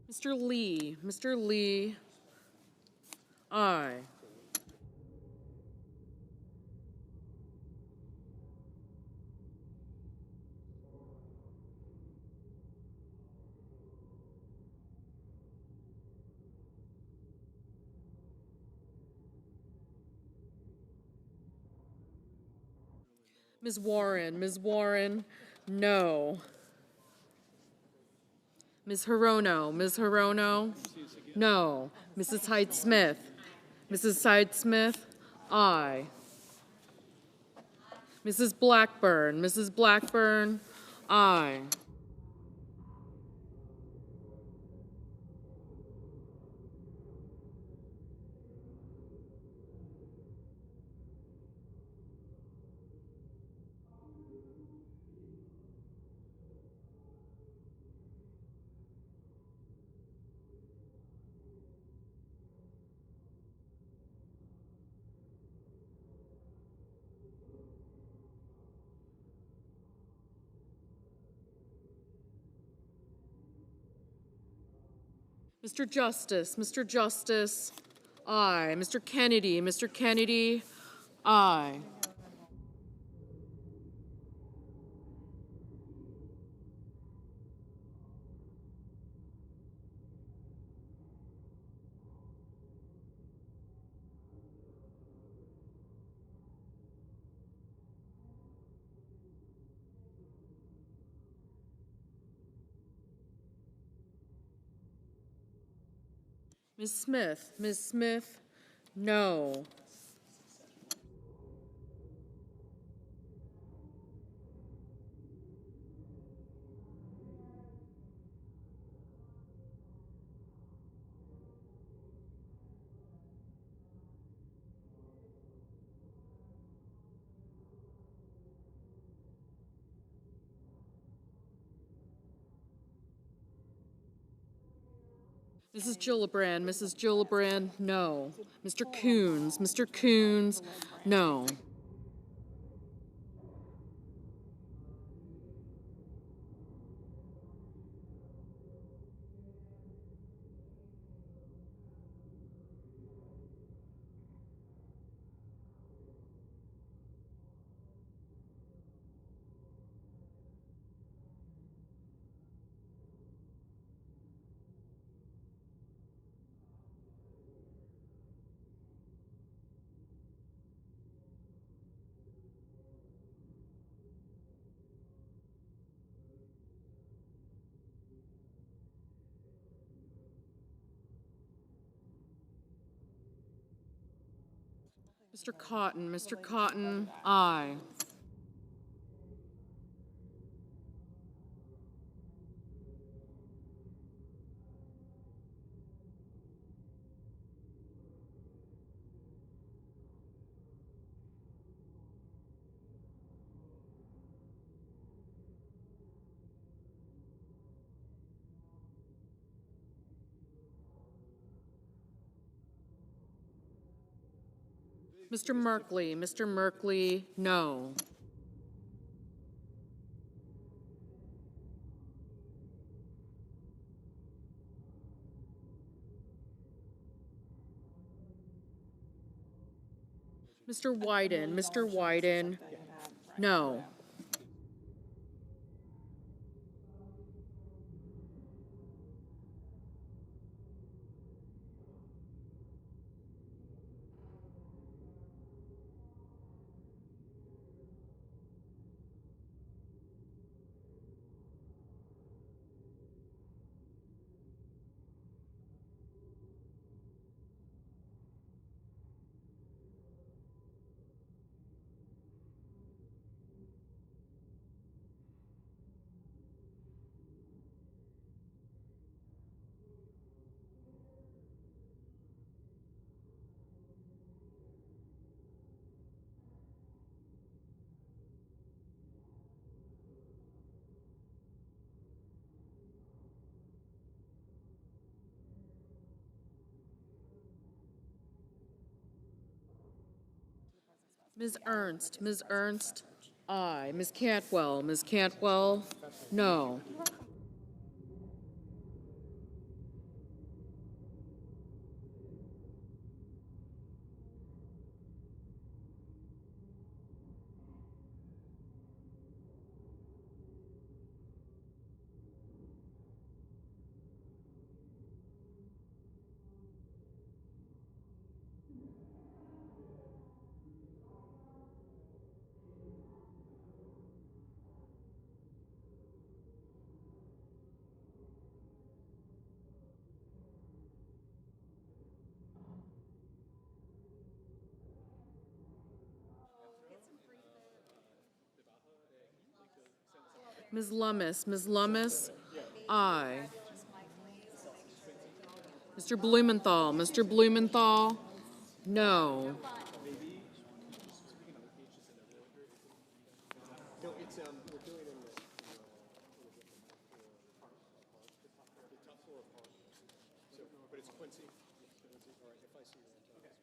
Speaker 14: Mr. Lee, aye. Ms. Warren, no. Ms. Hirono, no. Mrs. Hyde-Smith, aye. Mrs. Blackburn, aye. Mr. Justice, aye. Mr. Kennedy, aye. Ms. Smith, no. Mrs. Gillibrand, no. Mr. Coons, no. Mr. Cotton, aye. Mr. Merkley, no. Mr. Wyden, no.
Speaker 7: Ms. Ernst, aye. Ms. Cantwell, no. Ms. Lummis, aye. Mr. Blumenthal, no.
Speaker 2: No, it's, we're doing it in the top floor of Park. So, but it's Quincy. All right, if I see you. Okay.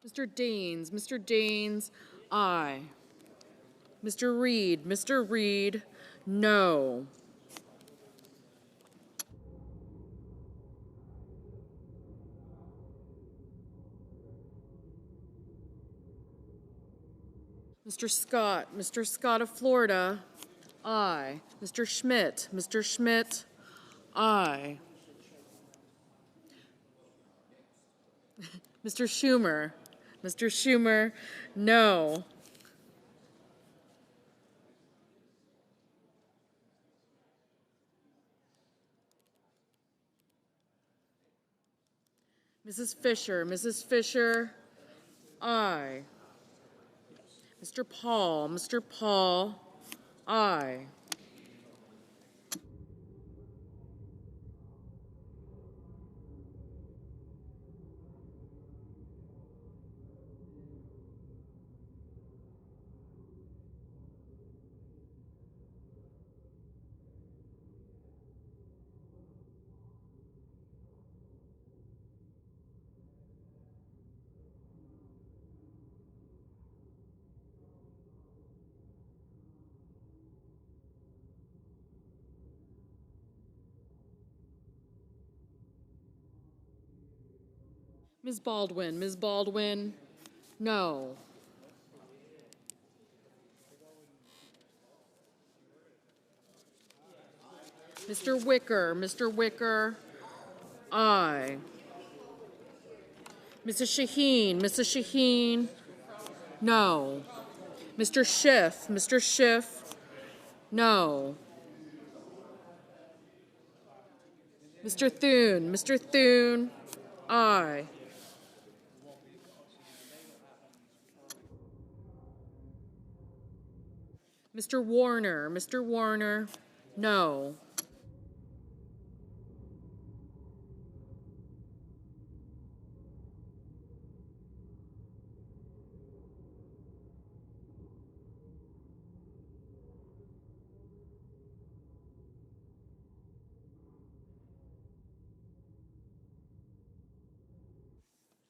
Speaker 7: Mr. Daines, aye. Mr. Reed, no. Mr. Scott of Florida, aye. Mr. Schmidt, aye. Mr. Schumer, no. Mrs. Fisher, aye. Mr. Paul, aye. Ms. Baldwin, no. Mr. Wicker, aye. Mrs. Shaheen, no. Mr. Schiff, no. Mr. Thune, aye. Mr. Warner, no.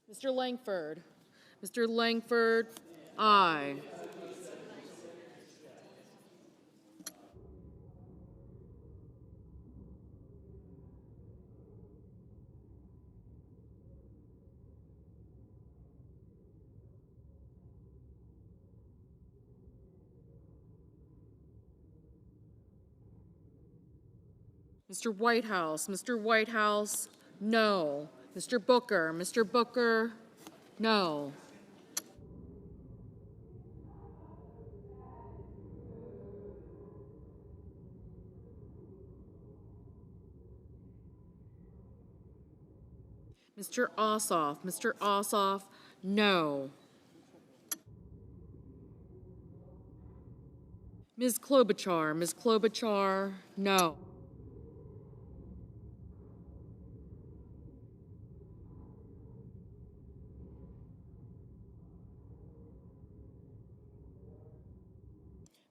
Speaker 7: Mr. Langford, aye.
Speaker 14: Mr. Whitehouse, no. Mr. Booker, no. Mr. Ossoff, no. Ms. Klobuchar, no.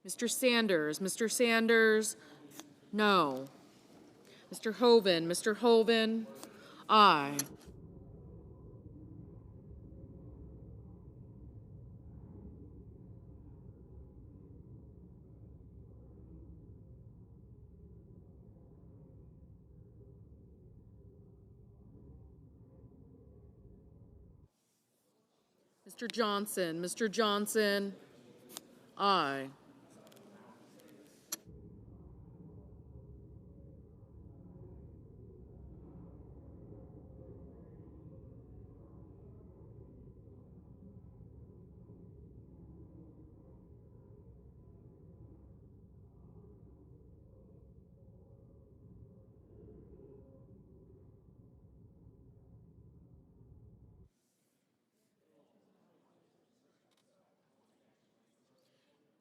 Speaker 14: Mr. Sanders, no. Mr. Hoeven, aye. Mr. Johnson, aye.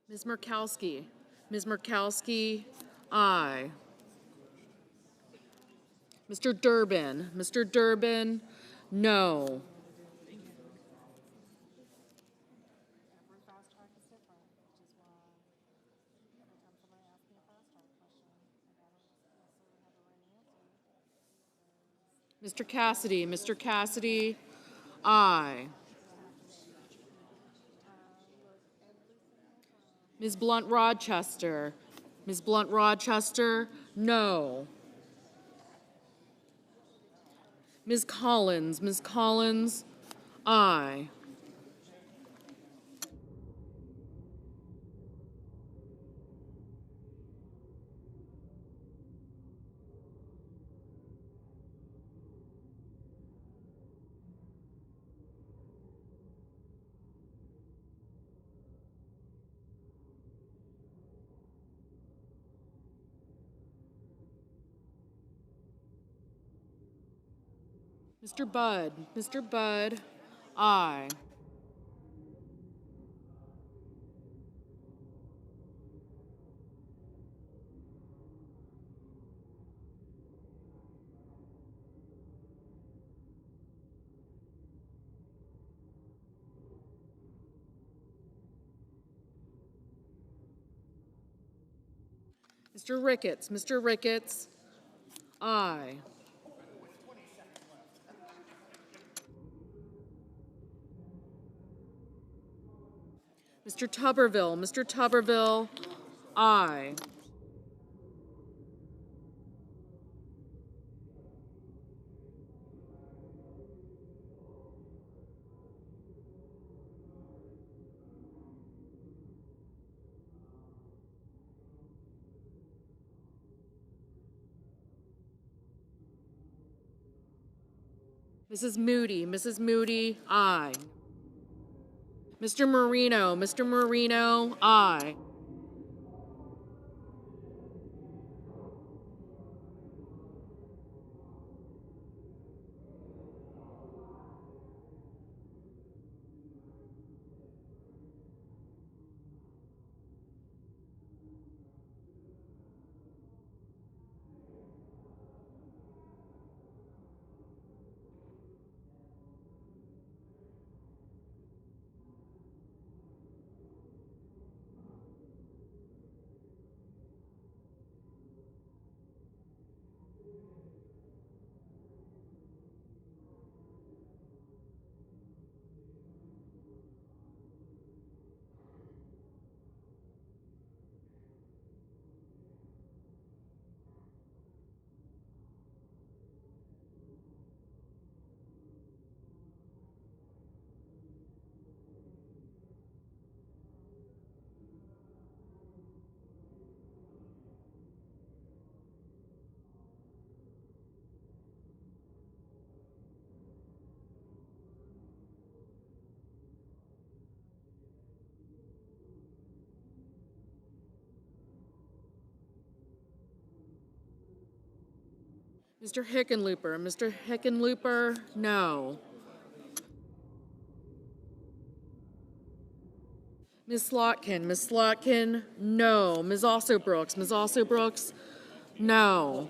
Speaker 14: Ms. Murkowski, aye. Mr. Durbin, no. Mr. Cassidy, aye. Ms. Blunt Rochester, no. Ms. Collins, aye. Mr. Budd, aye. Mr. Ricketts, aye. Mr. Tuberville, aye. Mrs. Moody, aye. Mr. Marino, aye.
Speaker 7: Mr. Hickenlooper. Mr. Hickenlooper, no. Ms. Slotkin. Ms. Slotkin, no. Ms. Alsobrooks. Ms. Alsobrooks, no.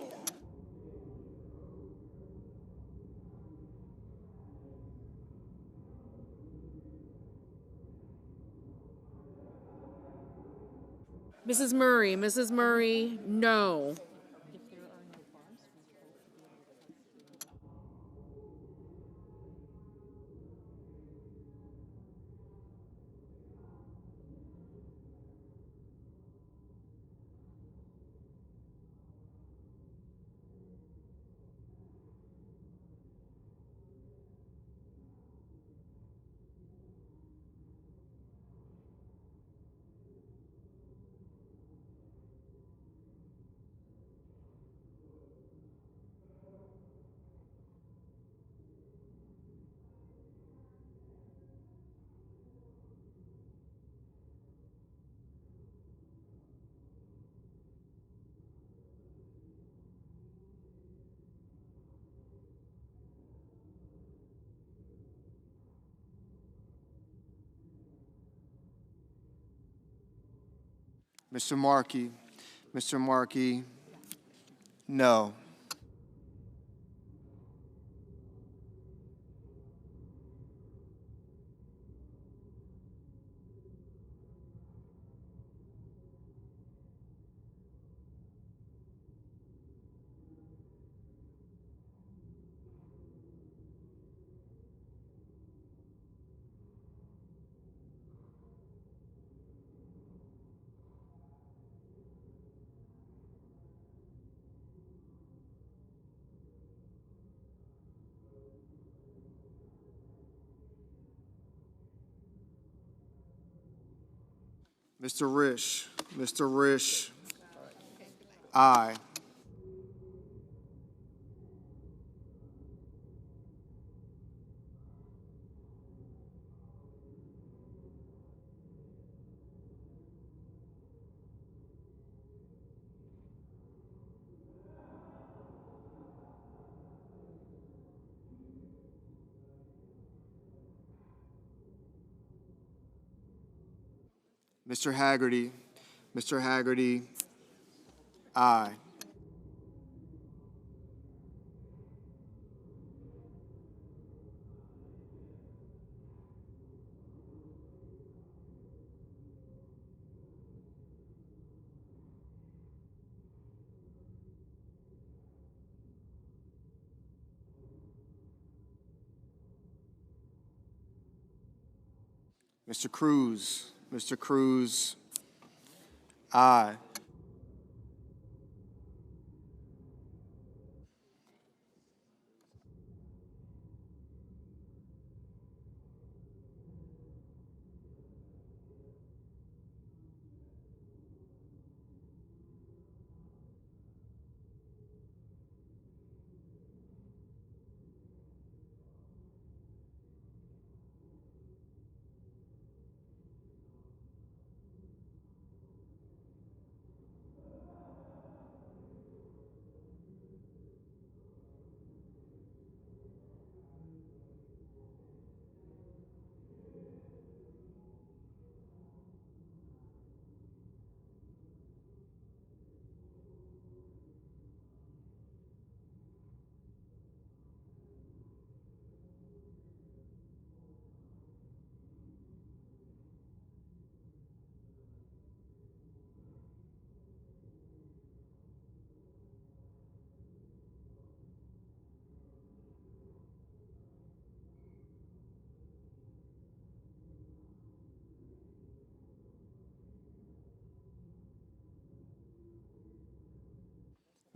Speaker 7: Mrs. Murray. Mrs. Murray, no.
Speaker 4: Mr. Markey. Mr. Markey, no. Mr. Risch. Mr. Risch, aye. Mr. Haggerty. Mr. Haggerty, aye. Mr. Cruz. Mr. Cruz, aye.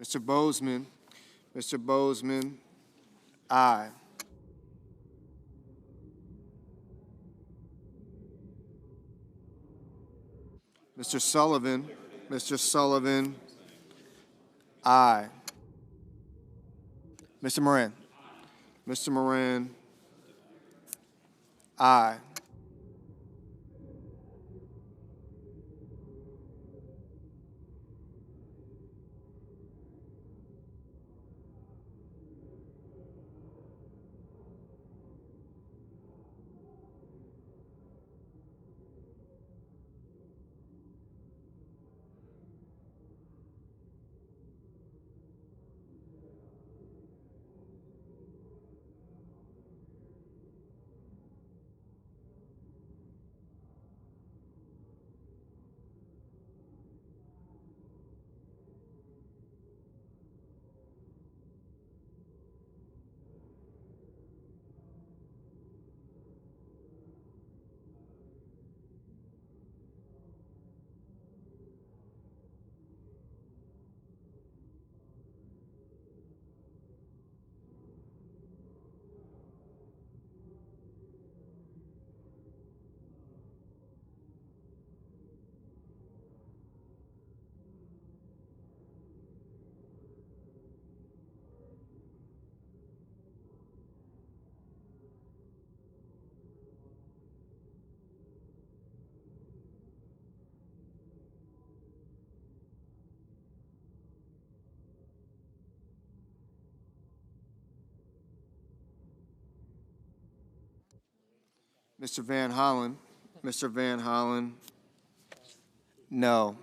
Speaker 4: Mr. Bozeman. Mr. Bozeman, aye. Mr. Sullivan. Mr. Sullivan, aye. Mr. Moran. Mr. Moran, aye. Mr. Van Hollen. Mr. Van Hollen. No.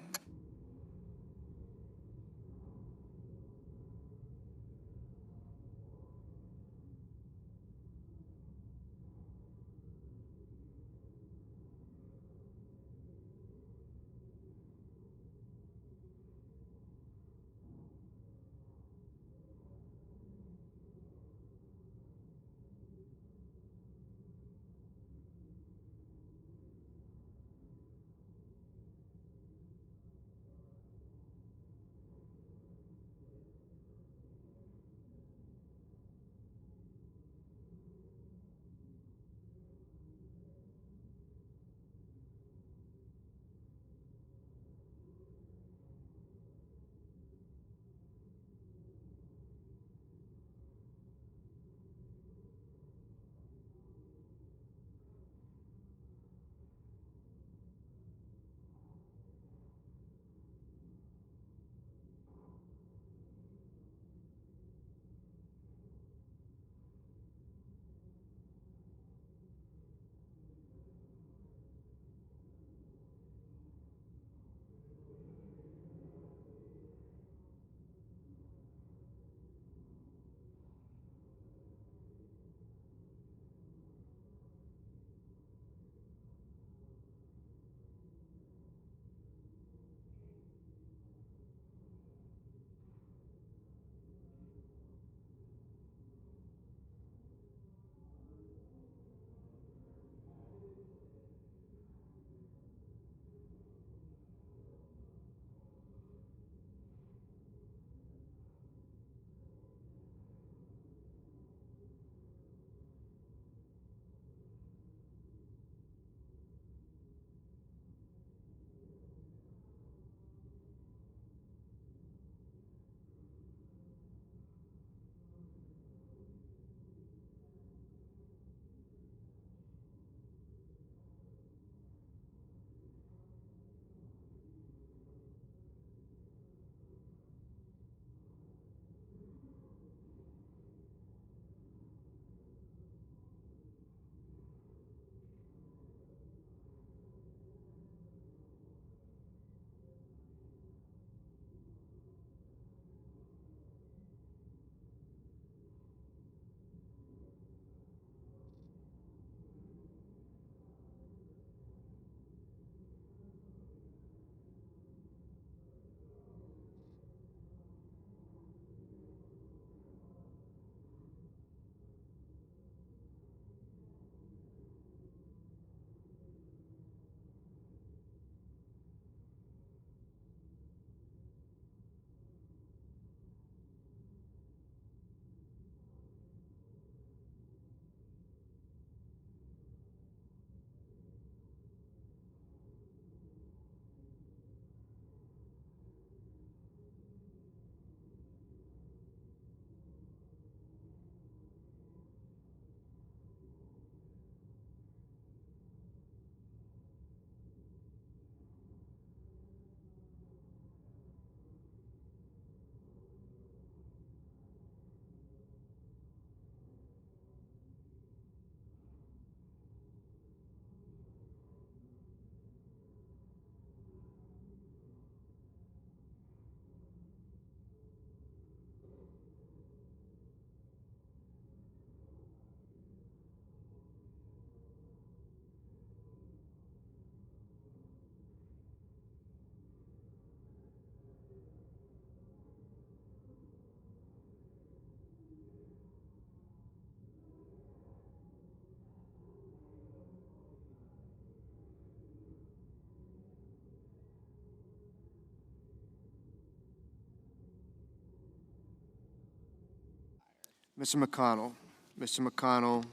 Speaker 4: Mr. McConnell. Mr. McConnell,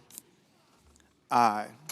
Speaker 4: aye.